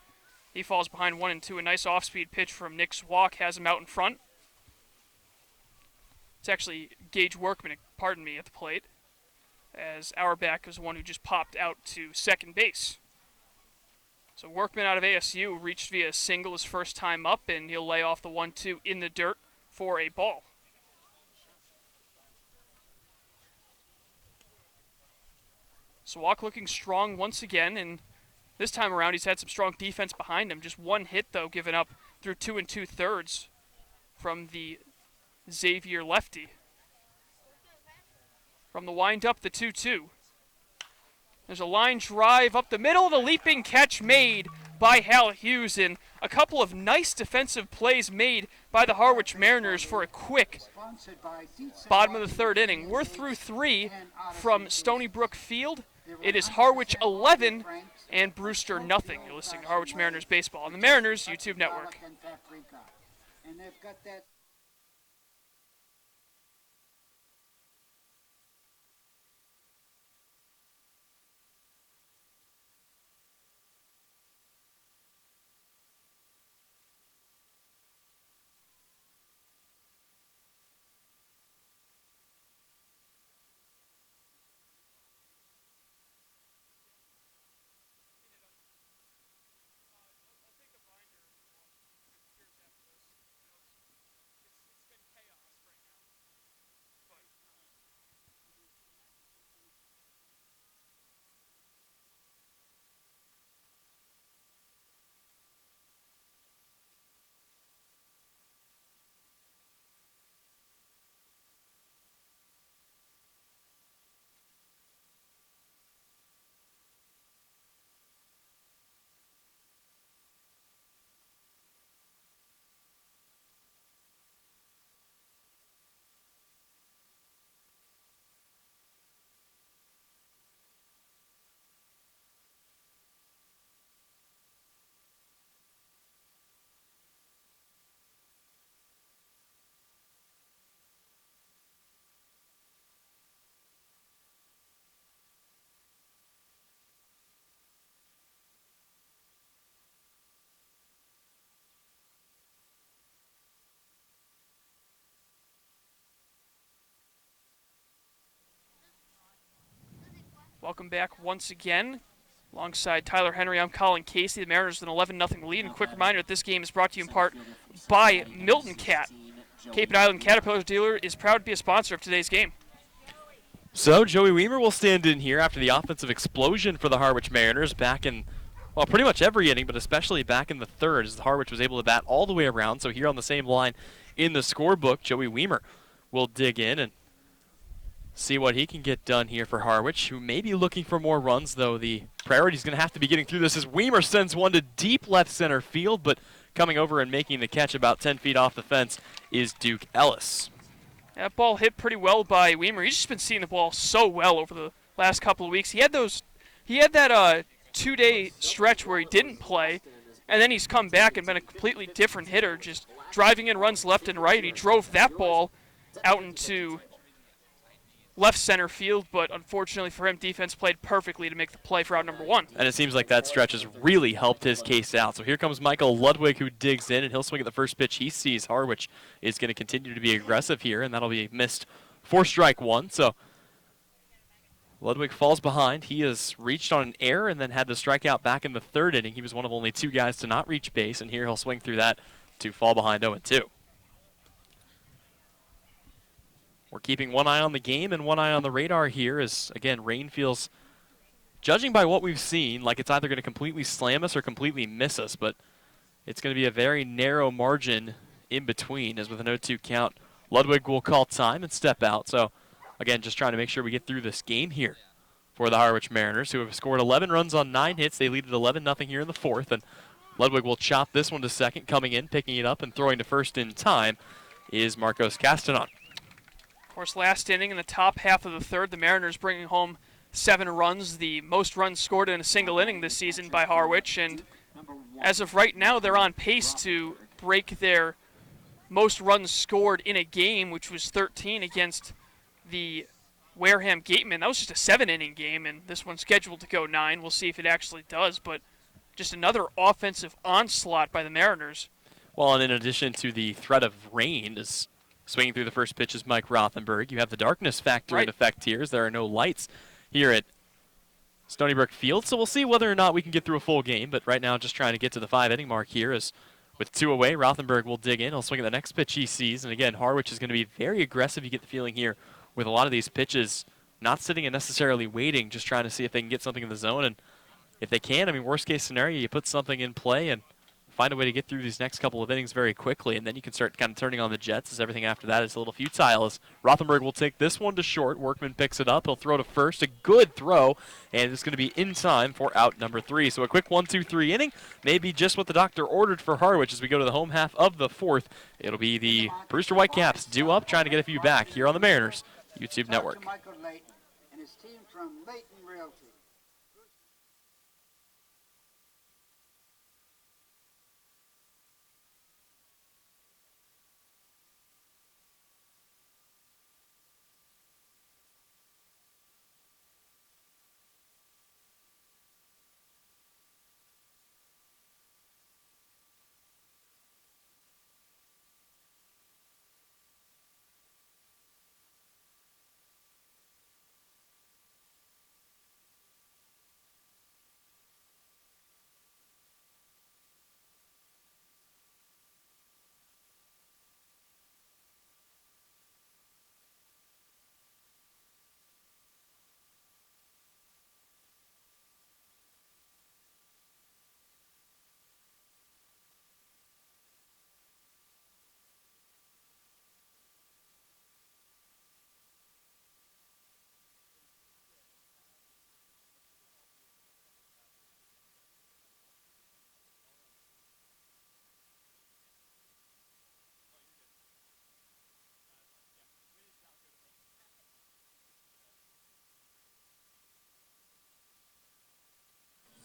he falls behind 1-2. A nice off-speed pitch from Nick Swak has him out in front. It's actually Gage Workman, pardon me, at the plate, as Auerbach is the one who just popped out to second base. So Workman out of ASU reached via a single his first time up, and he'll lay off the 1-2 in the dirt for a ball. Swak looking strong once again, and this time around he's had some strong defense behind him. Just one hit, though, given up through 2 2/3 from the Xavier lefty. From the windup, the 2-2. There's a line drive up the middle, the leaping catch made by Hal Hughes, and a couple of nice defensive plays made by the Harwich Mariners for a quick bottom of the third inning. We're through 3 from Stony Brook Field. It is Harwich 11 and Brewster nothing. You're listening to Harwich Mariners Baseball on the Mariners YouTube Network. And they've got that. Welcome back once again. Alongside Tyler Henry, I'm Colin Casey. The Mariners with an 11-0 lead. And a quick reminder that this game is brought to you in part by Milton Cat. Cape and Island Caterpillar dealer is proud to be a sponsor of today's game. So Joey Weimer will stand in here after the offensive explosion for the Harwich Mariners back in, well, pretty much every inning, but especially back in the third, as the Harwich was able to bat all the way around. So here on the same line in the scorebook, Joey Weimer will dig in and see what he can get done here for Harwich, who may be looking for more runs, though the priority is going to have to be getting through this as Weimer sends one to deep left center field, but coming over and making the catch about 10 feet off the fence is Duke Ellis. That ball hit pretty well by Weimer. He's just been seeing the ball so well over the last couple of weeks. He had that 2-day stretch where he didn't play, and then he's come back and been a completely different hitter, just driving in runs left and right. He drove that ball out into left center field, but unfortunately for him, defense played perfectly to make the play for out number 1. And it seems like that stretch has really helped his case out. So here comes Michael Ludwig, who digs in, and he'll swing at the first pitch. He sees Harwich is going to continue to be aggressive here, and that'll be missed for strike 1. So Ludwig falls behind. He has reached on an error and then had the strikeout back in the 3rd inning. He was one of only 2 guys to not reach base, and here he'll swing through that to fall behind 0-2. We're keeping one eye on the game and one eye on the radar here as, again, rain feels, judging by what we've seen, like it's either going to completely slam us or completely miss us, but it's going to be a very narrow margin in between, as with an 0-2 count, Ludwig will call time and step out. So, again, just trying to make sure we get through this game here for the Harwich Mariners, who have scored 11 runs on 9 hits. They lead at 11-0 here in the 4th, and Ludwig will chop this one to second. Coming in, picking it up, and throwing to first in time is Marcos Castanon. Of course, last inning in the top half of the 3rd, the Mariners bringing home 7 runs, the most runs scored in a single inning this season by Harwich, and as of right now, they're on pace to break their most runs scored in a game, which was 13 against the Wareham Gatemen. That was just a 7-inning game, and this one's scheduled to go 9. We'll see if it actually does, but just another offensive onslaught by the Mariners. Well, and in addition to the threat of rain, as swinging through the first pitch is Mike Rothenberg, you have the darkness factor in effect here, as there are no lights here at Stony Brook Field. So we'll see whether or not we can get through a full game, but right now just trying to get to the 5-inning mark here, as with 2 away, Rothenberg will dig in. He'll swing at the next pitch he sees, and again, Harwich is going to be very aggressive. You get the feeling here with a lot of these pitches, not sitting and necessarily waiting, just trying to see if they can get something in the zone. And if they can, I mean, worst case scenario, you put something in play and find a way to get through these next couple of innings very quickly, and then you can start kind of turning on the Jets, as everything after that is a little futile. As Rothenberg will take this one to short. Workman picks it up. He'll throw to first. A good throw, and it's going to be in time for out number 3. So a quick 1-2-3 inning, maybe just what the doctor ordered for Harwich as we go to the home half of the 4th. It'll be the Brewster Whitecaps due up, trying to get a few back here on the Mariners YouTube network. Michael Layton and his team from Layton Realty.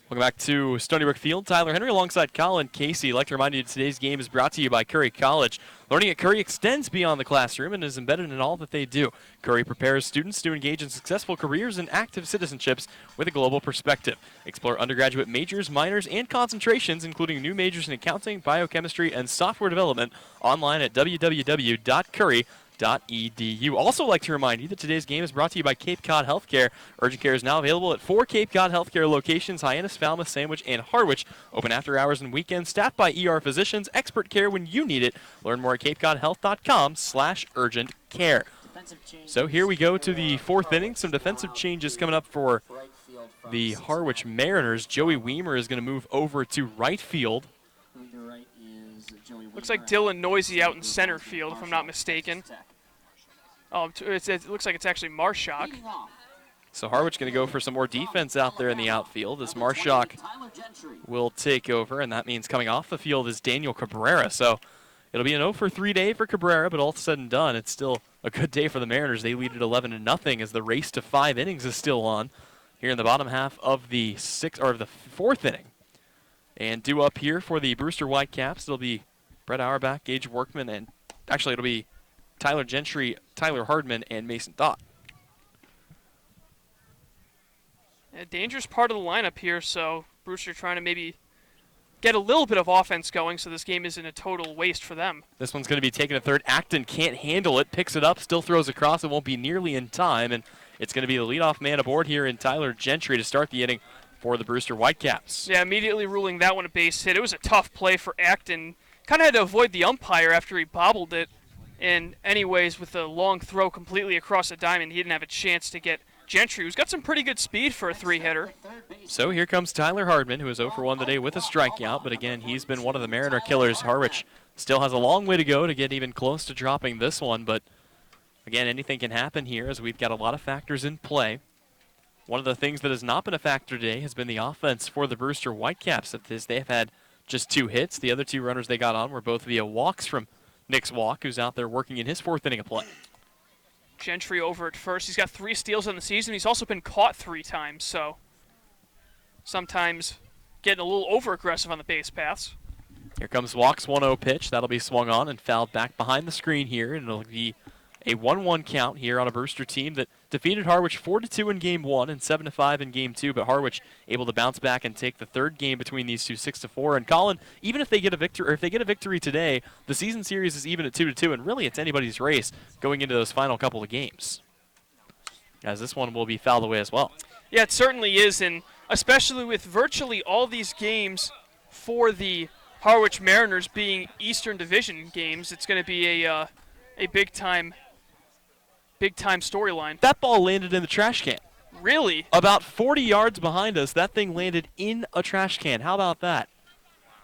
Welcome back to Stony Brook Field. Tyler Henry alongside Colin Casey. I'd like to remind you that today's game is brought to you by Curry College. Learning at Curry extends beyond the classroom and is embedded in all that they do. Curry prepares students to engage in successful careers and active citizenships with a global perspective. Explore undergraduate majors, minors, and concentrations, including new majors in accounting, biochemistry, and software development, online at www.curry.edu. Also like to remind you that today's game is brought to you by Cape Cod Healthcare. Urgent care is now available at 4 Cape Cod Healthcare locations: Hyannis, Falmouth, Sandwich, and Harwich. Open after hours and weekends, staffed by ER physicians, expert care when you need it. Learn more at capecodhealth.com/urgent care. So here we go to the 4th inning. Some defensive changes coming up for the Harwich Mariners. Joey Weimer is going to move over to right field. Looks like Dylan Noisy out in center field, if I'm not mistaken. Oh, it looks like it's actually Marshak. So Harwich going to go for some more defense out there in the outfield, as Marshak will take over, and that means coming off the field is Daniel Cabrera. So it'll be an 0-for-3 day for Cabrera, but all said and done, it's still a good day for the Mariners. They lead at 11-0 as the race to 5 innings is still on here in the bottom half of the 4th inning. And due up here for the Brewster Whitecaps, it'll be Brett Auerbach, Gage Workman, and actually it'll be Tyler Gentry, Tyler Hardman, and Mason Dott. A dangerous part of the lineup here, so Brewster trying to maybe get a little bit of offense going so this game isn't a total waste for them. This one's going to be taken a third. Acton can't handle it, picks it up, still throws across. It won't be nearly in time, and it's going to be the leadoff man aboard here in Tyler Gentry to start the inning for the Brewster Whitecaps. Yeah, immediately ruling that one a base hit. It was a tough play for Acton. Kind of had to avoid the umpire after he bobbled it. And anyways, with a long throw completely across the diamond, he didn't have a chance to get Gentry, who's got some pretty good speed for a three-hitter. So here comes Tyler Hardman, who is 0 for 1 today with a strikeout. But again, he's been one of the Mariner killers. Harwich still has a long way to go to get even close to dropping this one. But again, anything can happen here as we've got a lot of factors in play. One of the things that has not been a factor today has been the offense for the Brewster Whitecaps. They've had just 2 hits. The other 2 runners they got on were both via walks from Nick's Walk, who's out there working in his 4th inning of play. Gentry over at first. He's got 3 steals on the season. He's also been caught 3 times, so sometimes getting a little over-aggressive on the base paths. Here comes Walk's 1-0 pitch. That'll be swung on and fouled back behind the screen here, and it'll be a 1-1 count here on a Brewster team that defeated Harwich 4-2 in Game 1 and 7-5 in Game 2, but Harwich able to bounce back and take the 3rd game between these two 6-4. And Colin, even if they get a victory, or if they get a victory today, the season series is even at 2-2, and really it's anybody's race going into those final couple of games, as this one will be fouled away as well. Yeah, it certainly is, and especially with virtually all these games for the Harwich Mariners being Eastern Division games, it's going to be a big-time storyline. That ball landed in the trash can. Really? About 40 yards behind us, that thing landed in a trash can. How about that?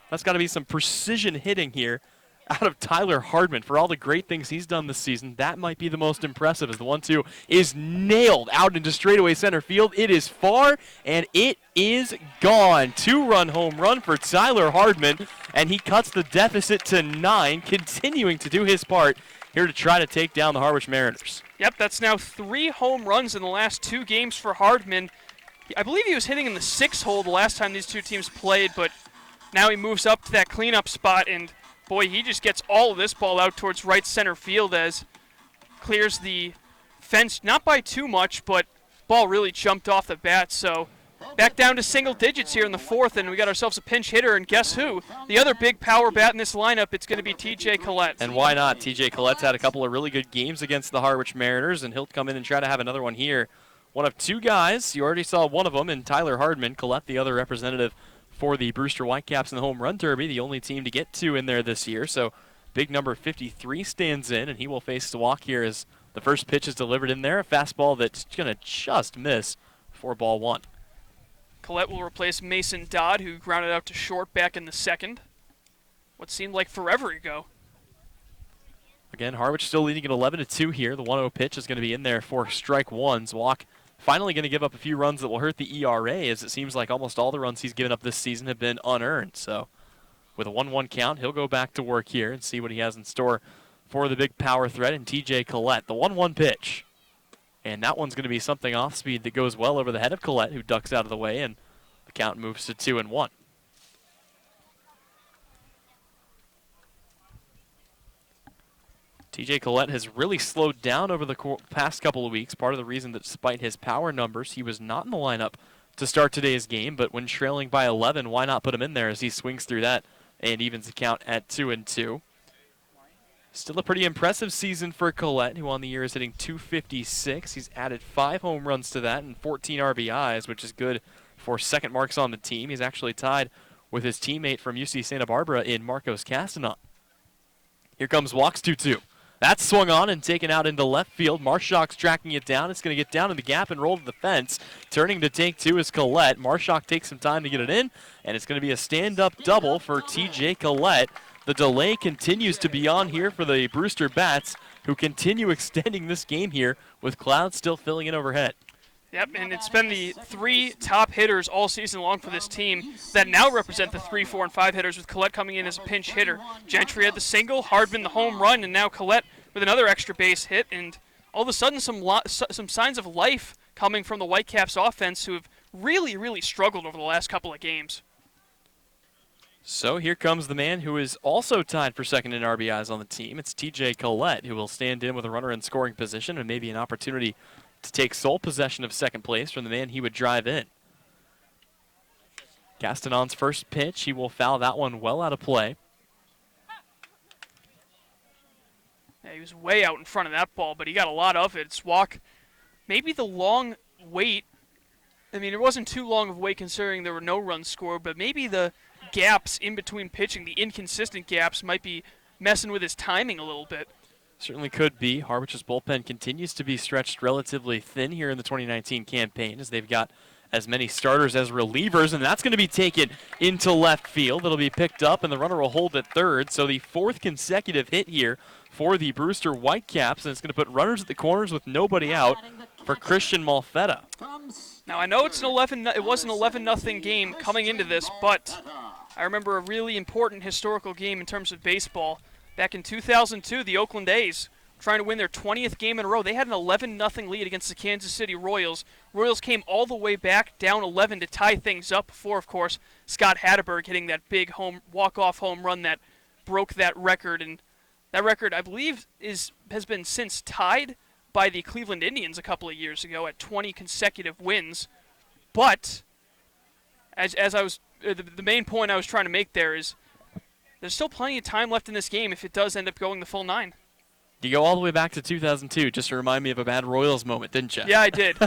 That's got to be some precision hitting here out of Tyler Hardman. For all the great things he's done this season, that might be the most impressive, as the 1-2 is nailed out into straightaway center field. It is far, and it is gone. 2-run home run for Tyler Hardman, and he cuts the deficit to 9, continuing to do his part here to try to take down the Harwich Mariners. Yep, that's now 3 home runs in the last 2 games for Hardman. I believe he was hitting in the 6 hole the last time these two teams played, but now he moves up to that cleanup spot, and boy, he just gets all of this ball out towards right center field as clears the fence, not by too much, but ball really jumped off the bat, so back down to single digits here in the 4th, and we got ourselves a pinch hitter, and guess who? The other big power bat in this lineup, it's going to be TJ Collette. And why not? TJ Collette's had a couple of really good games against the Harwich Mariners, and he'll come in and try to have another one here. One of 2 guys, you already saw one of them in Tyler Hardman. Collette, the other representative for the Brewster Whitecaps in the Home Run Derby, the only team to get 2 in there this year. So big number 53 stands in, and he will face the walk here as the first pitch is delivered in there. A fastball that's going to just miss for ball 1. Collette will replace Mason Dodd, who grounded out to short back in the 2nd. What seemed like forever ago. Again, Harwich still leading at 11-2 here. The 1-0 pitch is going to be in there for strike 1. Zwok finally going to give up a few runs that will hurt the ERA, as it seems like almost all the runs he's given up this season have been unearned. So with a 1-1 count, he'll go back to work here and see what he has in store for the big power threat in TJ Collette. The 1-1 pitch. And that one's going to be something off speed that goes well over the head of Collette, who ducks out of the way, and the count moves to 2-1. TJ Collette has really slowed down over the past couple of weeks. Part of the reason that despite his power numbers, he was not in the lineup to start today's game, but when trailing by 11, why not put him in there as he swings through that and evens the count at 2-2. Still a pretty impressive season for Collette, who on the year is hitting .256. He's added 5 home runs to that and 14 RBIs, which is good for second marks on the team. He's actually tied with his teammate from UC Santa Barbara in Marcos Castanon. Here comes walks 2-2. That's swung on and taken out into left field. Marshak's tracking it down. It's going to get down in the gap and roll to the fence. Turning to take 2 is Collette. Marshak takes some time to get it in, and it's going to be a stand-up double for TJ Collette. The delay continues to be on here for the Brewster Bats, who continue extending this game here with clouds still filling in overhead. Yep, and it's been the 3 top hitters all season long for this team that now represent the 3, 4, and 5 hitters, with Collette coming in as a pinch hitter. Gentry had the single, Hardman the home run, and now Collette with another extra base hit, and all of a sudden some signs of life coming from the Whitecaps offense, who have really, really struggled over the last couple of games. So here comes the man who is also tied for second in RBIs on the team. It's TJ Collette, who will stand in with a runner in scoring position and maybe an opportunity to take sole possession of second place from the man he would drive in. Gastonon's first pitch, he will foul that one well out of play. Yeah, he was way out in front of that ball, but he got a lot of it. Swak, maybe the long wait. I mean, it wasn't too long of a wait considering there were no runs scored, but maybe the gaps in between pitching, the inconsistent gaps, might be messing with his timing a little bit. Certainly could be. Harwich's bullpen continues to be stretched relatively thin here in the 2019 campaign as they've got as many starters as relievers, and that's going to be taken into left field. It'll be picked up, and the runner will hold at third. So the fourth consecutive hit here for the Brewster Whitecaps, and it's going to put runners at the corners with nobody out for Christian Malfetta. Now, I know it was an 11-0 game coming into this, but I remember a really important historical game in terms of baseball. Back in 2002, the Oakland A's trying to win their 20th game in a row. They had an 11-0 lead against the Kansas City Royals. Royals came all the way back down 11 to tie things up before, of course, Scott Hatteberg hitting that big walk-off home run that broke that record. And that record, I believe, has been since tied by the Cleveland Indians a couple of years ago at 20 consecutive wins. But as I was the main point I was trying to make there is there's still plenty of time left in this game if it does end up going the full 9. You go all the way back to 2002 just to remind me of a bad Royals moment, didn't you? Yeah, I did.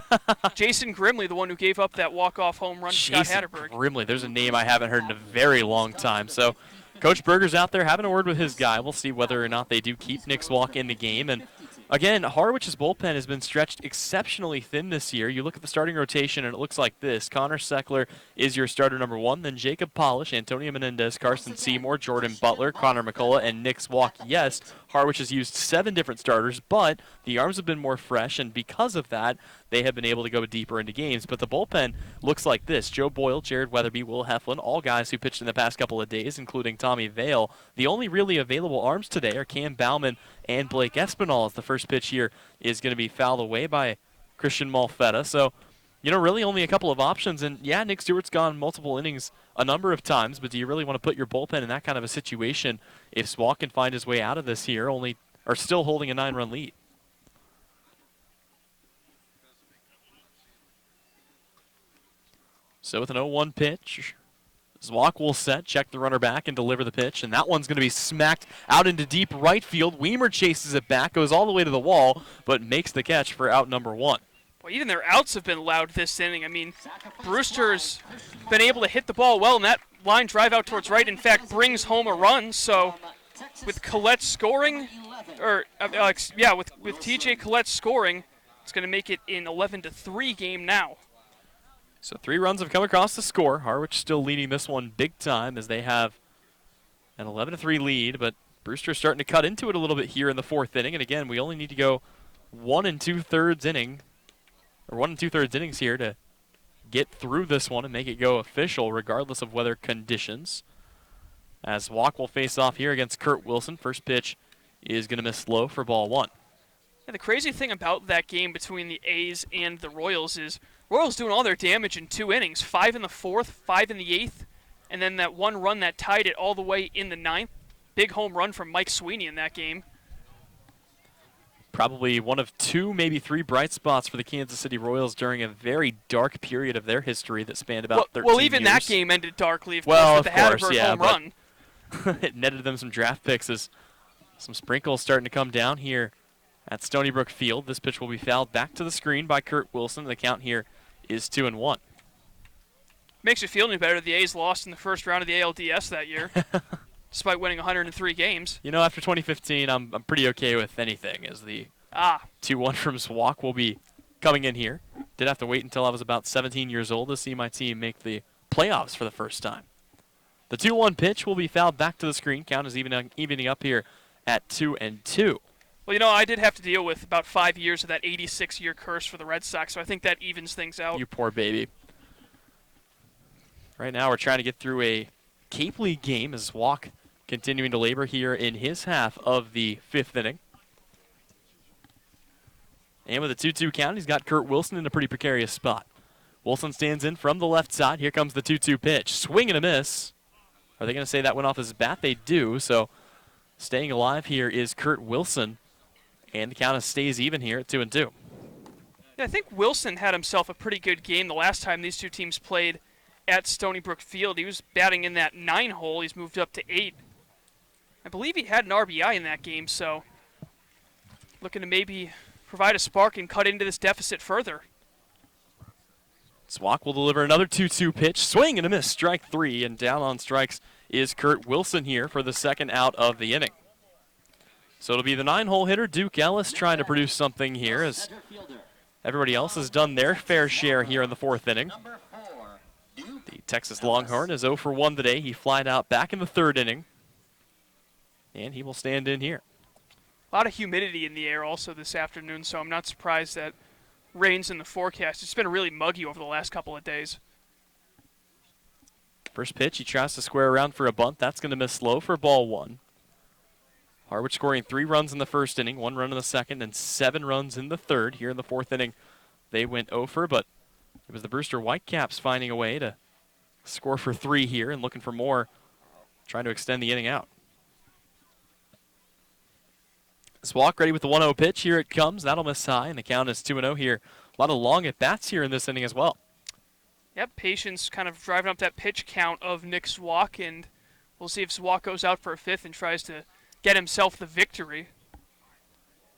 Jason Grimley, the one who gave up that walk-off home run to Scott Hatteberg. Grimley, there's a name I haven't heard in a very long time. So Coach Berger's out there having a word with his guy. We'll see whether or not they do keep Nick Swak in the game. And again, Harwich's bullpen has been stretched exceptionally thin this year. You look at the starting rotation, and it looks like this. Connor Seckler is your starter number 1. Then Jacob Polish, Antonio Menendez, Carson Seymour, Jordan Butler, Connor McCullough, and Nick Swak. Yes, Harwich has used 7 different starters, but the arms have been more fresh, and because of that, they have been able to go deeper into games. But the bullpen looks like this. Joe Boyle, Jared Weatherby, Will Heflin, all guys who pitched in the past couple of days, including Tommy Vale. The only really available arms today are Cam Bauman and Blake Espinal, as the first pitch here is going to be fouled away by Christian Malfetta. So, really only a couple of options. And, yeah, Nick Stewart's gone multiple innings a number of times, but do you really want to put your bullpen in that kind of a situation if Swak can find his way out of this here, still holding a 9-run lead? So with an 0-1 pitch, Zwak will set, check the runner back, and deliver the pitch. And that one's going to be smacked out into deep right field. Weimer chases it back, goes all the way to the wall, but makes the catch for out number 1. Well, even their outs have been loud this inning. I mean, Brewster's been able to hit the ball well, and that line drive out towards right, in fact, brings home a run. So with Collette scoring, with TJ Collette scoring, it's going to make it an 11-3 game now. So 3 runs have come across the score. Harwich still leading this one big time as they have an 11-3 lead, but Brewster's starting to cut into it a little bit here in the 4th inning. And again, we only need to go 1 2/3 innings here to get through this one and make it go official regardless of weather conditions. As Walk will face off here against Kurt Wilson. First pitch is going to miss low for ball 1. Yeah, the crazy thing about that game between the A's and the Royals is Royals doing all their damage in 2 innings, 5 in the 4th, 5 in the 8th, and then that one run that tied it all the way in the 9th. Big home run from Mike Sweeney in that game. Probably one of 2, maybe 3 bright spots for the Kansas City Royals during a very dark period of their history that spanned about 13 years. Well, even that game ended darkly, of course, with the Hatteberg home run. It netted them some draft picks as some sprinkles starting to come down here at Stony Brook Field. This pitch will be fouled back to the screen by Kurt Wilson. The count here is 2-1. Makes you feel any better. The A's lost in the first round of the ALDS that year, despite winning 103 games. After 2015, I'm pretty okay with anything, as the 2-1 from Swak will be coming in here. Did have to wait until I was about 17 years old to see my team make the playoffs for the first time. The 2-1 pitch will be fouled back to the screen. Count is evening up here at 2-2. Well, I did have to deal with about 5 years of that 86-year curse for the Red Sox, so I think that evens things out. You poor baby. Right now we're trying to get through a Cape League game as Walk continuing to labor here in his half of the 5th inning. And with a 2-2 count, he's got Kurt Wilson in a pretty precarious spot. Wilson stands in from the left side. Here comes the 2-2 pitch. Swing and a miss. Are they going to say that went off his bat? They do, so staying alive here is Kurt Wilson. And the count stays even here at 2-2. Yeah, I think Wilson had himself a pretty good game the last time these two teams played at Stony Brook Field. He was batting in that 9 hole. He's moved up to 8. I believe he had an RBI in that game, so looking to maybe provide a spark and cut into this deficit further. Swak will deliver another 2-2 pitch. Swing and a miss, strike 3, and down on strikes is Kurt Wilson here for the second out of the inning. So it'll be the 9-hole hitter, Duke Ellis, trying to produce something here as everybody else has done their fair share here in the 4th inning. The Texas Longhorn is 0 for 1 today. He flied out back in the 3rd inning, and he will stand in here. A lot of humidity in the air also this afternoon, so I'm not surprised that rain's in the forecast. It's been really muggy over the last couple of days. First pitch, he tries to square around for a bunt. That's going to miss low for ball 1. Harwich scoring 3 runs in the 1st inning, 1 run in the 2nd, and 7 runs in the 3rd. Here in the 4th inning, they went 0 for, but it was the Brewster Whitecaps finding a way to score for 3 here and looking for more, trying to extend the inning out. Swak ready with the 1-0 pitch. Here it comes. That'll miss high, and the count is 2-0 here. A lot of long at-bats here in this inning as well. Yep, patience kind of driving up that pitch count of Nick Swak, and we'll see if Swak goes out for a 5th and tries to get himself the victory.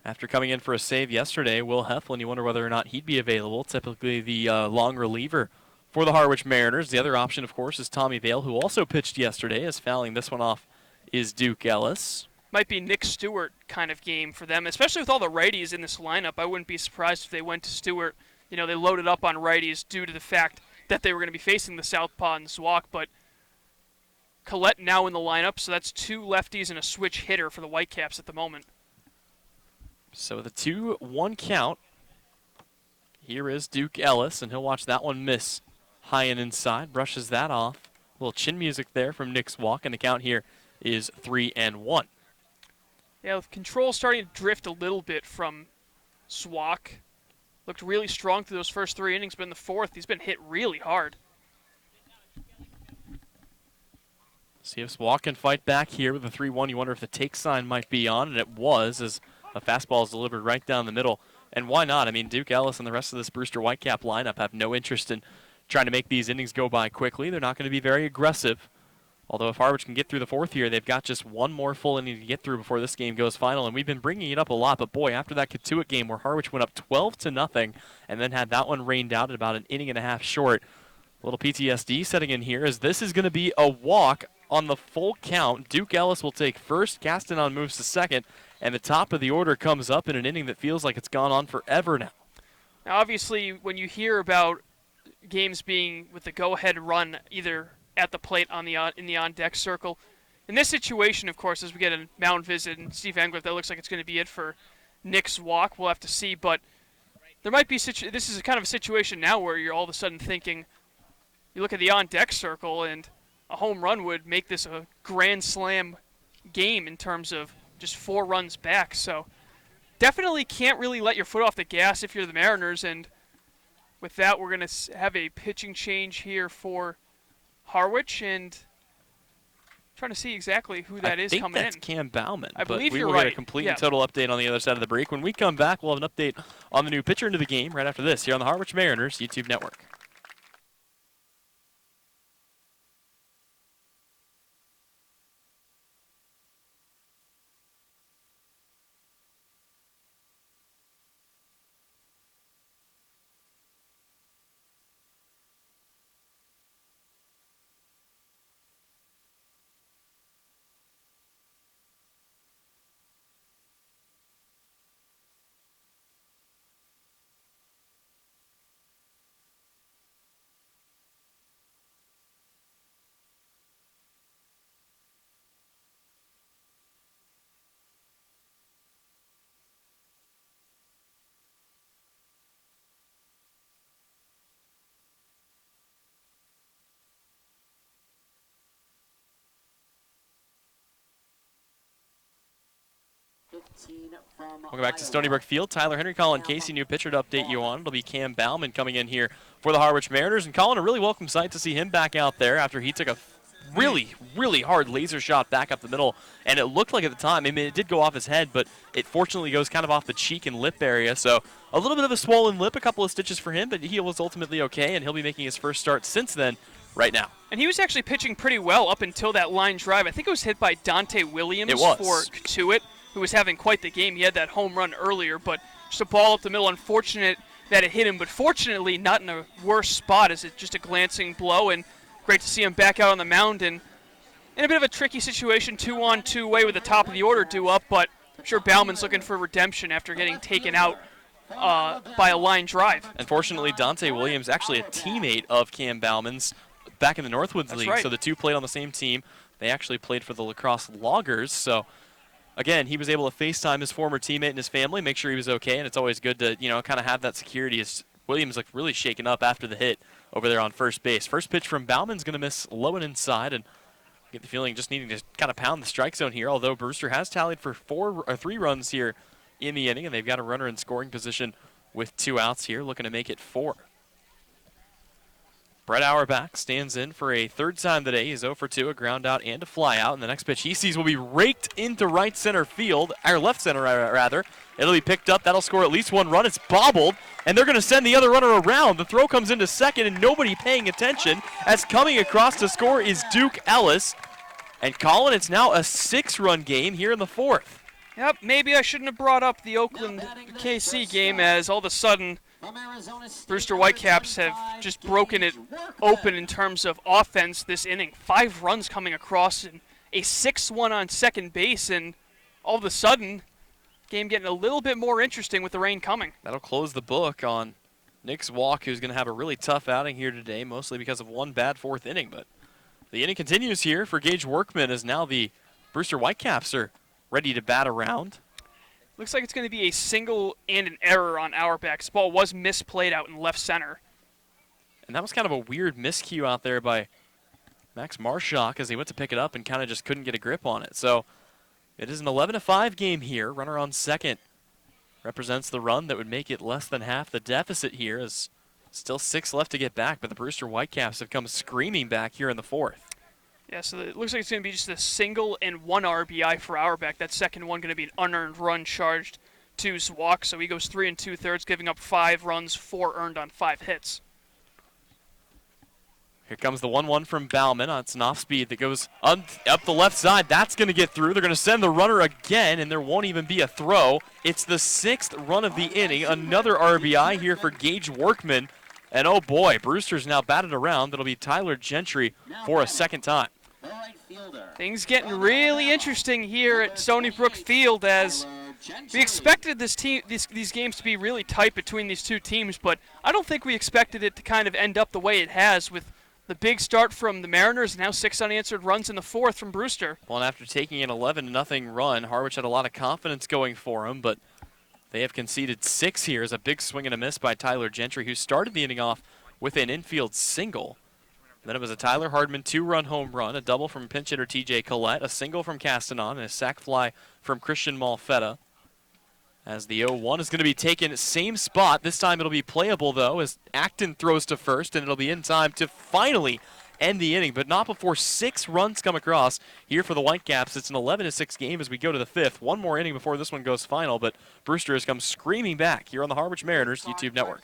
After coming in for a save yesterday, Will Heflin, you wonder whether or not he'd be available. Typically the long reliever for the Harwich Mariners. The other option, of course, is Tommy Vale, who also pitched yesterday, as fouling this one off is Duke Ellis. Might be Nick Stewart kind of game for them, especially with all the righties in this lineup. I wouldn't be surprised if they went to Stewart. You know, they loaded up on righties due to the fact that they were going to be facing the southpaw and Swak, but Collette now in the lineup, so that's 2 lefties and a switch hitter for the Whitecaps at the moment. So the 2-1 count. Here is Duke Ellis, and he'll watch that one miss high and inside. Brushes that off. A little chin music there from Nick Swak, and the count here is 3-1. Yeah, with control starting to drift a little bit from Swak. Looked really strong through those first 3 innings, but in the 4th, he's been hit really hard. See if Swak can fight back here with a 3-1. You wonder if the take sign might be on, and it was, as a fastball is delivered right down the middle. And why not? I mean, Duke Ellis and the rest of this Brewster Whitecap lineup have no interest in trying to make these innings go by quickly. They're not going to be very aggressive. Although if Harwich can get through the 4th here, they've got just 1 more full inning to get through before this game goes final. And we've been bringing it up a lot, but boy, after that Katuitt game where Harwich went up 12-0 and then had that one rained out at about an inning and a half short, a little PTSD setting in here as this is going to be a walk on the full count. Duke Ellis will take first, Castanon moves to second, and the top of the order comes up in an inning that feels like it's gone on forever now. Now, obviously, when you hear about games being with the go-ahead run either at the plate in the on-deck circle, in this situation, of course, as we get a mound visit and Steve Engler, that looks like it's going to be it for Nick Swak. We'll have to see, but there might be this is kind of a situation now where you're all of a sudden thinking, you look at the on-deck circle, and a home run would make this a grand slam game in terms of just 4 runs back. So definitely can't really let your foot off the gas if you're the Mariners. And with that, we're going to have a pitching change here for Harwich, and trying to see exactly who that is coming in. I think that's Cam Bauman. I believe we you're will right. get a complete and total update on the other side of the break. When we come back, we'll have an update on the new pitcher into the game right after this here on the Harwich Mariners YouTube network. Welcome back to Stony Brook Field. Tyler Henry, Colin Casey, new pitcher to update you on. It'll be Cam Bauman coming in here for the Harwich Mariners. And Colin, a really welcome sight to see him back out there after he took a really, really hard laser shot back up the middle. And it looked like at the time, I mean, it did go off his head, but it fortunately goes kind of off the cheek and lip area. So a little bit of a swollen lip, a couple of stitches for him, but he was ultimately okay, and he'll be making his first start since then right now. And he was actually pitching pretty well up until that line drive. I think it was hit by Dante Williams It was. for Katuitt, who was having quite the game. He had that home run earlier, but just a ball up the middle. Unfortunate that it hit him, but fortunately not in a worse spot as it's just a glancing blow. And great to see him back out on the mound and in a bit of a tricky situation, 2-on-2 way with the top of the order due up, but I'm sure Bauman's looking for redemption after getting taken out by a line drive. Unfortunately, Dante Williams, actually a teammate of Cam Bauman's back in the Northwoods League, right. So the two played on the same team. They actually played for the Lacrosse Loggers, so again, he was able to FaceTime his former teammate and his family, make sure he was okay, and it's always good to, kind of have that security as Williams looked really shaken up after the hit over there on first base. First pitch from Bauman's going to miss low and inside, and get the feeling just needing to kind of pound the strike zone here, although Brewster has tallied for 3 runs here in the inning, and they've got a runner in scoring position with 2 outs here, looking to make it 4. Brett Auerbach stands in for a third time today. He's 0 for 2, a ground out and a fly out, and the next pitch he sees will be raked into right center field, or left center rather. It'll be picked up. That'll score at least 1 run. It's bobbled, and they're going to send the other runner around. The throw comes into second, and nobody paying attention, as coming across to score is Duke Ellis. And Colin, it's now a 6-run game here in the 4th. Yep, maybe I shouldn't have brought up the Oakland KC game, as all of a sudden Brewster Whitecaps have just broken it open in terms of offense this inning. 5 runs coming across and a 6-1 on second base, and all of a sudden, game getting a little bit more interesting with the rain coming. That'll close the book on Nick Zwalk, who's going to have a really tough outing here today, mostly because of 1 bad 4th inning. But the inning continues here for Gage Workman, as now the Brewster Whitecaps are ready to bat around. Looks like it's going to be a single and an error on Auerbach's ball. Was misplayed out in left center. And that was kind of a weird miscue out there by Max Marshak as he went to pick it up and kind of just couldn't get a grip on it. So it is an 11-5 game here. Runner on second represents the run that would make it less than half the deficit here, as still 6 left to get back, but the Brewster Whitecaps have come screaming back here in the 4th. Yeah, so it looks like it's going to be just a single and 1 RBI for Auerbach. That second one going to be an unearned run charged to Zwalk, so he goes 3 2/3, giving up 5 runs, 4 earned on 5 hits. Here comes the 1-1 from Bauman. It's an off-speed that goes up the left side. That's going to get through. They're going to send the runner again, and there won't even be a throw. It's the 6th run of the inning. Another RBI here for Gage Workman. And oh boy, Brewster's now batted around. It'll be Tyler Gentry for a second time. Things getting really interesting here at Stony Brook Field, as we expected these games to be really tight between these two teams, but I don't think we expected it to kind of end up the way it has, with the big start from the Mariners, now 6 unanswered runs in the 4th from Brewster. Well, and after taking an 11-0 run, Harwich had a lot of confidence going for him, but they have conceded 6 here as a big swing and a miss by Tyler Gentry, who started the inning off with an infield single. Then it was a Tyler Hardman 2-run home run, a double from pinch hitter TJ Collette, a single from Castanon, and a sac fly from Christian Malfetta. As the 0-1 is going to be taken same spot. This time it'll be playable, though, as Acton throws to first, and it'll be in time to finally end the inning, but not before 6 runs come across here for the Whitecaps. It's an 11-6 game as we go to the 5th. One more inning before this one goes final, but Brewster has come screaming back here on the Harwich Mariners YouTube network.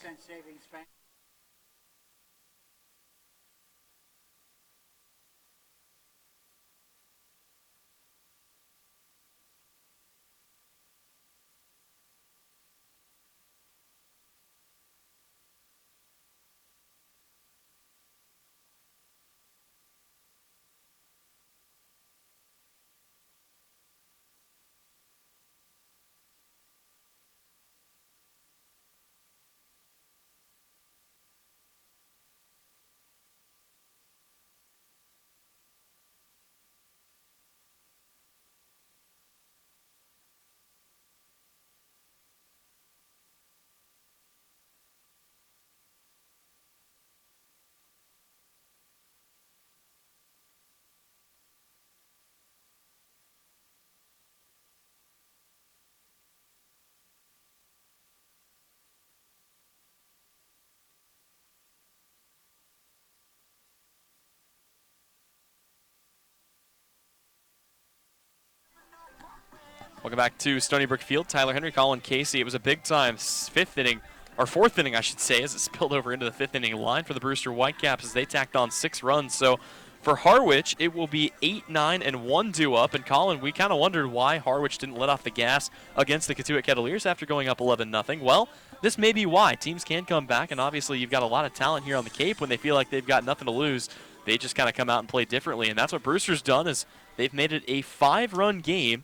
Welcome back to Stony Brook Field. Tyler Henry, Colin Casey. It was a big-time 5th inning or fourth inning, I should say, as it spilled over into the fifth inning line for the Brewster Whitecaps as they tacked on 6 runs. So for Harwich, it will be 8, 9, and 1 due up. And Colin, we kind of wondered why Harwich didn't let off the gas against the Katuitt Kettleers after going up 11-0. Well, this may be why. Teams can come back, and obviously you've got a lot of talent here on the Cape. When they feel like they've got nothing to lose, they just kind of come out and play differently. And that's what Brewster's done, is they've made it a 5-run game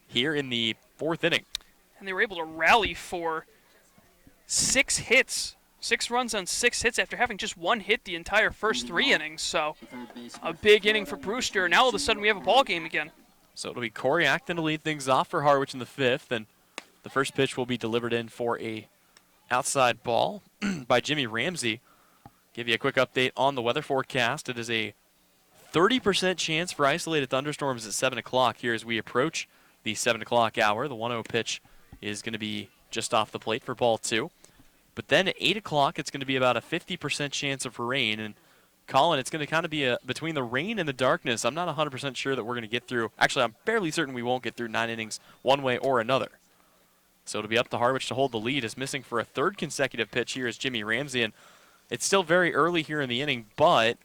here in the 4th inning. And they were able to rally for 6 hits. 6 runs on 6 hits after having just 1 hit the entire first 3 innings. So a big inning for Brewster. Now all of a sudden we have a ball game again. So it'll be Corey Acton to lead things off for Harwich in the 5th. And the first pitch will be delivered in for a outside ball by Jimmy Ramsey. Give you a quick update on the weather forecast. It is a 30% chance for isolated thunderstorms at 7 o'clock here as we approach the 7 o'clock hour. The 1-0 pitch is going to be just off the plate for ball 2. But then at 8 o'clock, it's going to be about a 50% chance of rain. And Colin, it's going to kind of be between the rain and the darkness. I'm not 100% sure that we're going to get through. Actually, I'm fairly certain we won't get through 9 innings one way or another. So it'll be up to Harwich to hold the lead. Is missing for a 3rd consecutive pitch here is Jimmy Ramsey. And it's still very early here in the inning, but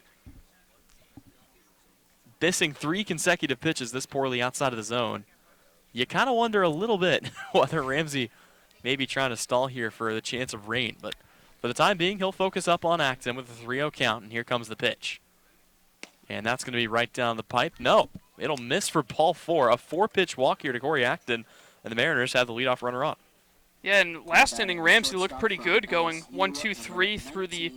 missing 3 consecutive pitches this poorly outside of the zone, you kind of wonder a little bit whether Ramsey maybe trying to stall here for the chance of rain. But for the time being, he'll focus up on Acton with a 3-0 count, and here comes the pitch. And that's going to be right down the pipe. No, it'll miss for ball 4. A 4-pitch walk here to Corey Acton, and the Mariners have the leadoff runner on. Yeah, and last inning, Ramsey looked pretty good, going 1, 2, 3 through the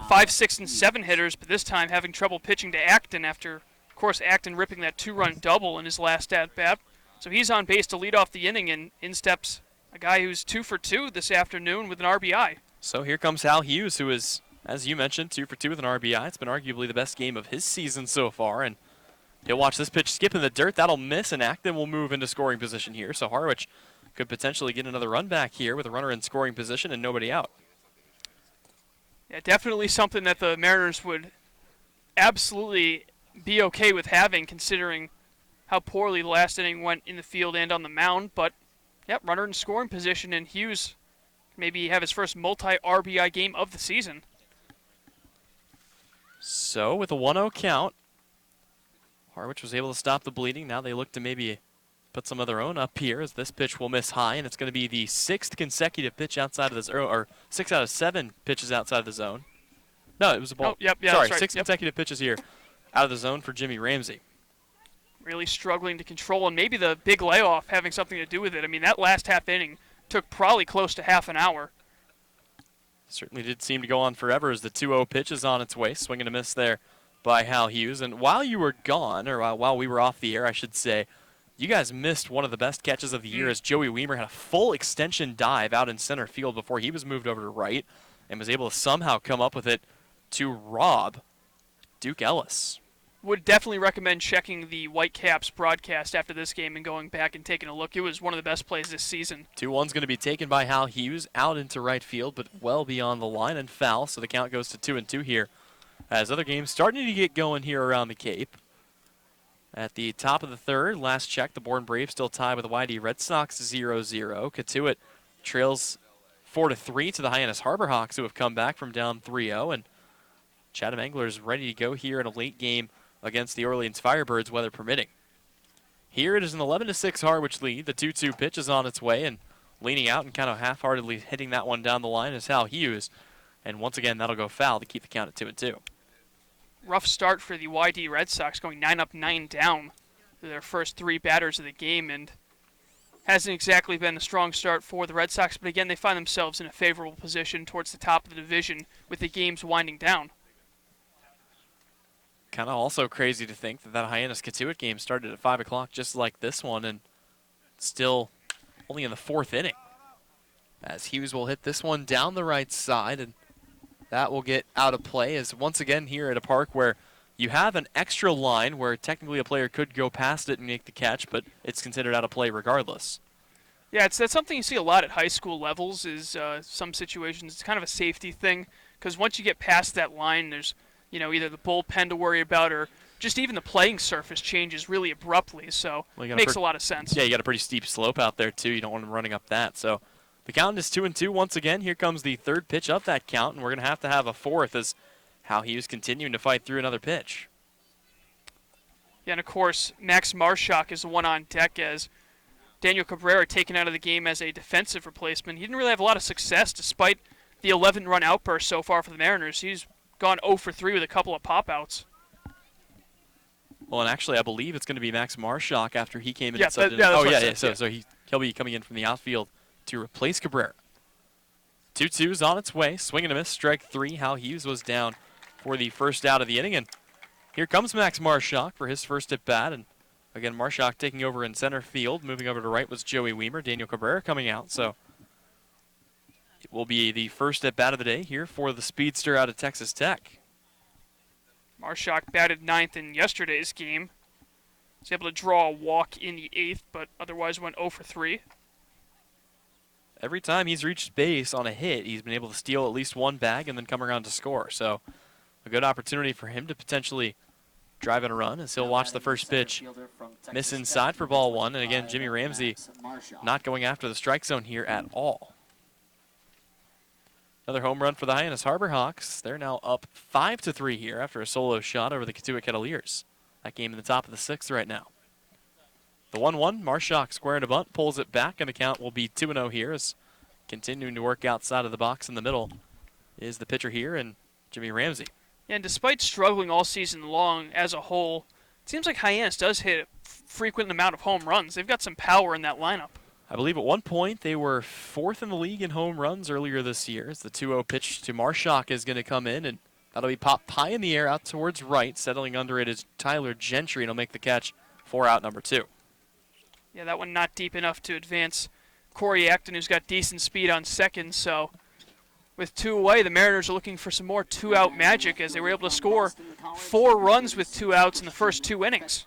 5, 6, and 7 hitters, but this time having trouble pitching to Acton after, of course, Acton ripping that 2-run double in his last at-bat. So he's on base to lead off the inning, and in steps a guy who's 2 for 2 this afternoon with an RBI. So here comes Hal Hughes, who is, as you mentioned, 2 for 2 with an RBI. It's been arguably the best game of his season so far, and he'll watch this pitch skip in the dirt. That'll miss, and Acton will move into scoring position here. So Harwich could potentially get another run back here with a runner in scoring position and nobody out. Yeah, definitely something that the Mariners would absolutely be okay with having, considering how poorly the last inning went in the field and on the mound. But, yep, runner in scoring position, and Hughes maybe have his first multi-RBI game of the season. So with a 1-0 count, Harwich was able to stop the bleeding. Now they look to maybe put some of their own up here, as this pitch will miss high, and it's going to be the 6th consecutive pitch outside of this, or 6 out of 7 pitches outside of the zone. No, it was a ball. Oh, yep, yeah, sorry, that's right. 6 consecutive pitches here out of the zone for Jimmy Ramsey. Really struggling to control, and maybe the big layoff having something to do with it. I mean, that last half inning took probably close to half an hour. Certainly did seem to go on forever as the 2-0 pitch is on its way. Swing and a miss there by Hal Hughes. And while you were gone, or while we were off the air, I should say, you guys missed one of the best catches of the year as Joey Weimer had a full extension dive out in center field before he was moved over to right and was able to somehow come up with it to rob Duke Ellis. Would definitely recommend checking the Whitecaps broadcast after this game and going back and taking a look. It was one of the best plays this season. 2-1's going to be taken by Hal Hughes out into right field, but well beyond the line and foul, so the count goes to 2-2 here. As other games starting to get going here around the Cape. At the top of the 3rd, last check, the Bourne Braves still tied with the YD Red Sox 0-0. Katuitt trails 4-3 to the Hyannis Harbor Hawks, who have come back from down 3-0, and Chatham Anglers ready to go here in a late game against the Orleans Firebirds, weather permitting. Here it is an 11-6 Harwich lead. The 2-2 pitch is on its way, and leaning out and kind of half-heartedly hitting that one down the line is Hal Hughes. And once again, that'll go foul to keep the count at 2-2. Rough start for the YD Red Sox, going 9 up, 9 down through their first 3 batters of the game, and hasn't exactly been a strong start for the Red Sox, but again, they find themselves in a favorable position towards the top of the division with the games winding down. Kind of also crazy to think that Hyannis Katuitt game started at 5 o'clock just like this one, and still only in the 4th inning. As Hughes will hit this one down the right side, and that will get out of play, as once again here at a park where you have an extra line where technically a player could go past it and make the catch, but it's considered out of play regardless. Yeah, that's something you see a lot at high school levels, is some situations. It's kind of a safety thing, because once you get past that line, there's either the bullpen to worry about, or just even the playing surface changes really abruptly, so it makes a lot of sense. Yeah, you got a pretty steep slope out there, too. You don't want them running up that, so The count is 2-2 once again. Here comes the third pitch of that count, and we're going to have a fourth as Hal Hughes continuing to fight through another pitch. Yeah, and of course, Max Marshak is the one on deck as Daniel Cabrera taken out of the game as a defensive replacement. He didn't really have a lot of success despite the 11-run outburst so far for the Mariners. He's gone 0 for 3 with a couple of pop-outs. Well, and actually, I believe it's going to be Max Marshak after he came in. Yeah, So he'll be coming in from the outfield to replace Cabrera. 2-2's on its way. Swing and a miss, strike 3. Hal Hughes was down for the first out of the inning, and here comes Max Marshak for his first at bat, and again, Marshak taking over in center field. Moving over to right was Joey Weimer. Daniel Cabrera coming out, so it will be the first at bat of the day here for the speedster out of Texas Tech. Marshak batted 9th in yesterday's game. Was able to draw a walk in the 8th, but otherwise went 0 for 3. Every time he's reached base on a hit, he's been able to steal at least one bag and then come around to score. So a good opportunity for him to potentially drive in a run as he'll watch the first pitch miss inside for ball 1. And again, Jimmy Ramsey not going after the strike zone here at all. Another home run for the Hyannis Harbor Hawks. They're now up 5-3 here after a solo shot over the Katuitt Kettleers. That game in the top of the 6th right now. The 1-1, Marshak squaring a bunt, pulls it back, and the count will be 2-0 here as continuing to work outside of the box in the middle is the pitcher here, and Jimmy Ramsey. Yeah, and despite struggling all season long as a whole, it seems like Hyannis does hit a frequent amount of home runs. They've got some power in that lineup. I believe at one point they were 4th in the league in home runs earlier this year. As the 2-0 pitch to Marshak is going to come in, and that'll be popped high in the air out towards right. Settling under it is Tyler Gentry, and he'll make the catch for out number 2. Yeah, that one not deep enough to advance Corey Acton, who's got decent speed on second. So with 2 away, the Mariners are looking for some more 2-out magic as they were able to score 4 runs with 2 outs in the first 2 innings.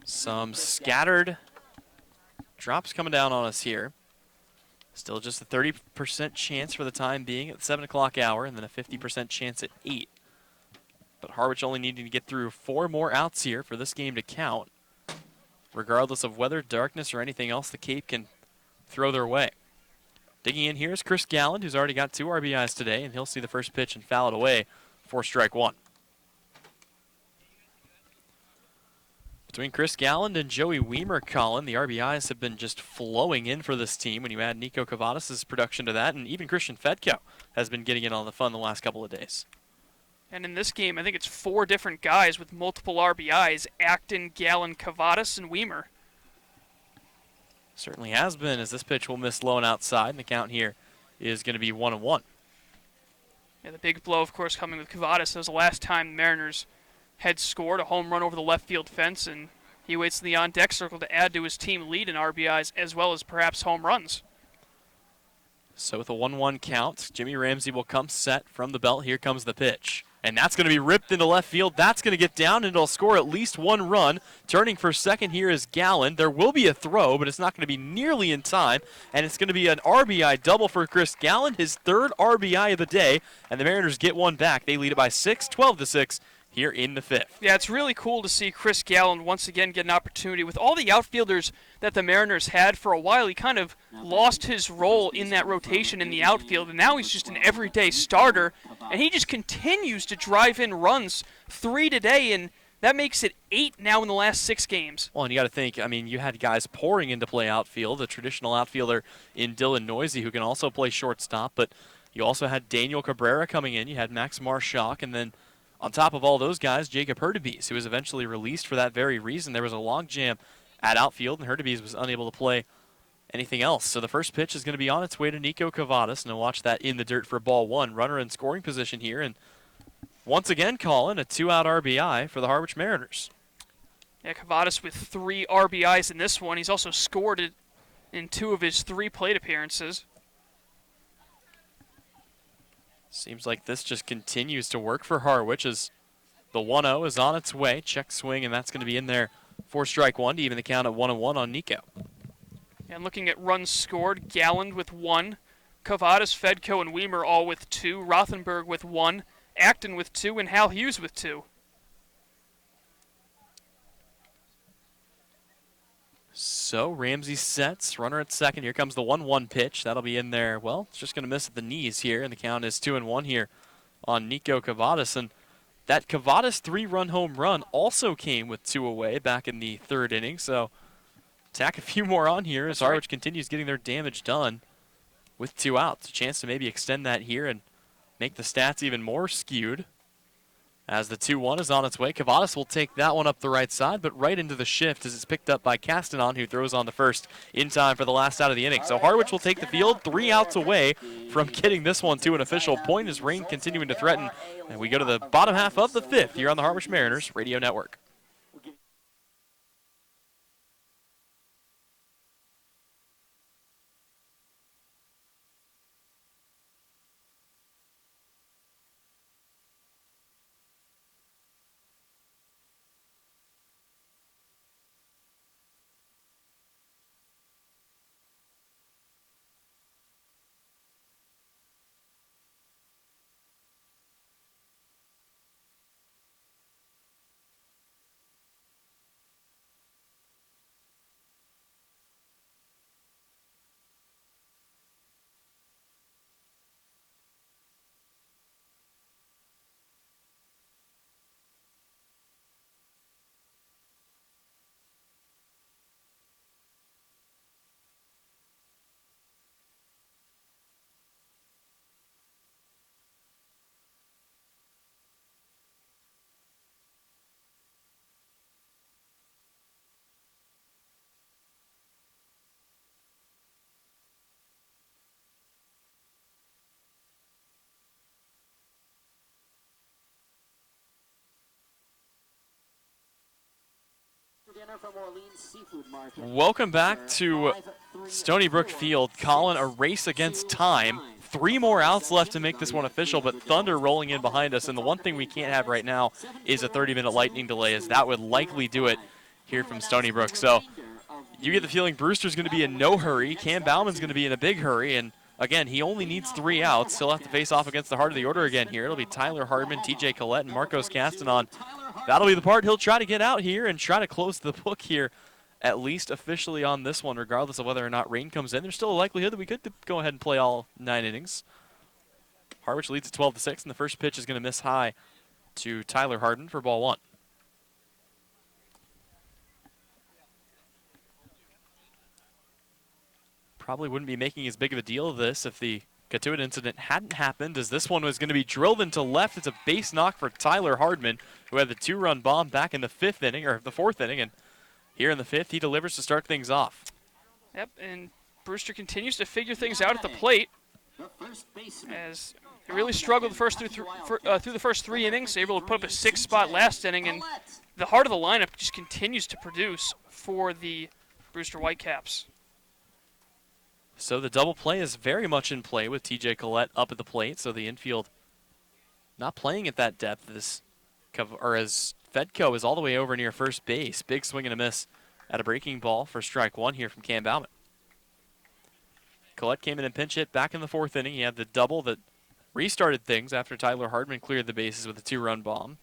Some scattered drops coming down on us here. Still just a 30% chance for the time being at the 7 o'clock hour, and then a 50% chance at 8. But Harwich only needing to get through 4 more outs here for this game to count, regardless of weather, darkness, or anything else the Cape can throw their way. Digging in here is Chris Galland, who's already got 2 RBIs today, and he'll see the first pitch and foul it away for strike 1. Between Chris Galland and Joey Weimer, Colin, the RBIs have been just flowing in for this team when you add Nico Cavadis' production to that, and even Christian Fedko has been getting in on the fun the last couple of days. And in this game, I think it's 4 different guys with multiple RBIs: Acton, Galland, Cavadis, and Weimer. Certainly has been, as this pitch will miss low and outside, and the count here is going to be 1-1. Yeah, the big blow, of course, coming with Cavadis. That was the last time the Mariners had scored a home run over the left field fence, and he waits in the on-deck circle to add to his team lead in RBIs as well as perhaps home runs. So with a 1-1 count, Jimmy Ramsey will come set from the belt. Here comes the pitch. And that's going to be ripped into left field. That's going to get down, and it'll score at least 1 run. Turning for second here is Galland. There will be a throw, but it's not going to be nearly in time. And it's going to be an RBI double for Chris Galland, his 3rd RBI of the day. And the Mariners get one back. They lead it by 6, 12-6 here in the 5th. Yeah, it's really cool to see Chris Galland once again get an opportunity. With all the outfielders that the Mariners had for a while, he kind of lost his role in that rotation in the outfield, and now he's just an everyday starter, and he just continues to drive in runs. 3 today, and that makes it 8 now in the last 6 games. Well, and you got to think, I mean, you had guys pouring into play outfield, a traditional outfielder in Dylan Noisy who can also play shortstop, but you also had Daniel Cabrera coming in, you had Max Marshak, and then on top of all those guys, Jacob Hurtubise, who was eventually released for that very reason. There was a logjam at outfield, and Hurtubise was unable to play anything else. So the first pitch is going to be on its way to Nico Cavadis, and we'll watch that in the dirt for ball 1. Runner in scoring position here, and once again, Colin, a 2-out RBI for the Harwich Mariners. Yeah, Cavadis with 3 RBIs in this one. He's also scored it in 2 of his 3 plate appearances. Seems like this just continues to work for Harwich as the 1-0 is on its way. Check swing, and that's going to be in there for strike 1 to even the count at 1-1 on Nico. And looking at runs scored, Galland with 1, Cavadis, Fedko, and Weimer all with 2, Rothenberg with 1, Acton with 2, and Hal Hughes with 2. So Ramsey sets, runner at second. Here comes the 1-1 pitch. That'll be in there. Well, it's just going to miss at the knees here, and the count is 2-1 here on Nico Cavadas. And that Cavadas 3-run home run also came with 2 away back in the 3rd inning. So tack a few more on here as Harwich continues getting their damage done with 2 outs. A chance to maybe extend that here and make the stats even more skewed. As the 2-1 is on its way, Cavadas will take that one up the right side, but right into the shift as it's picked up by Castanon, who throws on the first in time for the last out of the inning. So Harwich will take the field, 3 outs away from getting this one to an official point as rain continuing to threaten. And we go to the bottom half of the 5th here on the Harwich Mariners Radio Network. Welcome back to Stony Brook Field. Colin, a race against time. 3 more outs left to make this one official, but Thunder rolling in behind us. And the one thing we can't have right now is a 30-minute lightning delay, as that would likely do it here from Stony Brook. So you get the feeling Brewster's going to be in no hurry. Cam Bauman's going to be in a big hurry. And again, he only needs 3 outs. He'll have to face off against the heart of the order again here. It'll be Tyler Hardman, TJ Collette, and Marcos Castanon. That'll be the part he'll try to get out here and try to close the book here, at least officially on this one, regardless of whether or not rain comes in. There's still a likelihood that we could go ahead and play all 9 innings. Harwich leads at 12-6, and the first pitch is going to miss high to Tyler Hardman for ball 1. Probably wouldn't be making as big of a deal of this if the Katuitt incident hadn't happened, as this one was going to be drilled into left. It's a base knock for Tyler Hardman, who had the 2-run bomb back in the 5th inning, or the 4th inning, and here in the 5th, he delivers to start things off. Yep, and Brewster continues to figure things out at the plate, as he really struggled through the first 3 innings, able to put up a 6-spot last inning, and the heart of the lineup just continues to produce for the Brewster Whitecaps. So the double play is very much in play with TJ Collette up at the plate. So the infield not playing at that depth as Fedco is all the way over near first base. Big swing and a miss at a breaking ball for strike 1 here from Cam Bauman. Collette came in and pinch hit back in the 4th inning. He had the double that restarted things after Tyler Hardman cleared the bases with a 2-run bomb.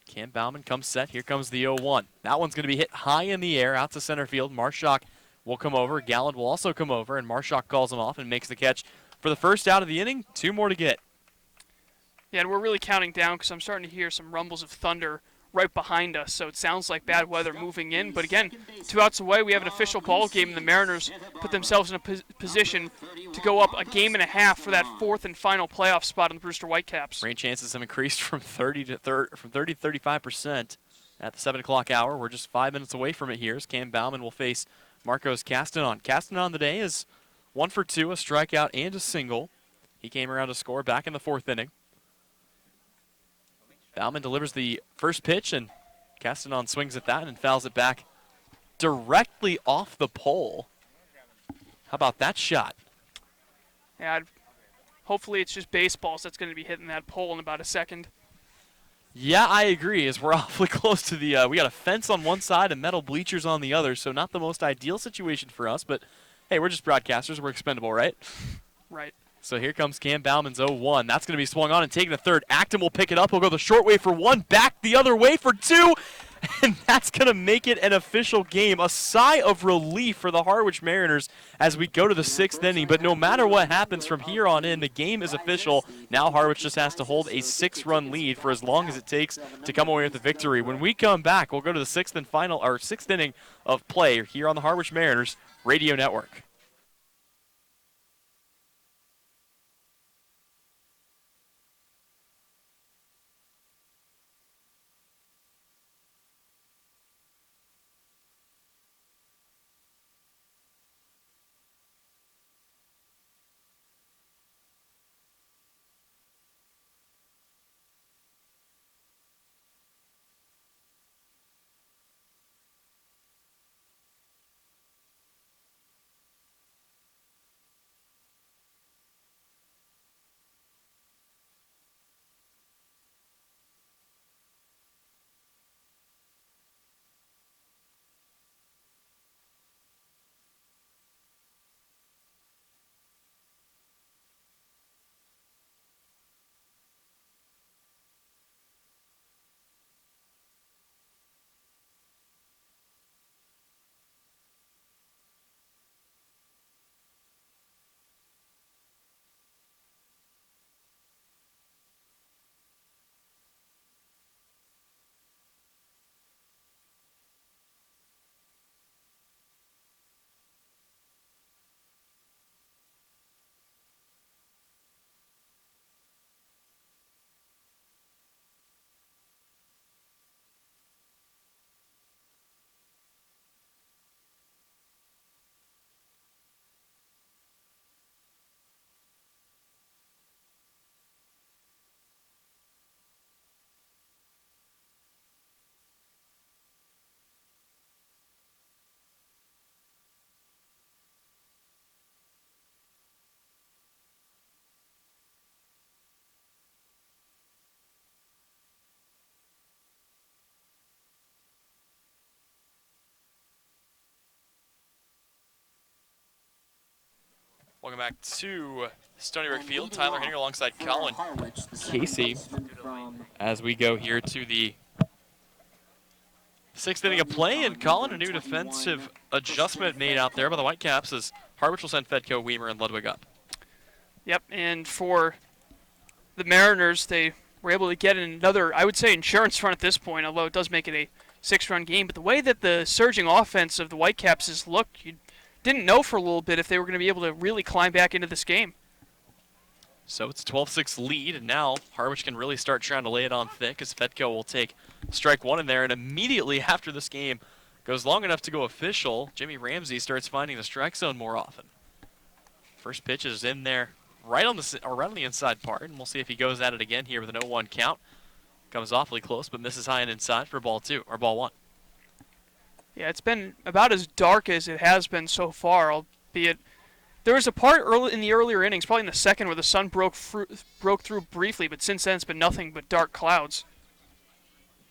Cam Bauman comes set. Here comes the 0-1. That one's going to be hit high in the air out to center field. Marshak will come over. Galland will also come over, and Marshak calls him off and makes the catch for the first out of the inning. 2 more to get. Yeah, and we're really counting down because I'm starting to hear some rumbles of thunder right behind us, so it sounds like bad weather moving in. But again, 2 outs away, we have an official ball game, and the Mariners put themselves in a position to go up a game and a half for that 4th and final playoff spot on the Brewster Whitecaps. Rain chances have increased from 30 to 35% at the 7 o'clock hour. We're just 5 minutes away from it here as Cam Bauman will face Marcos Castanon. Castanon today is 1 for 2, a strikeout and a single. He came around to score back in the 4th inning. Bauman delivers the first pitch, and Castanon swings at that and fouls it back directly off the pole. How about that shot? Yeah, hopefully it's just baseballs that's going to be hitting that pole in about a second. Yeah, I agree, as we're awfully close to the, we got a fence on one side and metal bleachers on the other, so not the most ideal situation for us, but hey, we're just broadcasters, we're expendable, right? Right. So here comes Cam Bauman's 0-1. That's going to be swung on and taken to third. Acton will pick it up. He'll go the short way for 1, back the other way for 2, And that's going to make it an official game. A sigh of relief for the Harwich Mariners as we go to the 6th inning. But no matter what happens from here on in, the game is official. Now Harwich just has to hold a 6-run lead for as long as it takes to come away with the victory. When we come back, we'll go to the 6th inning of play here on the Harwich Mariners Radio Network. Welcome back to Stony Brook Field. Tyler Henry alongside Colin Casey as we go here to the 6th inning of play. And Colin, a new defensive adjustment made out there by the Whitecaps as Harwich will send Fedko, Weimer, and Ludwig up. Yep, and for the Mariners, they were able to get another, I would say, insurance run at this point, although it does make it a 6-run game. But the way that the surging offense of the Whitecaps has looked, you didn't know for a little bit if they were going to be able to really climb back into this game. So it's a 12-6 lead, and now Harwich can really start trying to lay it on thick as Fedko will take strike one in there. And immediately after this game goes long enough to go official, Jimmy Ramsey starts finding the strike zone more often. First pitch is in there right on the inside part, and we'll see if he goes at it again here with an 0-1 count. Comes awfully close, but misses high and inside for ball one. Yeah, it's been about as dark as it has been so far, albeit there was a part in the earlier innings, probably in the second, where the sun broke through briefly, but since then it's been nothing but dark clouds.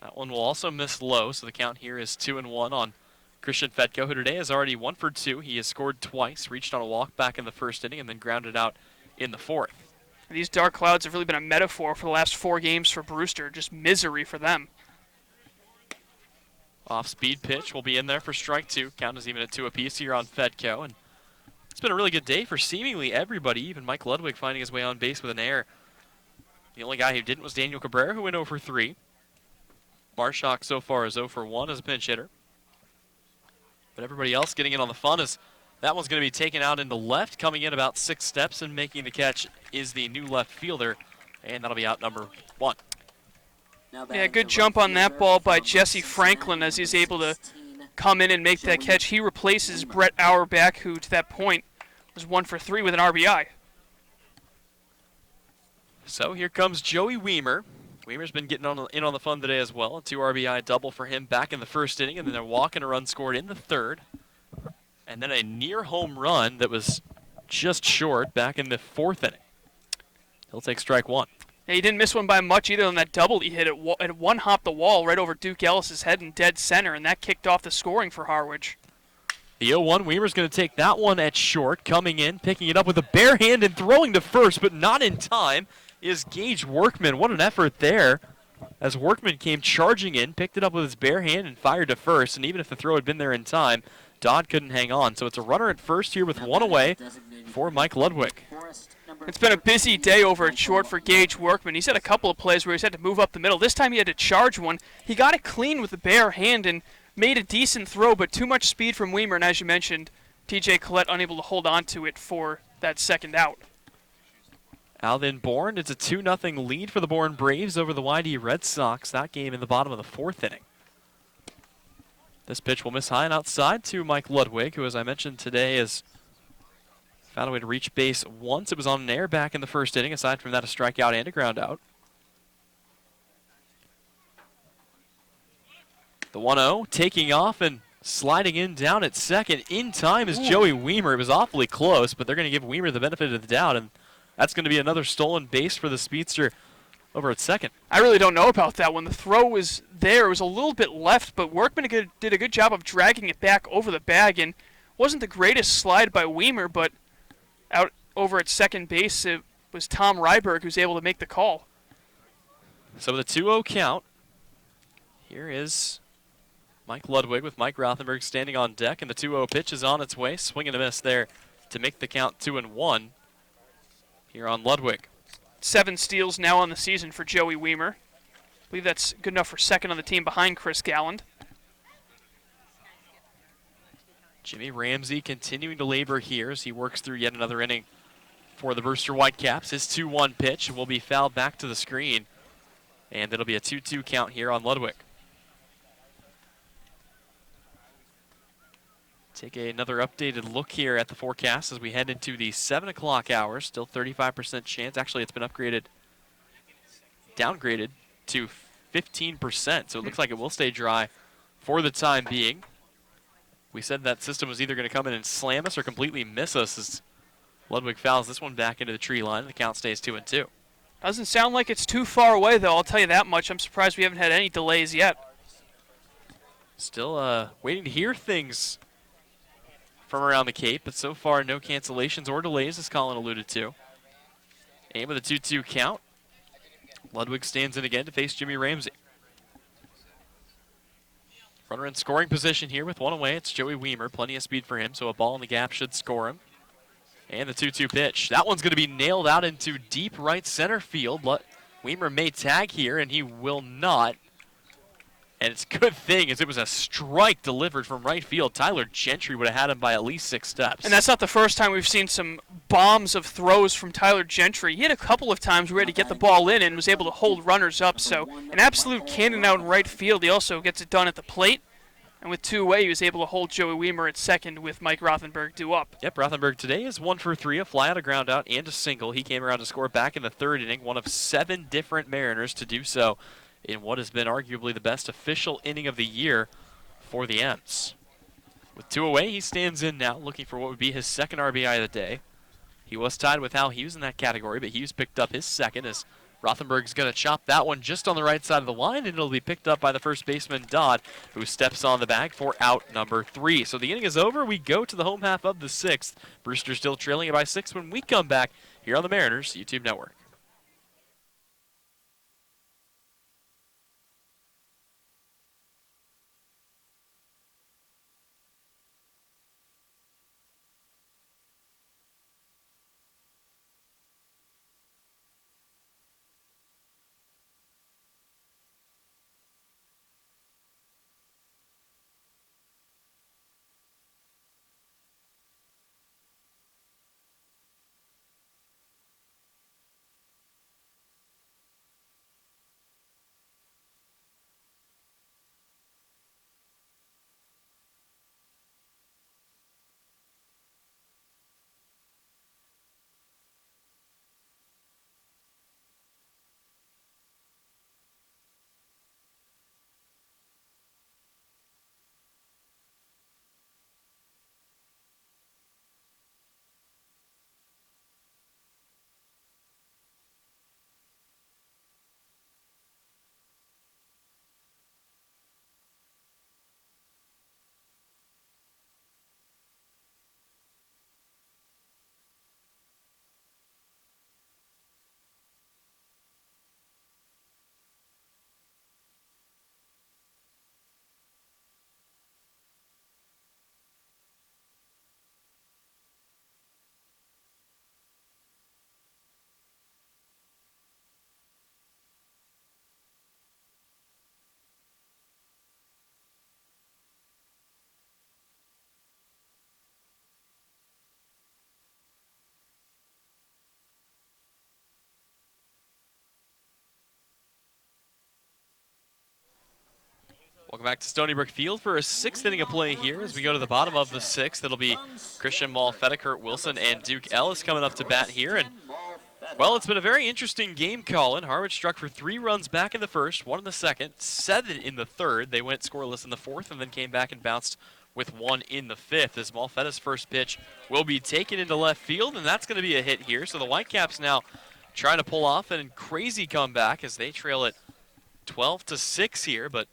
That one will also miss low, so the count here is 2-1 on Christian Fedko, who today is already 1 for 2. He has scored twice, reached on a walk back in the first inning, and then grounded out in the fourth. And these dark clouds have really been a metaphor for the last 4 games for Brewster, just misery for them. Off-speed pitch will be in there for strike 2. Count is even at 2 apiece here on Fedko, and it's been a really good day for seemingly everybody, even Mike Ludwig finding his way on base with an error. The only guy who didn't was Daniel Cabrera, who went 0 for 3. Marshak so far is 0 for 1 as a pinch hitter. But everybody else getting in on the fun as that one's going to be taken out into left. Coming in about 6 steps and making the catch is the new left fielder, and that'll be out number 1. Yeah, good jump on that ball by Jesse Franklin as he's able to come in and make that catch. He replaces Brett Auerbach, who to that point was 1 for 3 with an RBI. So here comes Joey Weimer. Weimer's been getting in on the fun today as well. A 2 RBI double for him back in the first inning, and then a walk and a run scored in the third. And then a near home run that was just short back in the fourth inning. He'll take strike 1. Yeah, he didn't miss one by much either on that double he hit. It one-hopped the wall right over Duke Ellis's head in dead center, and that kicked off the scoring for Harwich. The 0-1, Weimer's going to take that one at short. Coming in, picking it up with a bare hand and throwing to first, but not in time, is Gage Workman. What an effort there as Workman came charging in, picked it up with his bare hand and fired to first, and even if the throw had been there in time, Dodd couldn't hang on. So it's a runner at first here with one away for Mike Ludwig. It's been a busy day over at short for Gage Workman. He's had a couple of plays where he's had to move up the middle. This time he had to charge one. He got it clean with the bare hand and made a decent throw, but too much speed from Weimer, and as you mentioned, TJ Collette unable to hold on to it for that second out. Alvin Bourne, it's a 2-0 lead for the Bourne Braves over the YD Red Sox. That game in the bottom of the fourth inning. This pitch will miss high and outside to Mike Ludwig, who, as I mentioned today, has found a way to reach base once. It was on an air back in the first inning. Aside from that, a strikeout and a ground out. The 1-0 taking off and sliding in down at second in time is Joey Weimer. It was awfully close, but they're going to give Weimer the benefit of the doubt, and that's going to be another stolen base for the speedster over at second. I really don't know about that one. The throw was there. It was a little bit left, but Workman did a good job of dragging it back over the bag, and wasn't the greatest slide by Weimer, but out over at second base, it was Tom Ryberg who's able to make the call. So with a 2-0 count, here is Mike Ludwig with Mike Rothenberg standing on deck, and the 2-0 pitch is on its way. Swing and a miss there to make the count 2-1 here on Ludwig. 7 steals now on the season for Joey Weimer. I believe that's good enough for second on the team behind Chris Galland. Jimmy Ramsey continuing to labor here as he works through yet another inning for the Brewster Whitecaps. His 2-1 pitch will be fouled back to the screen, and it'll be a 2-2 count here on Ludwig. Take another updated look here at the forecast as we head into the 7 o'clock hour. Still 35% chance. Actually, it's been downgraded to 15%. So it looks like it will stay dry for the time being. We said that system was either going to come in and slam us or completely miss us as Ludwig fouls this one back into the tree line. The count stays 2-2. Doesn't sound like it's too far away, though. I'll tell you that much. I'm surprised we haven't had any delays yet. Still waiting to hear things from around the Cape, but so far no cancellations or delays, as Colin alluded to. And with a 2-2 count, Ludwig stands in again to face Jimmy Ramsey. Runner in scoring position here with one away. It's Joey Weimer. Plenty of speed for him, so a ball in the gap should score him. And the 2-2 pitch. That one's going to be nailed out into deep right center field. Weimer may tag here, and he will not. And it's a good thing, as it was a strike delivered from right field. Tyler Gentry would have had him by at least 6 steps. And that's not the first time we've seen some bombs of throws from Tyler Gentry. He had a couple of times where he had to get the ball in and was able to hold runners up. So an absolute cannon out in right field. He also gets it done at the plate. And with 2 away, he was able to hold Joey Weimer at second with Mike Rothenberg due up. Yep, Rothenberg today is 1 for 3, a fly out, a ground out, and a single. He came around to score back in the 3rd inning, one of 7 different Mariners to do so in what has been arguably the best official inning of the year for the M's. With 2 away, he stands in now, looking for what would be his 2nd RBI of the day. He was tied with Hal Hughes in that category, but Hughes picked up his 2nd as Rothenberg's going to chop that one just on the right side of the line, and it'll be picked up by the first baseman, Dodd, who steps on the bag for out number 3. So the inning is over. We go to the home half of the 6th. Brewster still trailing it by 6 when we come back here on the Mariners YouTube Network. Welcome back to Stony Brook Field for a 6th inning of play here as we go to the bottom of the 6th. It'll be Christian Malfetta, Kurt Wilson, and Duke Ellis coming up to bat here. And, well, it's been a very interesting game, Colin. Harwich struck for 3 runs back in the first, 1 in the second, 7 in the third. They went scoreless in the fourth and then came back and bounced with 1 in the fifth. As Malfetta's first pitch will be taken into left field, and that's going to be a hit here. So the Whitecaps now trying to pull off a crazy comeback as they trail it 12-6 here, but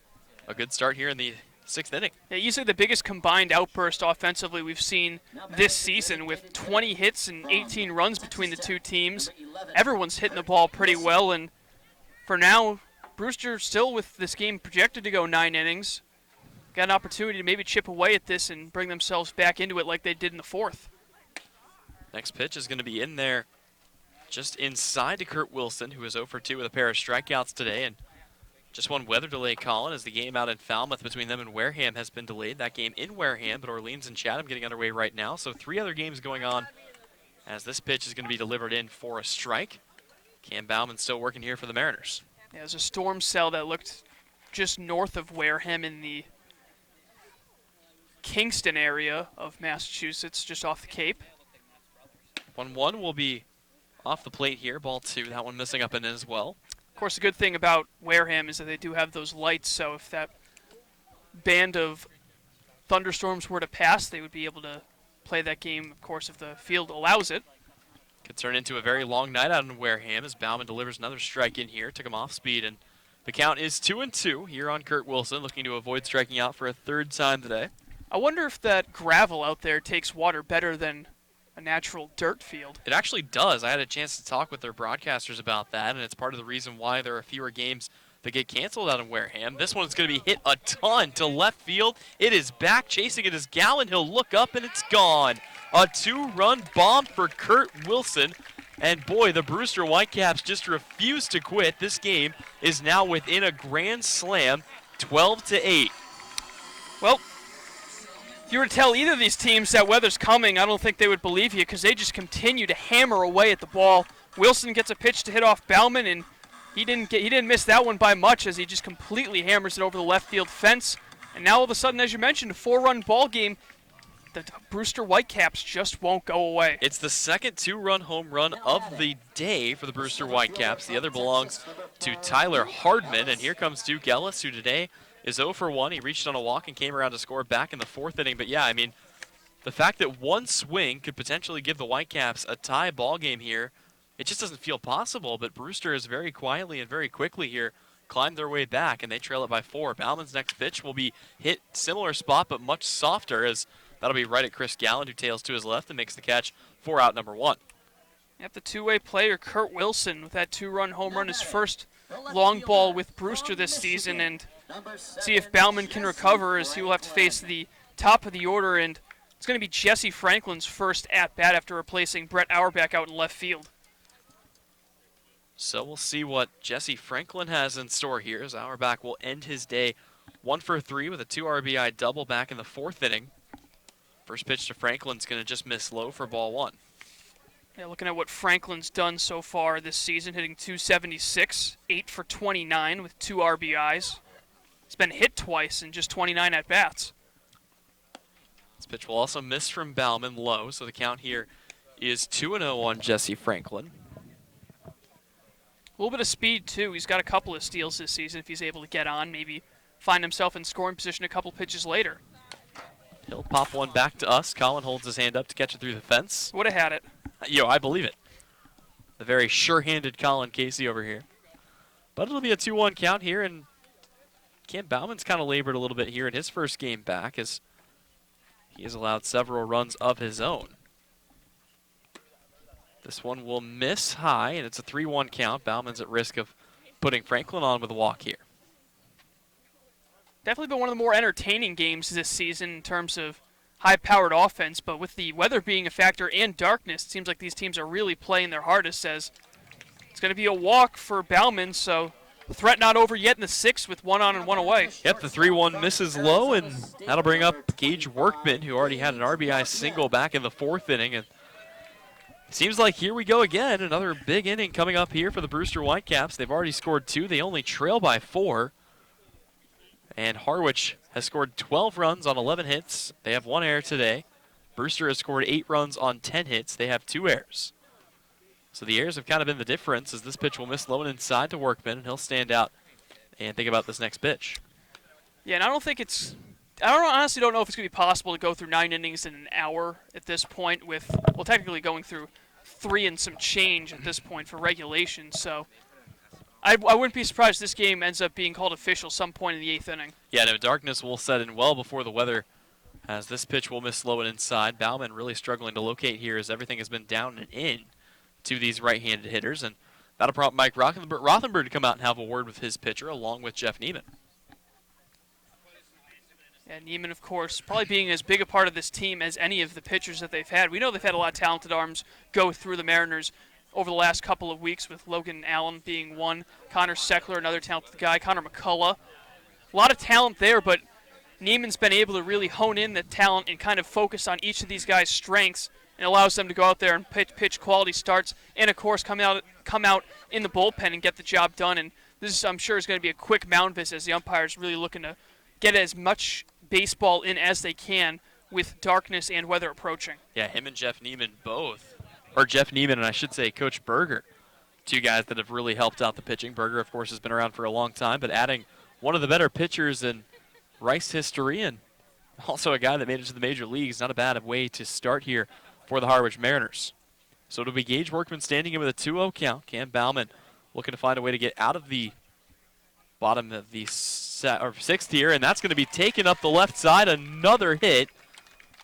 a good start here in the 6th inning. Yeah, easily the biggest combined outburst offensively we've seen this season, with 20 hits and 18 runs between the two teams. Everyone's hitting the ball pretty well, and for now, Brewster still with this game projected to go 9 innings. Got an opportunity to maybe chip away at this and bring themselves back into it like they did in the fourth. Next pitch is going to be in there just inside to Kurt Wilson, who is 0 for 2 with a pair of strikeouts today, and just one weather delay, Colin, as the game out in Falmouth between them and Wareham has been delayed. That game in Wareham, but Orleans and Chatham getting underway right now. So 3 other games going on as this pitch is going to be delivered in for a strike. Cam Bauman still working here for the Mariners. Yeah, there's a storm cell that looked just north of Wareham in the Kingston area of Massachusetts, just off the Cape. 1-1 will be off the plate here. Ball 2, that one missing up and in as well. Of course, the good thing about Wareham is that they do have those lights, so if that band of thunderstorms were to pass, they would be able to play that game, of course, if the field allows it. Could turn into a very long night out in Wareham as Bauman delivers another strike in here. Took him off speed, and the count is 2-2 here on Kurt Wilson, looking to avoid striking out for a 3rd time today. I wonder if that gravel out there takes water better than a natural dirt field. It actually does. I had a chance to talk with their broadcasters about that, and it's part of the reason why there are fewer games that get canceled out in Wareham. This one's going to be hit a ton to left field. It is back. Chasing it is Gallen. He'll look up, and it's gone. A 2-run bomb for Kurt Wilson. And boy, the Brewster Whitecaps just refuse to quit. This game is now within a grand slam, 12-8. Well, if you were to tell either of these teams that weather's coming, I don't think they would believe you, because they just continue to hammer away at the ball. Wilson gets a pitch to hit off Bauman, and he didn't miss that one by much, as he just completely hammers it over the left field fence. And now all of a sudden, as you mentioned, a 4-run ball game. The Brewster Whitecaps just won't go away. It's the second 2-run home run of the day for the Brewster Whitecaps. The other belongs to Tyler Hardman, and here comes Duke Ellis, who today is 0 for 1. He reached on a walk and came around to score back in the 4th inning. But yeah, I mean, the fact that one swing could potentially give the Whitecaps a tie ball game here, it just doesn't feel possible. But Brewster has very quietly and very quickly here climbed their way back, and they trail it by 4. Bauman's next pitch will be hit similar spot, but much softer, as that'll be right at Chris Gallen, who tails to his left and makes the catch for out number 1. Yep, the two-way player, Kurt Wilson, with that 2-run home run, his first long ball with Brewster this season, and see if Bauman can recover, as he will have to face the top of the order, and it's going to be Jesse Franklin's first at-bat after replacing Brett Auerbach out in left field. So we'll see what Jesse Franklin has in store here, as Auerbach will end his day 1 for 3 with a 2 RBI double back in the 4th inning. First pitch to Franklin's going to just miss low for ball 1. Yeah, looking at what Franklin's done so far this season, hitting .276, 8 for 29 with 2 RBIs. He's been hit twice in just 29 at-bats. This pitch will also miss from Bauman low, so the count here is 2-0 on Jesse Franklin. A little bit of speed, too. He's got a couple of steals this season if he's able to get on, maybe find himself in scoring position a couple pitches later. He'll pop one back to us. Colin holds his hand up to catch it through the fence. Would have had it. Yo, I believe it. The very sure-handed Colin Casey over here. But it'll be a 2-1 count here, and Cam Bauman's kind of labored a little bit here in his first game back, as he has allowed several runs of his own. This one will miss high, and it's a 3-1 count. Bauman's at risk of putting Franklin on with a walk here. Definitely been one of the more entertaining games this season in terms of high-powered offense, but with the weather being a factor and darkness, it seems like these teams are really playing their hardest, as it's going to be a walk for Bauman, so the threat not over yet in the 6th with 1 on and 1 away. Yep, the 3-1 misses low, and that'll bring up Gage Workman, who already had an RBI single back in the 4th inning. And it seems like here we go again, another big inning coming up here for the Brewster Whitecaps. They've already scored 2. They only trail by 4. And Harwich has scored 12 runs on 11 hits. They have 1 error today. Brewster has scored 8 runs on 10 hits. They have 2 errors. So the errors have kind of been the difference, as this pitch will miss low and inside to Workman, and he'll stand out and think about this next pitch. Yeah, and I honestly don't know if it's going to be possible to go through 9 innings in an hour at this point with, well, technically going through 3 and some change at this point for regulation. So I wouldn't be surprised if this game ends up being called official some point in the 8th inning. Yeah, no, darkness will set in well before the weather, as this pitch will miss low and inside. Bauman really struggling to locate here, as everything has been down and in to these right-handed hitters, and that'll prompt Mike Rothenberg to come out and have a word with his pitcher, along with Jeff Neiman. And Neiman, of course, probably being as big a part of this team as any of the pitchers that they've had. We know they've had a lot of talented arms go through the Mariners over the last couple of weeks, with Logan Allen being one, Connor Seckler, another talented guy, Connor McCullough. A lot of talent there, but Neiman's been able to really hone in the talent and kind of focus on each of these guys' strengths, and allows them to go out there and pitch quality starts, and of course come out in the bullpen and get the job done. And this, I'm sure, is going to be a quick mound visit, as the umpire's really looking to get as much baseball in as they can with darkness and weather approaching. Yeah, him and Jeff Neiman both, or Jeff Neiman and I should say Coach Berger, 2 guys that have really helped out the pitching. Berger, of course, has been around for a long time, but adding one of the better pitchers in Rice history, and also a guy that made it to the major leagues. Not a bad way to start here for the Harwich Mariners. So it'll be Gage Workman standing in with a 2-0 count. Cam Bauman looking to find a way to get out of the bottom of the 6th here, and that's going to be taken up the left side. Another hit,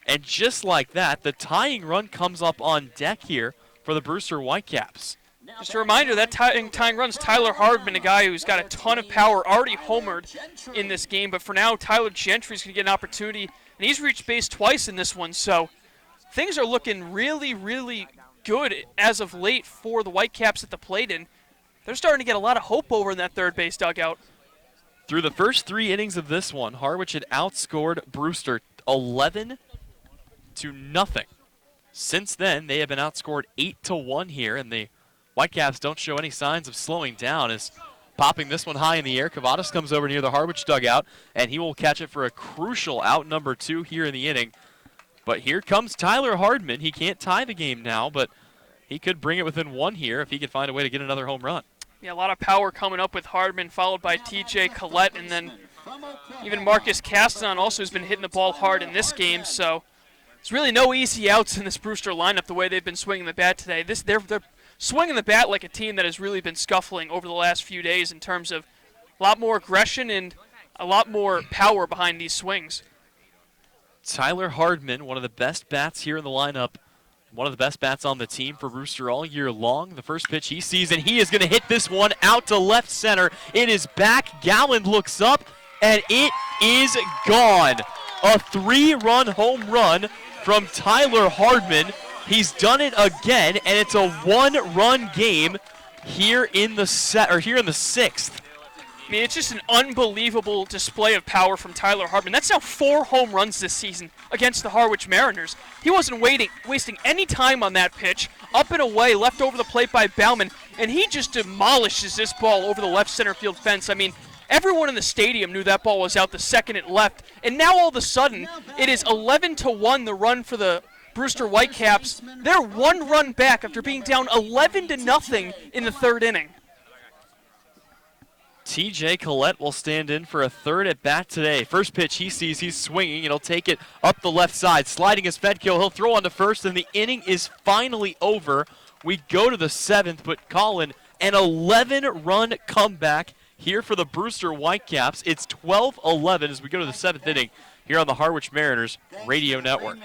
and just like that, the tying run comes up on deck here for the Brewster Whitecaps. Just a reminder, that tying run's Tyler Hardman, a guy who's got a ton of power, already homered in this game. But for now, Tyler Gentry's going to get an opportunity, and he's reached base twice in this one. So things are looking really, really good as of late for the Whitecaps at the plate, and they're starting to get a lot of hope over in that third base dugout. Through the first 3 innings of this one, Harwich had outscored Brewster 11-0. Since then, they have been outscored 8-1 here, and the Whitecaps don't show any signs of slowing down, as popping this one high in the air. Cavadas comes over near the Harwich dugout, and he will catch it for a crucial out number 2 here in the inning. But here comes Tyler Hardman. He can't tie the game now, but he could bring it within 1 here if he could find a way to get another home run. Yeah, a lot of power coming up with Hardman, followed by TJ Collette, and then even Marcus Castanon also has been hitting the ball hard in this game. So there's really no easy outs in this Brewster lineup the way they've been swinging the bat today. They're swinging the bat like a team that has really been scuffling over the last few days in terms of a lot more aggression and a lot more power behind these swings. Tyler Hardman, one of the best bats here in the lineup, one of the best bats on the team for Brewster all year long. The first pitch he sees, and he is going to hit this one out to left center. It is back. Galland looks up, and it is gone. A 3-run home run from Tyler Hardman. He's done it again, and it's a 1-run game here in the 6th. I mean, it's just an unbelievable display of power from Tyler Hardman. That's now 4 home runs this season against the Harwich Mariners. He wasn't wasting any time on that pitch. Up and away, left over the plate by Bauman, and he just demolishes this ball over the left center field fence. I mean, everyone in the stadium knew that ball was out the second it left, and now all of a sudden, it is 11-1 the run for the Brewster Whitecaps. They're 1 run back after being down 11-0 in the 3rd inning. TJ Collette will stand in for a 3rd at bat today. First pitch he sees, he's swinging, and he'll take it up the left side. Sliding his Fedkill, he'll throw on to first, and the inning is finally over. We go to the 7th, but Colin, an 11-run comeback here for the Brewster Whitecaps. It's 12-11 as we go to the 7th inning here on the Harwich Mariners Radio Network.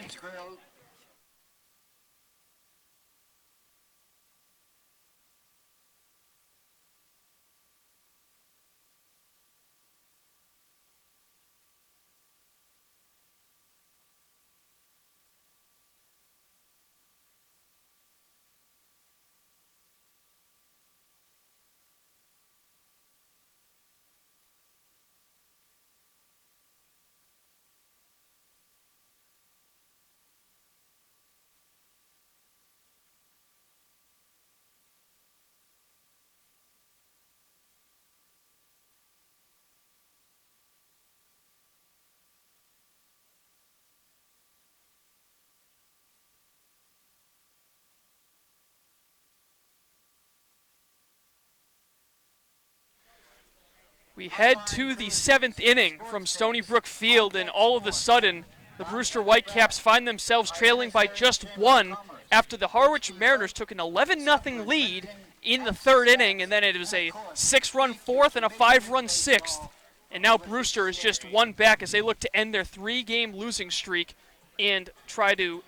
We head to the 7th inning from Stony Brook Field, and all of a sudden, the Brewster Whitecaps find themselves trailing by just 1 after the Harwich Mariners took an 11-0 lead in the 3rd inning, and then it was a 6-run 4th and a 5-run 6th. And now Brewster is just 1 back as they look to end their 3-game losing streak and try to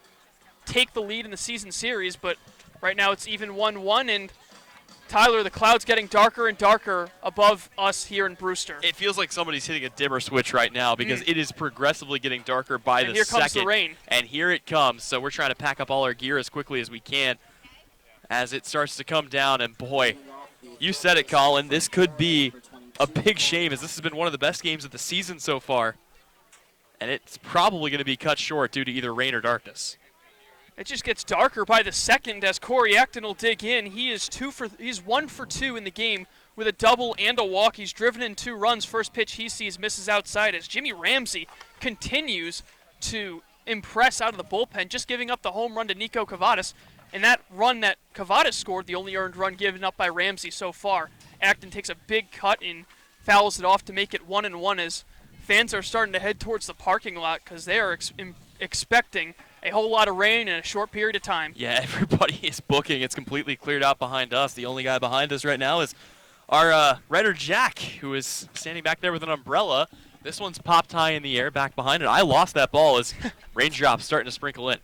take the lead in the season series. But right now it's even 1-1, and Tyler, the cloud's getting darker and darker above us here in Brewster. It feels like somebody's hitting a dimmer switch right now because it is progressively getting darker by the second. And here comes the rain. And here it comes. So we're trying to pack up all our gear as quickly as we can as it starts to come down. And boy, you said it, Colin. This could be a big shame as this has been one of the best games of the season so far. And it's probably going to be cut short due to either rain or darkness. It just gets darker by the second as Corey Acton will dig in. He's 1 for 2 in the game with a double and a walk. He's driven in 2 runs. First pitch he sees misses outside as Jimmy Ramsey continues to impress out of the bullpen, just giving up the home run to Nico Cavadas. And that run that Cavadas scored, the only earned run given up by Ramsey so far. Acton takes a big cut and fouls it off to make it 1-1 as fans are starting to head towards the parking lot because they are expecting a whole lot of rain in a short period of time. Yeah, everybody is booking. It's completely cleared out behind us. The only guy behind us right now is our Ryder Jack, who is standing back there with an umbrella. This one's popped high in the air back behind it. I lost that ball as raindrops starting to sprinkle in.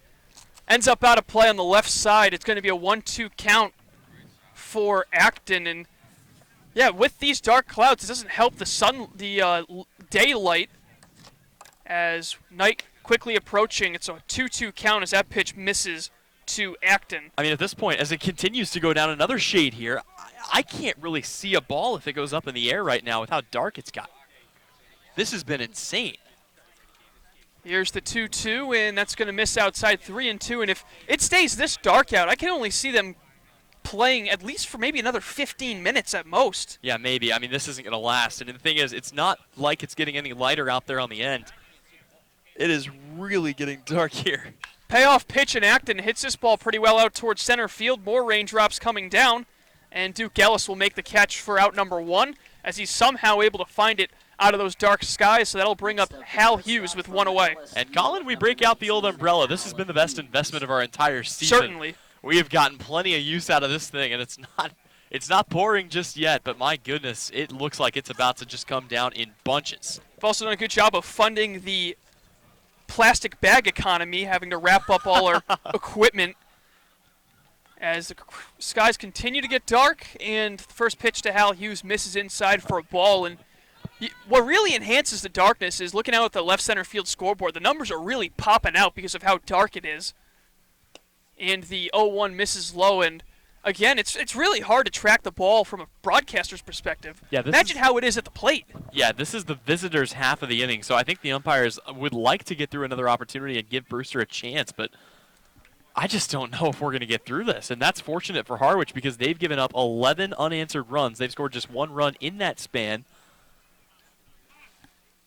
Ends up out of play on the left side. It's going to be a 1-2 count for Acton. And yeah, with these dark clouds, it doesn't help the daylight as night quickly approaching. It's a 2-2 count as that pitch misses to Acton. I mean, at this point, as it continues to go down another shade here, I can't really see a ball if it goes up in the air right now with how dark it's got. This has been insane. Here's the 2-2, and that's going to miss outside 3-2. And if it stays this dark out, I can only see them playing at least for maybe another 15 minutes at most. Yeah, maybe. I mean, this isn't going to last. And the thing is, it's not like it's getting any lighter out there on the end. It is really getting dark here. Payoff pitch, and Acton hits this ball pretty well out towards center field. More raindrops coming down, and Duke Ellis will make the catch for out number 1 as he's somehow able to find it out of those dark skies, so that'll bring up Hal Hughes with 1 away. And Colin, we break out the old umbrella. This has been the best investment of our entire season. Certainly. We have gotten plenty of use out of this thing, and it's not pouring just yet, but my goodness, it looks like it's about to just come down in bunches. We've also done a good job of funding the plastic bag economy, having to wrap up all our equipment as the skies continue to get dark, and the first pitch to Hal Hughes misses inside for a ball. And what really enhances the darkness is looking out at the left center field scoreboard. The numbers are really popping out because of how dark it is. And the 0-1 misses low, and again, it's really hard to track the ball from a broadcaster's perspective. Yeah, imagine how it is at the plate. Yeah, this is the visitors' half of the inning, so I think the umpires would like to get through another opportunity and give Brewster a chance, but I just don't know if we're going to get through this. And that's fortunate for Harwich because they've given up 11 unanswered runs. They've scored just 1 run in that span.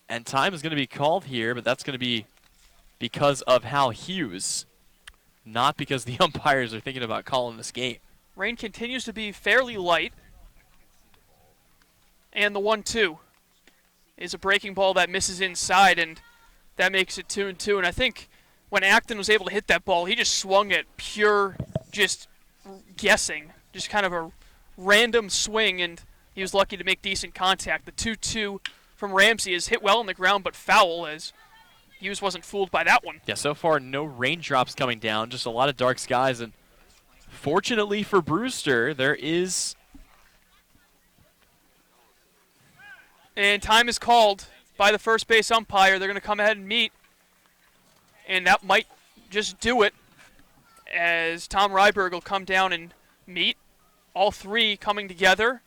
And time is going to be called here, but that's going to be because of Hal Hughes, not because the umpires are thinking about calling this game. Rain continues to be fairly light. And the 1-2 is a breaking ball that misses inside, and that makes it 2-2. And I think when Acton was able to hit that ball, he just swung it pure, just guessing, just kind of a random swing, and he was lucky to make decent contact. The 2-2 from Ramsey is hit well on the ground, but foul, as Hughes wasn't fooled by that one. Yeah, so far no raindrops coming down, just a lot of dark skies, and fortunately for Brewster, there is... And time is called by the first base umpire. They're going to come ahead and meet. And that might just do it, as Tom Ryberg will come down and meet. All 3 coming together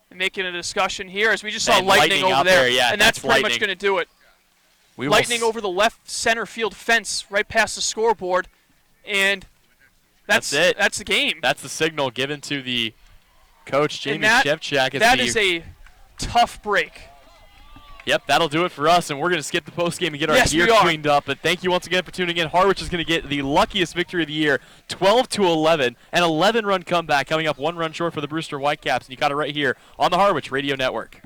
and making a discussion here, as we just saw lightning over there. Yeah, and that's pretty much going to do it. Lightning over the left center field fence right past the scoreboard. And that's it. That's the game. That's the signal given to the coach, Jamie Shevchak. That is a tough break. Yep, that'll do it for us, and we're going to skip the postgame and get our gear cleaned up. But thank you once again for tuning in. Harwich is going to get the luckiest victory of the year, 12-11, an 11-run comeback coming up 1 run short for the Brewster Whitecaps, and you got it right here on the Harwich Radio Network.